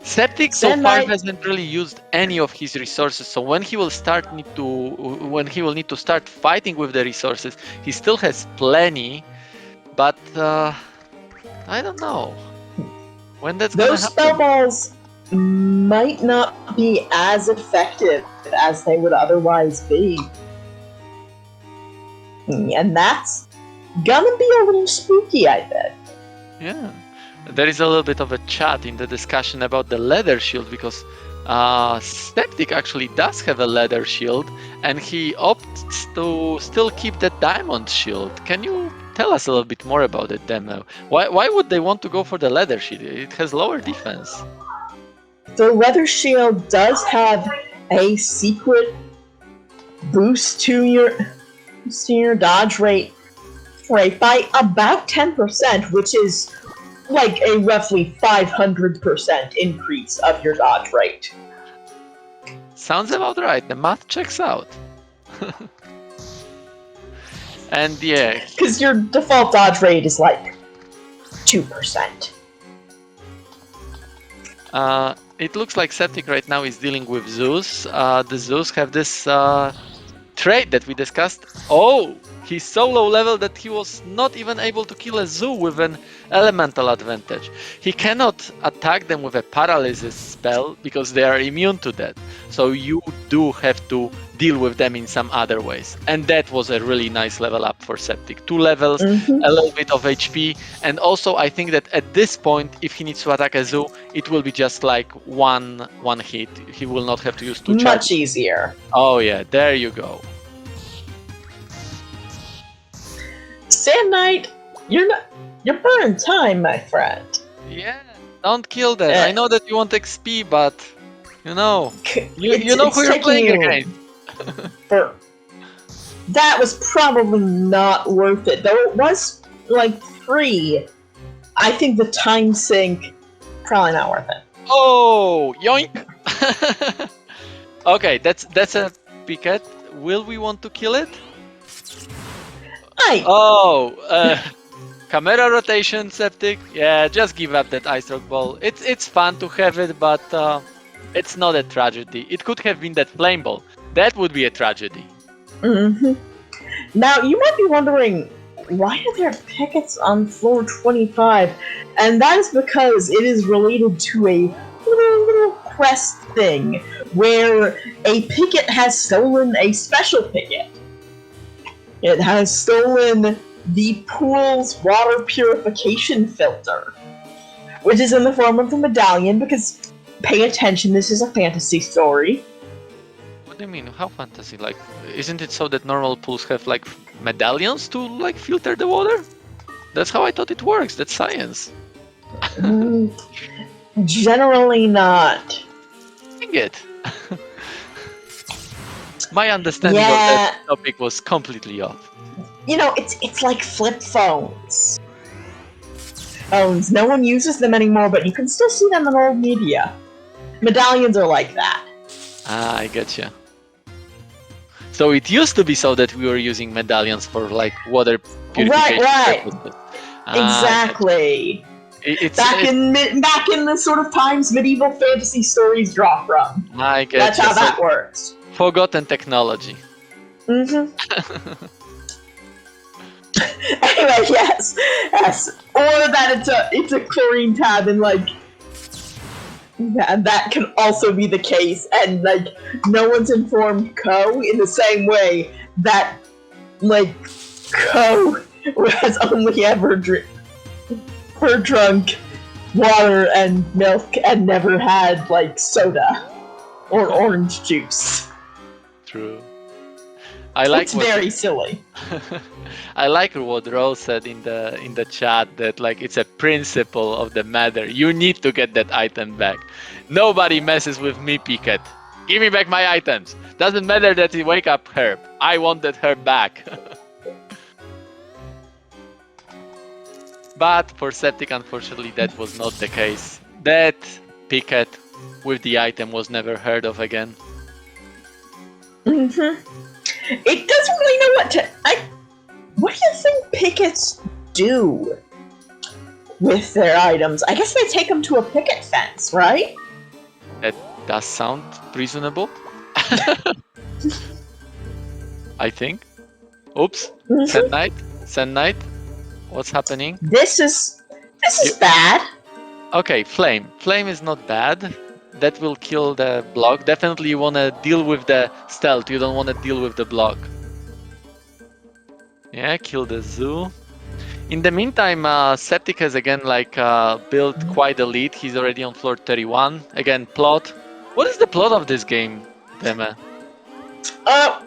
Septic so far hasn't really used any of his resources, so when he will need to start fighting with the resources, he still has plenty, but I don't know when that's gonna happen. Those spell balls might not be as effective as they would otherwise be. And that's gonna be a little spooky, I bet. Yeah. There is a little bit of a chat in the discussion about the leather shield, because Septic actually does have a leather shield, and he opts to still keep that diamond shield. Can you tell us a little bit more about it, Demo? Why would they want to go for the leather shield? It has lower defense. The leather shield does have a secret boost to your dodge rate by about 10%, which is like a roughly 500% increase of your dodge rate. Sounds about right. The math checks out. And yeah, because your default dodge rate is like 2%. It looks like Septic right now is dealing with Zeus. The Zeus have this trait that we discussed. Oh, he's so low level that he was not even able to kill a zoo with an elemental advantage. He cannot attack them with a paralysis spell because they are immune to that. So you do have to deal with them in some other ways. And that was a really nice level up for Septic. 2 levels, a little bit of HP. And also I think that at this point, if he needs to attack a zoo, it will be just like one hit. He will not have to use 2 charges. Much easier. Oh yeah, there you go. Sand Knight, you're burning time, my friend. Yeah, Don't kill that. I know that you want XP, but you know, you know it's who you're taking playing you against. for that was probably not worth it, though it was like free. I think the time sink probably not worth it. Oh, yoink! Okay, that's a picket. Will we want to kill it? Oh, camera rotation, Septic. Yeah, just give up that ice rock ball. It's fun to have it, but it's not a tragedy. It could have been that flame ball. That would be a tragedy. Mm-hmm. Now you might be wondering, why are there pickets on floor 25? And that is because it is related to a little quest thing where a picket has stolen a special picket. It has stolen the pool's water purification filter, which is in the form of a medallion, because pay attention, this is a fantasy story. What do you mean? How fantasy? Like, isn't it so that normal pools have like medallions to like filter the water? That's how I thought it works. That's science. Generally not. Dang it. My understanding of that topic was completely off. You know, it's like flip phones. No one uses them anymore, but you can still see them in old media. Medallions are like that. Ah, I getcha. So it used to be so that we were using medallions for like water purification purposes. Exactly. Back in the sort of times medieval fantasy stories draw from. I getcha. That's how that works. Forgotten technology. Mm-hmm. Anyway, yes. Or that it's a chlorine tab, and like that can also be the case, and like no one's informed Ko in the same way that like Ko has only ever drunk water and milk and never had like soda or orange juice. True. I like it's very silly. I like what Rose said in the chat, that like it's a principle of the matter. You need to get that item back. Nobody messes with me, Picket. Give me back my items. Doesn't matter that you wake up herb. I want that herb back. But for Septic, unfortunately, that was not the case. That Picket with the item was never heard of again. Mm-hmm. It doesn't really know what to... What do you think pickets do with their items? I guess they take them to a picket fence, right? That does sound reasonable. I think. Oops. Mm-hmm. Send Knight. What's happening? This is bad. Okay, Flame. Flame is not bad. That will kill the block. Definitely you want to deal with the stealth. You don't want to deal with the block. Yeah, kill the zoo. In the meantime, Septic has again built quite a lead. He's already on floor 31. Again, plot. What is the plot of this game, Dema?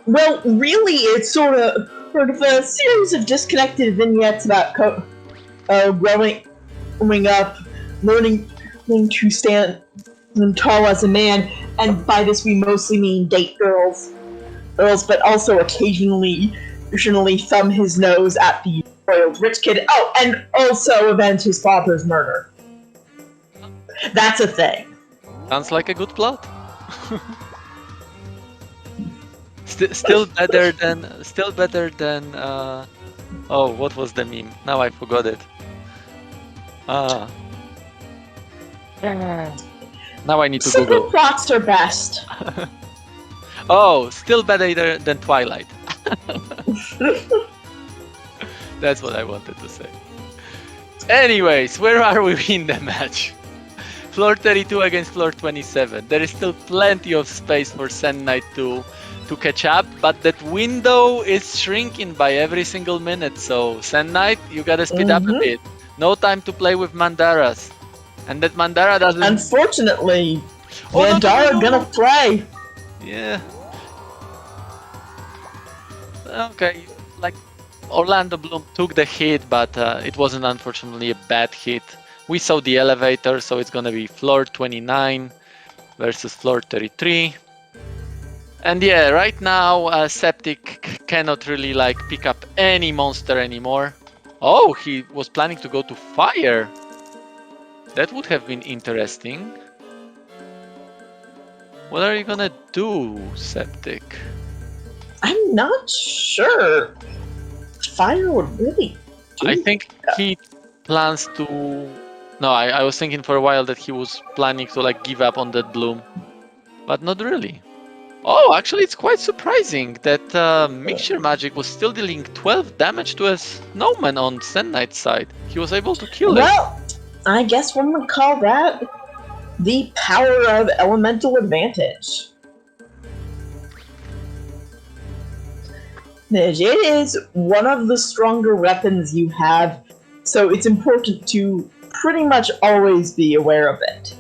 Well, really, it's sort of a series of disconnected vignettes about growing up, learning to stand tall as a man, and by this we mostly mean date girls, but also occasionally thumb his nose at the spoiled rich kid. Oh, and also avenge his father's murder. That's a thing. Sounds like a good plot. Still better than. Oh, what was the meme? Now I forgot it. Now I need to Simple Google. plots are best. Oh, still better than Twilight. That's what I wanted to say. Anyways, where are we in the match? Floor 32 against floor 27. There is still plenty of space for Sand Knight to catch up, but that window is shrinking by every single minute. So Sand Knight, you gotta speed up a bit. No time to play with Mandaras. And that Mandara doesn't... Unfortunately, Mandara gonna play. Yeah. Okay, like Orlando Bloom took the hit, but it wasn't unfortunately a bad hit. We saw the elevator, so it's gonna be floor 29 versus floor 33. And yeah, right now Septic cannot really like pick up any monster anymore. Oh, he was planning to go to fire. That would have been interesting. What are you gonna do, Septic? I'm not sure. Fire would really do I think he plans to... No, I was thinking for a while that he was planning to like give up on that bloom. But not really. Oh, actually it's quite surprising that Mixture Magic was still dealing 12 damage to a snowman on Sand Knight's side. He was able to kill it. Well, I guess one would call that the power of elemental advantage. It is one of the stronger weapons you have, so it's important to pretty much always be aware of it.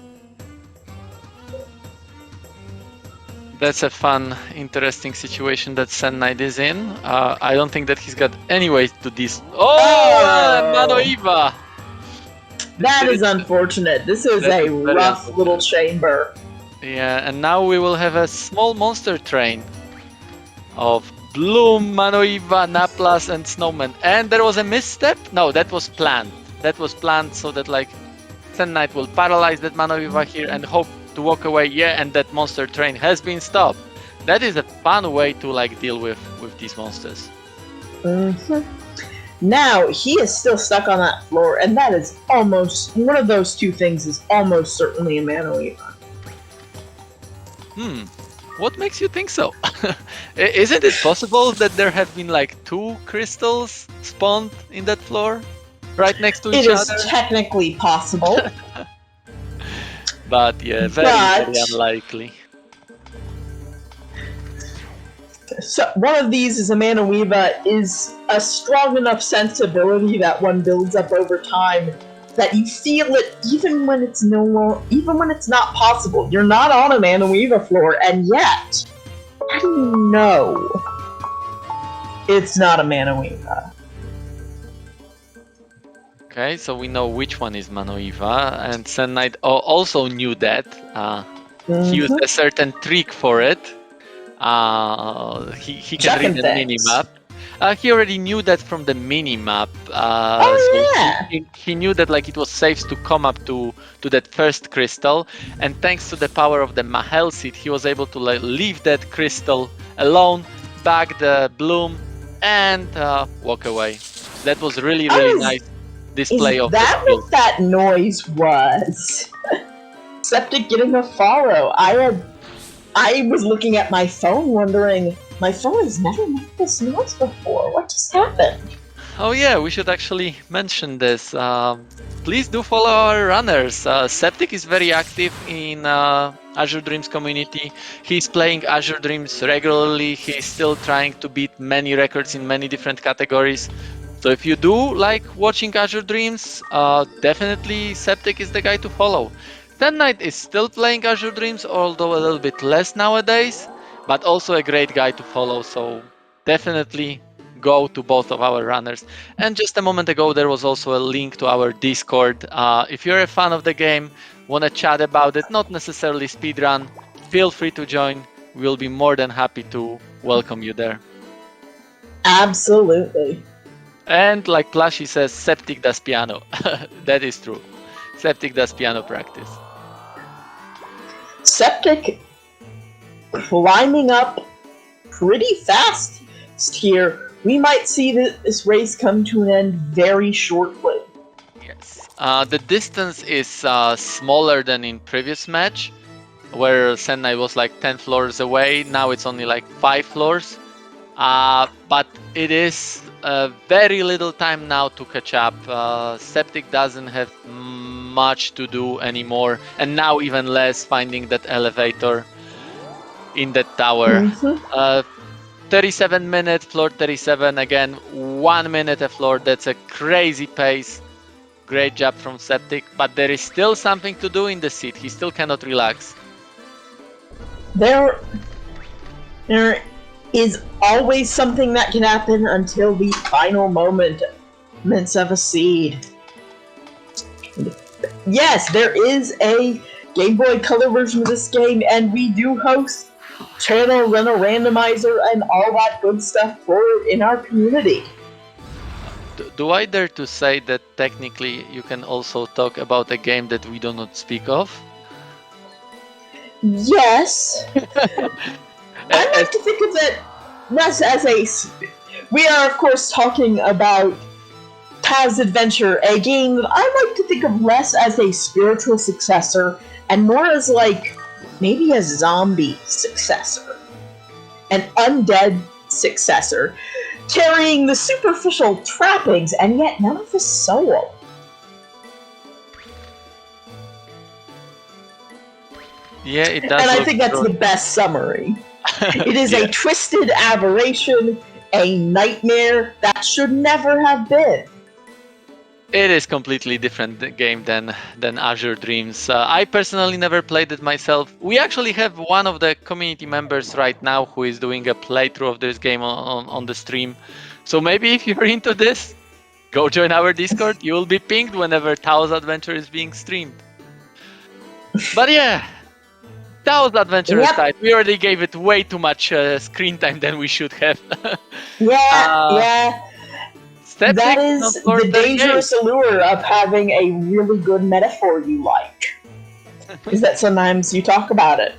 That's a fun, interesting situation that Sand Knight is in. I don't think that he's got any way to this. Oh! Mano Eva! That is unfortunate. This is a rough little chamber. Yeah, and now we will have a small monster train of Bloom, Mano Eva, Naplas, and Snowman. And there was a misstep? No, that was planned. That was planned so that like Sand Knight will paralyze that Mano Eva here and hope to walk away. Yeah, and that monster train has been stopped. That is a fun way to like deal with these monsters. Now he is still stuck on that floor, and that is almost one of those two things is almost certainly a Mano Eva. What makes you think so? Isn't it possible that there have been like 2 crystals spawned in that floor? Right next to each other? It is technically possible. But yeah, very unlikely. So one of these is a Mano Eva is a strong enough sensibility that one builds up over time that you feel it even when it's not possible. You're not on a Mano Eva floor, and yet, how do you know it's not a Mano Eva? Okay, so we know which one is Mano Eva, and Sand Knight also knew that. He used a certain trick for it. He can read the minimap. He already knew that from the minimap. He knew that like it was safe to come up to that first crystal, and thanks to the power of the Mahel seed, he was able to like, leave that crystal alone, bag the bloom, and walk away. That was really nice display of that what that noise was? Septic getting a follow. I was looking at my phone wondering, my phone has never made this noise before. What just happened? Oh yeah, we should actually mention this. Please do follow our runners. Septic is very active in Azure Dreams community. He's playing Azure Dreams regularly. He's still trying to beat many records in many different categories. So if you do like watching Azure Dreams, definitely Septic is the guy to follow. Sand Knight is still playing Azure Dreams, although a little bit less nowadays, but also a great guy to follow, so definitely go to both of our runners. And just a moment ago, there was also a link to our Discord. If you're a fan of the game, want to chat about it, not necessarily speedrun, feel free to join. We'll be more than happy to welcome you there. Absolutely. And like Plashy says, Septic does piano. That is true. Septic does piano practice. Septic climbing up pretty fast here. We might see this race come to an end very shortly. Yes. The distance is smaller than in previous match, where Sand Knight was like 10 floors away. Now it's only like 5 floors. But it is very little time now to catch up. Septic doesn't have much to do anymore, and now even less finding that elevator in that tower. 37 minutes, floor 37 again, 1 minute a floor. That's a crazy pace. Great job from Septic, but there is still something to do in the seat. He still cannot relax. There is always something that can happen until the final moments of a seed. Yes, there is a Game Boy Color version of this game, and we do host channel runner randomizer and all that good stuff for it in our community. Do I dare to say that technically you can also talk about a game that we do not speak of? Yes, I like to think of it less as a. We are, of course, talking about Taz Adventure, a game that I like to think of less as a spiritual successor and more as like maybe a zombie successor, an undead successor, carrying the superficial trappings and yet none of the soul. Yeah, it does. And I think that's the best summary. It is a twisted aberration, a nightmare that should never have been. It is completely different game than Azure Dreams. I personally never played it myself. We actually have one of the community members right now who is doing a playthrough of this game on the stream. So maybe if you're into this, go join our Discord. You will be pinged whenever Tao's Adventure is being streamed. But yeah, Tao's Adventure aside, we already gave it way too much screen time than we should have. Yeah. Septic that is the dangerous allure of having a really good metaphor you like. Is that sometimes you talk about it.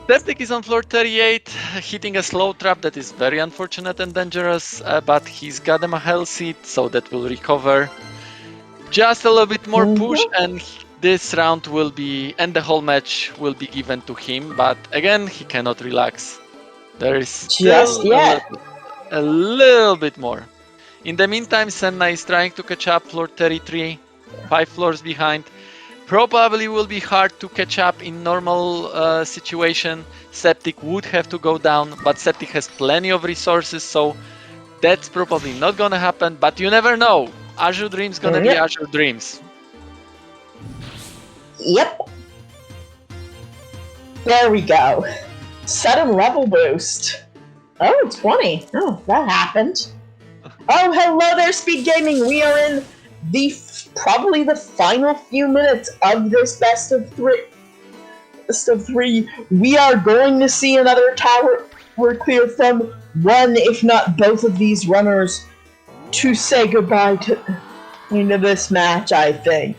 Septic is on floor 38, hitting a slow trap that is very unfortunate and dangerous, but he's got him a health seed, so that will recover. Just a little bit more push, and this round will be, and the whole match will be given to him, but again, he cannot relax. There is still a little bit more. In the meantime, Senna is trying to catch up, floor 33, 5 floors behind. Probably will be hard to catch up in normal situation. Septic would have to go down, but Septic has plenty of resources, so that's probably not gonna happen, but you never know. Azure Dreams gonna be Azure Dreams. Yep. There we go. Sudden level boost. Oh, 20. Oh, that happened. Oh, hello there, SpeedGaming. We are in probably the final few minutes of this best of three. We are going to see another tower clear from one, if not both of these runners to say goodbye to this match, I think.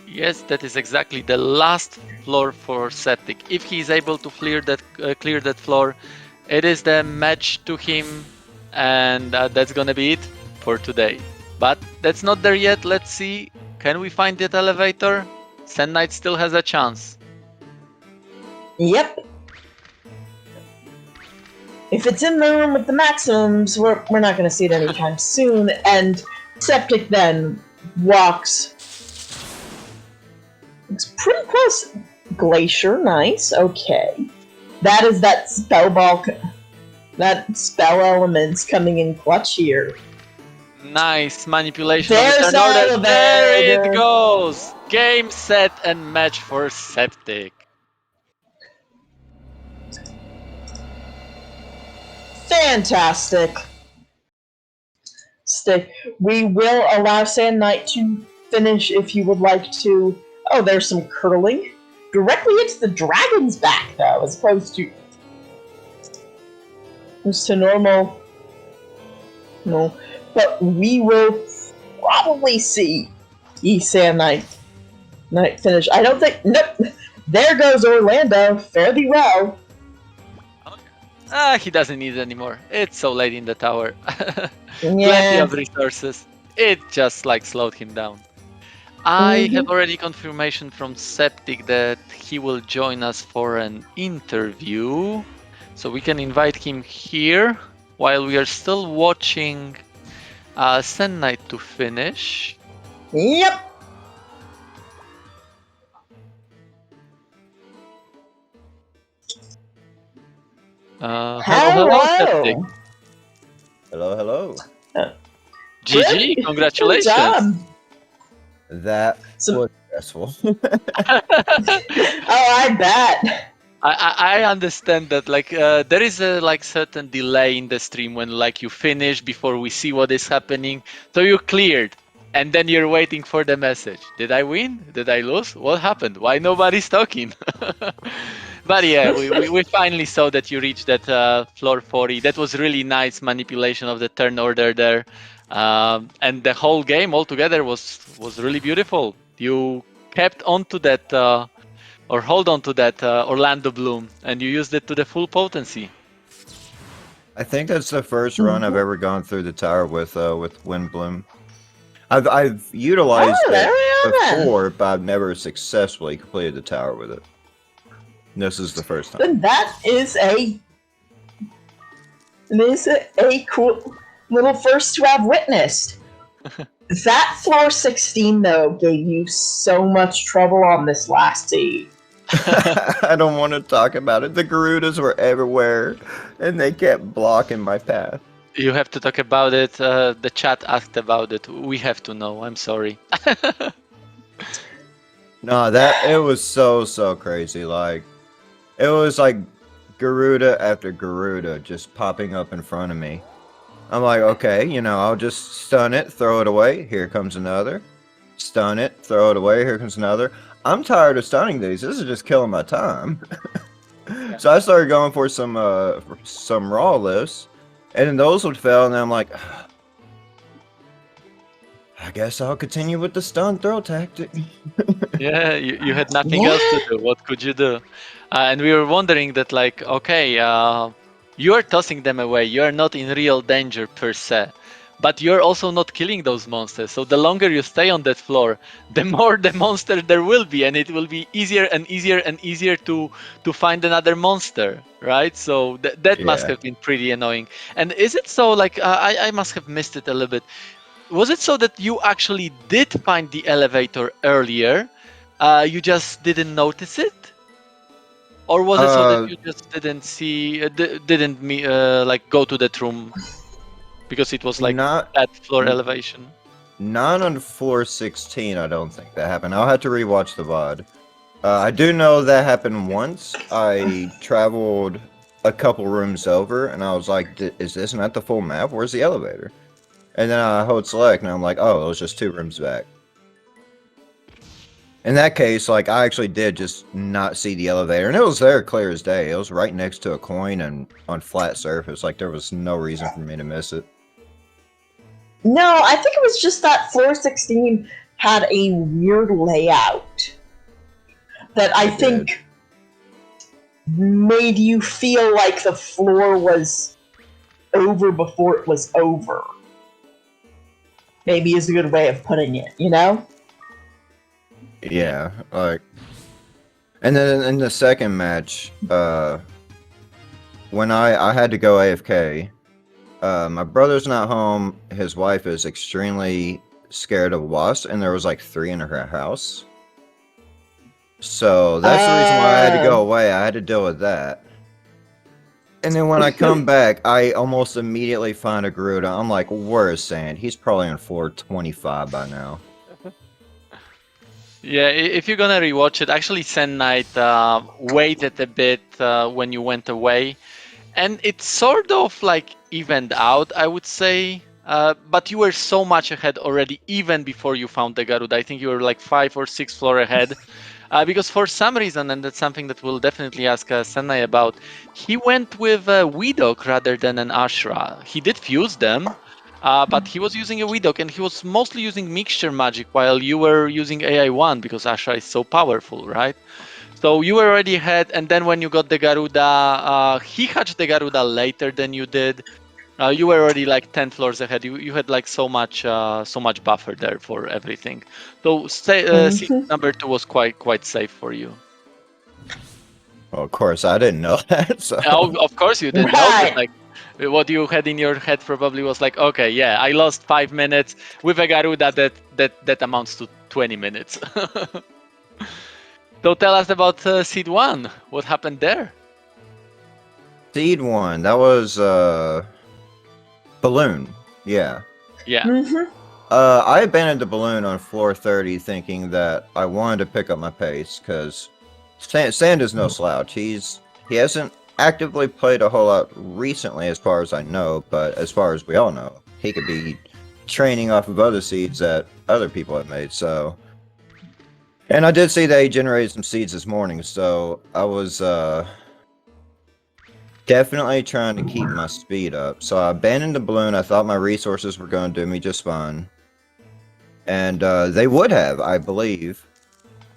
Yes, that is exactly the last floor for Septic. If he is able to clear that floor, it is the match to him, and that's gonna be it for today. But that's not there yet. Let's see. Can we find that elevator? Sand Knight still has a chance. Yep. If it's in the room with the maximums, we're not going to see it anytime soon. And Septic then walks. It's pretty close. Glacier, nice. Okay. That is that spell ball. That spell element's coming in clutch here. Nice manipulation. There's the there it goes. Game, set, and match for Septic. Fantastic. We will allow Sand Knight to finish if you would like to. Oh, there's some curling. Directly into the dragon's back, though, as opposed to normal. No. But we will probably see Sand Knight finish. I don't think. Nope. There goes Orlando. Fare thee well. He doesn't need it anymore. It's so late in the tower. Plenty of resources. It just slowed him down. I have already confirmation from Septic that he will join us for an interview. So we can invite him here while we are still watching Sand Knight to finish. Yep. Hello, Septic. Hello. GG, congratulations. Good job. That was stressful. Oh, I bet. I understand that there is a certain delay in the stream when you finish before we see what is happening. So you cleared. And then you're waiting for the message. Did I win? Did I lose? What happened? Why nobody's talking? But yeah, we finally saw that you reached that floor 40. That was really nice manipulation of the turn order there. And the whole game altogether was really beautiful. You kept onto that or hold on to that Orlando Bloom, and you used it to the full potency. I think that's the first run I've ever gone through the tower with Wind Bloom. I've utilized there it we are then. before, but I've never successfully completed the tower with it. This is the first time. Then that is a cool little first to have witnessed. That floor 16 though gave you so much trouble on this last seed. I don't want to talk about it. The Garudas were everywhere, and they kept blocking my path. You have to talk about it. The chat asked about it. We have to know. I'm sorry. No, it was so crazy. Like, it was like Garuda after Garuda just popping up in front of me. I'm like, okay, I'll just stun it, throw it away. Here comes another. Stun it, throw it away. Here comes another. I'm tired of stunning these. This is just killing my time. Yeah. So I started going for some raw lifts, and then those would fail, and then I'm like, I guess I'll continue with the stun throw tactic. Yeah, you had nothing else to do. What could you do? And we were wondering that, like, okay, you are tossing them away. You are not in real danger per se, but you're also not killing those monsters. So the longer you stay on that floor, the more the monster there will be, and it will be easier and easier and easier to find another monster, right? So that must Yeah. have been pretty annoying. And is it so? Like, I must have missed it a little bit. Was it so that you actually did find the elevator earlier? You just didn't notice it? Or was it so that you just didn't see, like go to that room because it was like Not at floor elevation? Not on floor 16, I don't think that happened. I'll have to rewatch the VOD. I do know that happened once. I traveled a couple rooms over, and I was like, is this not the full map? Where's the elevator? And then I hold select, and I'm like, oh, it was just 2 rooms back. In that case, like, I actually did just not see the elevator, and it was there clear as day. It was right next to a coin and on flat surface. Like, there was no reason for me to miss it. No, I think it was just that floor 16 had a weird layout that I think made you feel like the floor was over before it was over. Maybe is a good way of putting it, Yeah, like, and then in the second match, when I had to go AFK, my brother's not home, his wife is extremely scared of wasps, and there was like 3 in her house. So that's the reason why I had to go away. I had to deal with that. And then when I come back, I almost immediately find a Garuda. I'm like, where is Sand? He's probably on floor 25 by now. Yeah, if you're gonna rewatch it, actually Sand Knight waited a bit when you went away, and it sort of like evened out, I would say. But you were so much ahead already, even before you found the Garuda. I think you were like 5 or 6 floor ahead. Because for some reason, and that's something that we'll definitely ask Senai about, he went with a Weedog rather than an Ashra. He did fuse them, but he was using a Weedog, and he was mostly using mixture magic while you were using AI1 because Ashra is so powerful, right? So you were already ahead, and then when you got the Garuda, he hatched the Garuda later than you did. You were already like 10 floors ahead. You had like so much buffer there for everything. So seat number 2 was quite safe for you. Well, of course, I didn't know that. So. Oh, of course you didn't know that. Like what you had in your head probably was like, okay, yeah, I lost 5 minutes with a Garuda that amounts to 20 minutes. So tell us about seed 1. What happened there? Seed 1, that was balloon. Yeah. Yeah. I abandoned the balloon on floor 30 thinking that I wanted to pick up my pace because Sand is no slouch. He hasn't actively played a whole lot recently as far as I know, but as far as we all know, he could be training off of other seeds that other people had made. So, and I did see that he generated some seeds this morning. So I was definitely trying to keep my speed up. So I abandoned the balloon. I thought my resources were going to do me just fine. And they would have, I believe.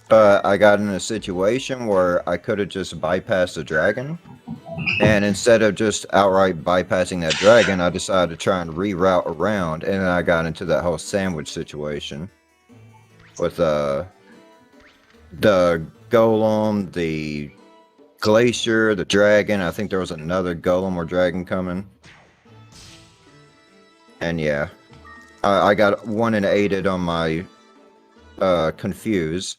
But I got in a situation where I could have just bypassed the dragon. And instead of just outright bypassing that dragon, I decided to try and reroute around. And then I got into that whole sandwich situation. With the golem, the glacier, the dragon. I think there was another golem or dragon coming. And yeah, I got 1 and 8'd on my confuse.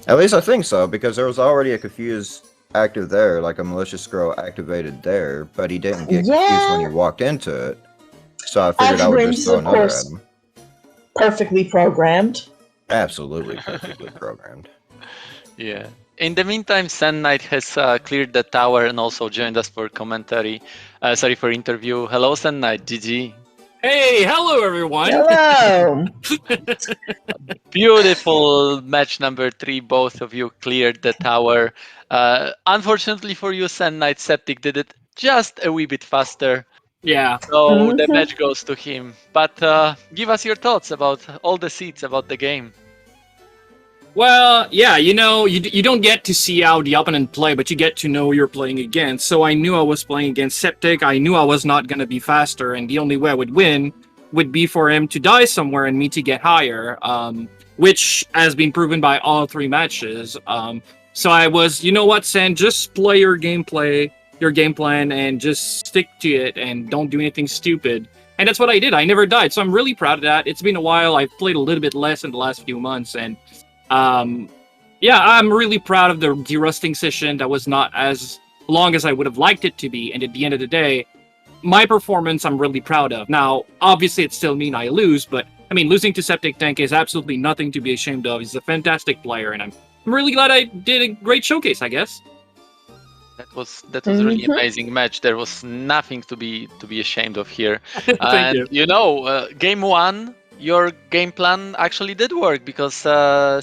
At least I think so, because there was already a confuse active there, like a malicious scroll activated there, but he didn't get confused when he walked into it. So I figured I would just throw another at him. Perfectly programmed. Absolutely perfectly programmed. Yeah. In the meantime, Sand Knight has cleared the tower and also joined us for commentary. For interview. Hello, Sand Knight. GG. Hey, hello everyone. Hello. Beautiful match number 3. Both of you cleared the tower. Unfortunately for you, Sand Knight, Septic did it just a wee bit faster. Yeah. So the match goes to him. But give us your thoughts about all the seeds, about the game. Well, yeah, you know, you don't get to see how the opponent play, but you get to know who you're playing against. So I knew I was playing against Septic. I knew I was not going to be faster, and the only way I would win would be for him to die somewhere and me to get higher, which has been proven by all 3 matches. So I was, you know what, Sen, just play your gameplay, your game plan, and just stick to it, and don't do anything stupid. And that's what I did. I never died, so I'm really proud of that. It's been a while. I've played a little bit less in the last few months, and yeah, I'm really proud of the derusting session. That was not as long as I would have liked it to be, and at the end of the day, my performance I'm really proud of. Now, obviously it still means I lose, but I mean, losing to SepticTank is absolutely nothing to be ashamed of. He's a fantastic player, and I'm really glad I did a great showcase, I guess. That was a really amazing match. There was nothing to be ashamed of here. Thank you. You know, game 1, your game plan actually did work, because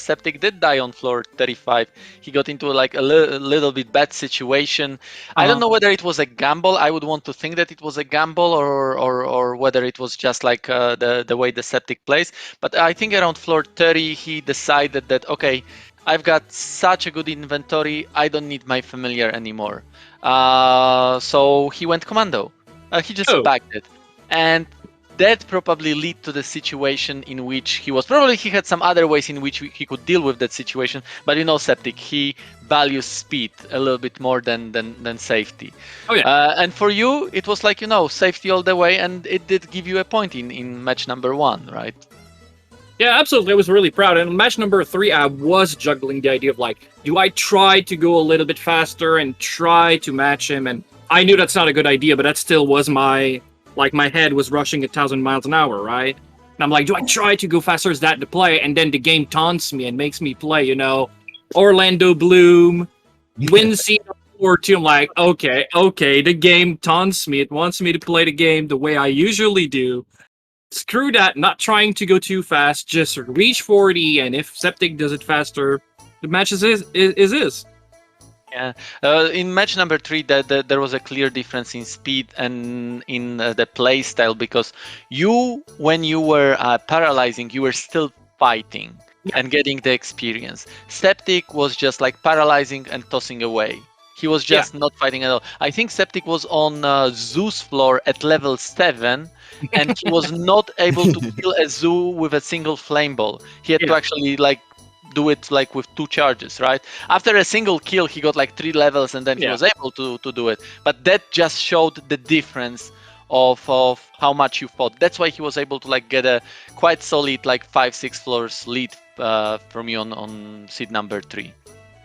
Septic did die on floor 35. He got into like a little bit bad situation. I don't know whether it was a gamble. I would want to think that it was a gamble, or whether it was just like the way the Septic plays. But I think around floor 30 he decided that, okay, I've got such a good inventory, I don't need my familiar anymore. So he went commando. He just backed it. And that probably led to the situation in which he was. Probably he had some other ways in which he could deal with that situation. But you know, Septic, he values speed a little bit more than safety. Oh, yeah. And for you, it was like, you know, safety all the way. And it did give you a point in match number 1, right? Yeah, absolutely. I was really proud. And in match number 3, I was juggling the idea of like, do I try to go a little bit faster and try to match him? And I knew that's not a good idea, but that still was my head was rushing 1,000 miles an hour, right? And I'm like, do I try to go faster as that to play? And then the game taunts me and makes me play, you know, Orlando Bloom, win seed or 2. I'm like, okay, the game taunts me. It wants me to play the game the way I usually do. Screw that, not trying to go too fast, just reach 40, and if Septic does it faster, the match is. Yeah, in match number 3, there was a clear difference in speed and in the play style, because you, when you were paralyzing, you were still fighting and getting the experience. Septic was just like paralyzing and tossing away. He was just not fighting at all. I think Septic was on Zoo's floor at level 7, and he was not able to kill a Zoo with a single flame ball. He had to actually like do it like with 2 charges, right? After a single kill, he got like 3 levels, and then he was able to do it. But that just showed the difference of how much you fought. That's why he was able to like get a quite solid like 5-6 floors lead from you on seed number 3.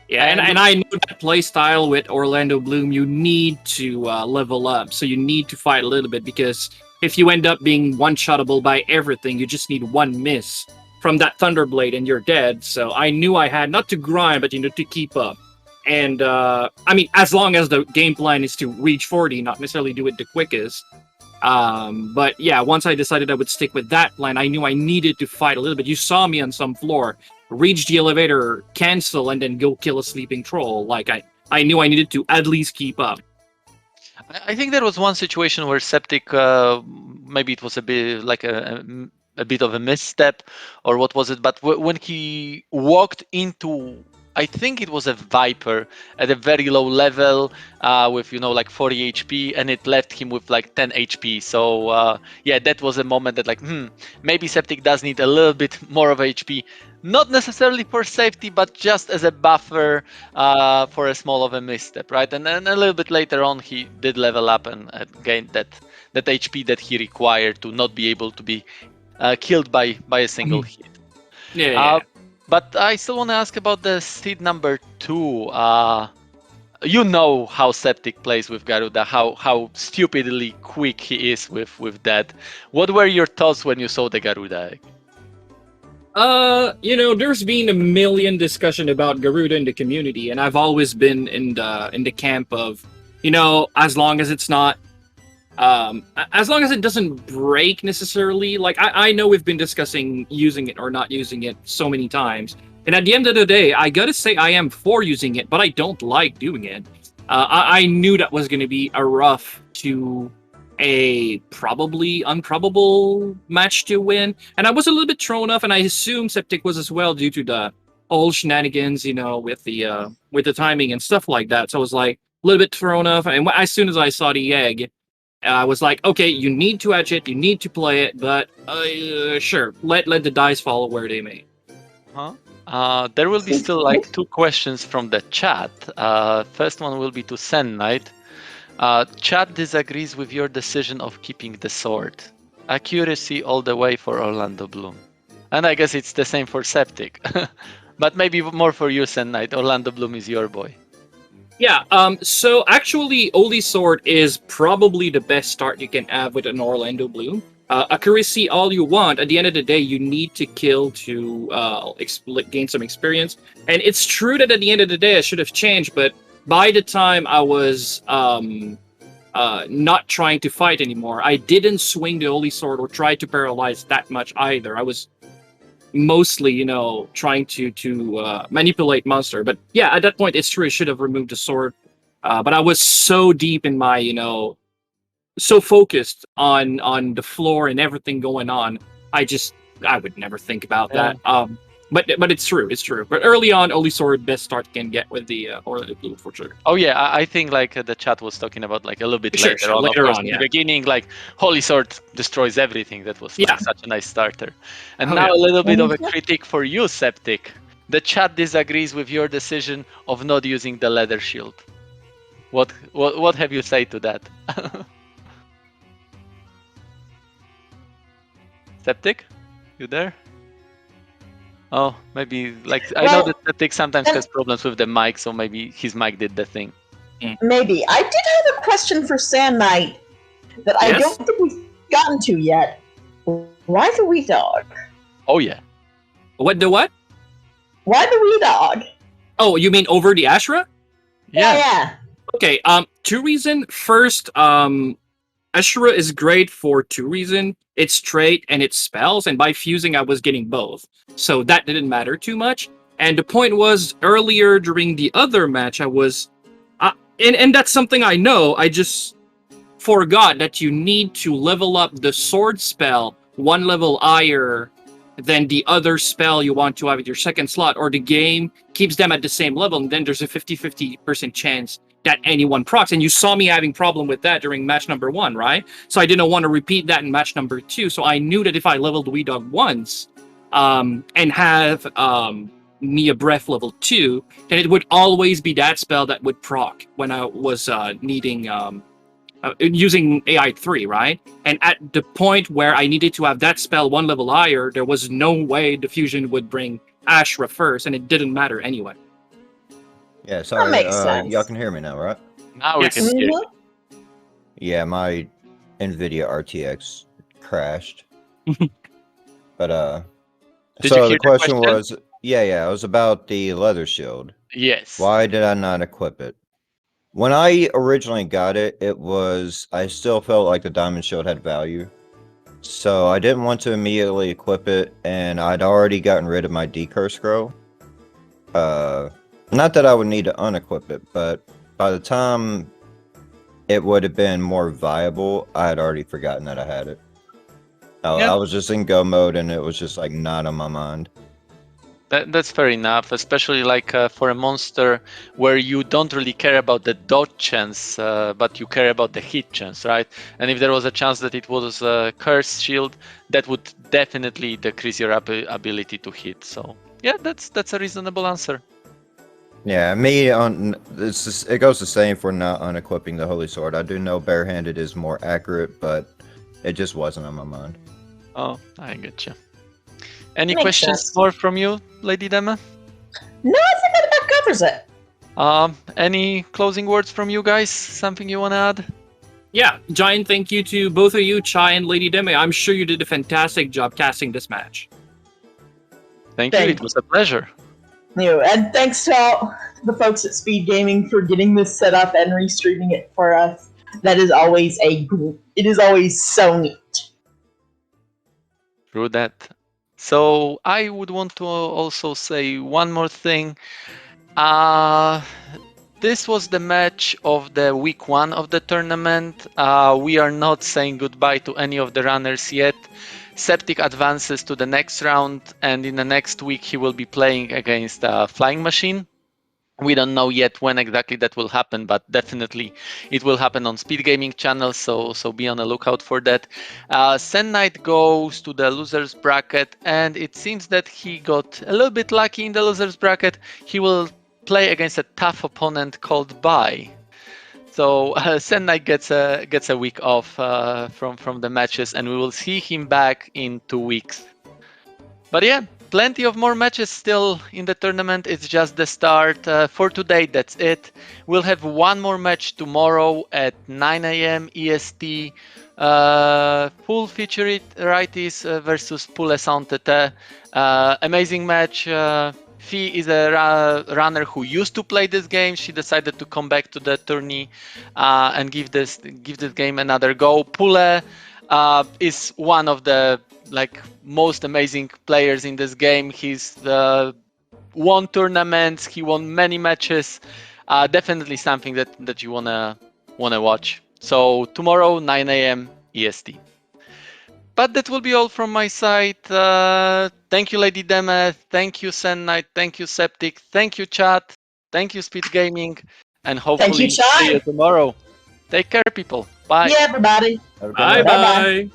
Yeah, and I know that play style with Orlando Bloom, you need to level up. So you need to fight a little bit, because if you end up being one-shottable by everything, you just need 1 miss from that Thunderblade and you're dead. So I knew I had not to grind, but to keep up. And I mean, as long as the game plan is to reach 40, not necessarily do it the quickest. But yeah, once I decided I would stick with that plan, I knew I needed to fight a little bit. You saw me on some floor, reach the elevator, cancel, and then go kill a sleeping troll. Like I knew I needed to at least keep up. I think there was one situation where Septic, maybe it was a bit like a bit of a misstep, or what was it? But when he walked into, I think it was a Viper at a very low level, with like 40 HP, and it left him with like 10 HP. So yeah, that was a moment that like, maybe Septic does need a little bit more of HP. Not necessarily for safety, but just as a buffer for a small of a misstep, right? And then a little bit later on, he did level up and gained that HP that he required to not be able to be killed by a single hit. Yeah. But I still want to ask about the seed number 2. You know how Septic plays with Garuda, how stupidly quick he is with that. What were your thoughts when you saw the Garuda egg? There's been a million discussion about Garuda in the community, and I've always been in the camp of, as long as it's not, as long as it doesn't break necessarily. Like I know we've been discussing using it or not using it so many times, and at the end of the day, I gotta say I am for using it, but I don't like doing it. I knew that was going to be a rough to a probably improbable match to win, and I was a little bit thrown off, and I assume Septic was as well due to the whole shenanigans, with the timing and stuff like that. So I was like a little bit thrown off, and as soon as I saw the egg, I was like, okay, you need to edge it, you need to play it, but sure, let the dice fall where they may. There will be still like 2 questions from the chat. First one will be to Sen Knight. Chat disagrees with your decision of keeping the sword. Accuracy all the way for Orlando Bloom. And I guess it's the same for Septic. But maybe more for you, Sen Knight. Orlando Bloom is your boy. Yeah, so actually, Oli Sword is probably the best start you can have with an Orlando Bloom. Accuracy all you want. At the end of the day, you need to kill to gain some experience. And it's true that at the end of the day, I should have changed, but by the time I was not trying to fight anymore, I didn't swing the Holy Sword or try to paralyze that much either. I was mostly, trying to manipulate monster. But yeah, at that point, it's true I should have removed the sword. But I was so deep in my, so focused on the floor and everything going on. I would never think about that. But it's true. But early on, Holy Sword best start can get with the Orlando Bloom for sure. Oh yeah, I think like the chat was talking about like a little bit Sure, later on. later Of course, on, in yeah. the beginning, like Holy Sword destroys everything. That was like, Yeah. such a nice starter. And Oh, now yeah. a little bit of a critique for you, Septic. The chat disagrees with your decision of not using the leather shield. What have you say to that? Septic, you there? Oh, maybe like I know that Septic sometimes has problems with the mic, so maybe his mic did the thing. Maybe. I did have a question for Sand Knight that I Yes? don't think we've gotten to yet. Why the wee dog? Oh yeah. What the what? Why the wee dog? Oh, you mean over the Ashra? Yeah. Okay, 2 reasons. First, Ashura is great for 2 reasons. It's trait and its spells, and by fusing I was getting both. So that didn't matter too much. And the point was, earlier during the other match, I was... and that's something I know, I just forgot that you need to level up the sword spell 1 level higher than the other spell you want to have at your second slot, or the game keeps them at the same level, and then there's a 50-50% chance that anyone procs. And you saw me having problem with that during match number 1, right? So I didn't want to repeat that in match number 2. So I knew that if I leveled Wee Dog once, and have Mia Breath level 2, then it would always be that spell that would proc when I was needing using AI 3, right? And at the point where I needed to have that spell 1 level higher, there was no way the fusion would bring Ashra first, and it didn't matter anyway. Yeah, sorry. makes sense. Y'all can hear me now, right? Now Yes. we can hear. Yeah, my NVIDIA RTX crashed. But Did so you hear the the question question? was, it was about the leather shield. Yes. Why did I not equip it? When I originally got it, I still felt like the Diamond Shield had value. So I didn't want to immediately equip it, and I'd already gotten rid of my decurse scroll. Not that I would need to unequip it, but by the time it would have been more viable, I had already forgotten that I had it. Yeah. I was just in go mode, and it was just like not on my mind. That's fair enough, especially like for a monster where you don't really care about the dodge chance, but you care about the hit chance, right? And if there was a chance that it was a curse shield, that would definitely decrease your ability to hit. So yeah, that's a reasonable answer. Yeah, it goes the same for not unequipping the Holy Sword. I do know barehanded is more accurate, but it just wasn't on my mind. Oh, I get you. Any Makes questions sense. more from you, Lady Dema? No, I think that about covers it. Any closing words from you guys? Something you want to add? Yeah, giant thank you to both of you, Chai and Lady Deme. I'm sure you did a fantastic job casting this match. Thank you. It was a pleasure. And thanks to all the folks at Speed Gaming for getting this set up and restreaming it for us. That is always it is always so neat. True that. So I would want to also say one more thing. This was the match of the week 1 of the tournament. We are not saying goodbye to any of the runners yet. Septic advances to the next round, and in the next week he will be playing against Flying Machine. We don't know yet when exactly that will happen, but definitely it will happen on SpeedGaming channel, so be on the lookout for that. Sen Knight goes to the losers bracket, and it seems that he got a little bit lucky in the losers bracket. He will play against a tough opponent called Bai. So Sen Knight gets a week off from the matches, and we will see him back in 2 weeks. But yeah, plenty of more matches still in the tournament. It's just the start. For today, that's it. We'll have one more match tomorrow at 9 a.m. EST. Full feature righties versus Pule Saint-Tete. Amazing match. Fee is a runner who used to play this game. She decided to come back to the tourney and give this game another go. Pule is one of the most amazing players in this game. He's won tournaments, he won many matches. Definitely something that you wanna watch. So tomorrow 9 a.m. EST. But that will be all from my side. Thank you, Lady Deme. Thank you, Sen Knight. Thank you, Septic. Thank you, chat. Thank you, Speed Gaming. And hopefully Chai. see you tomorrow. Take care, people. Bye. Yeah, everybody. Have a good Bye night. Bye-bye. bye.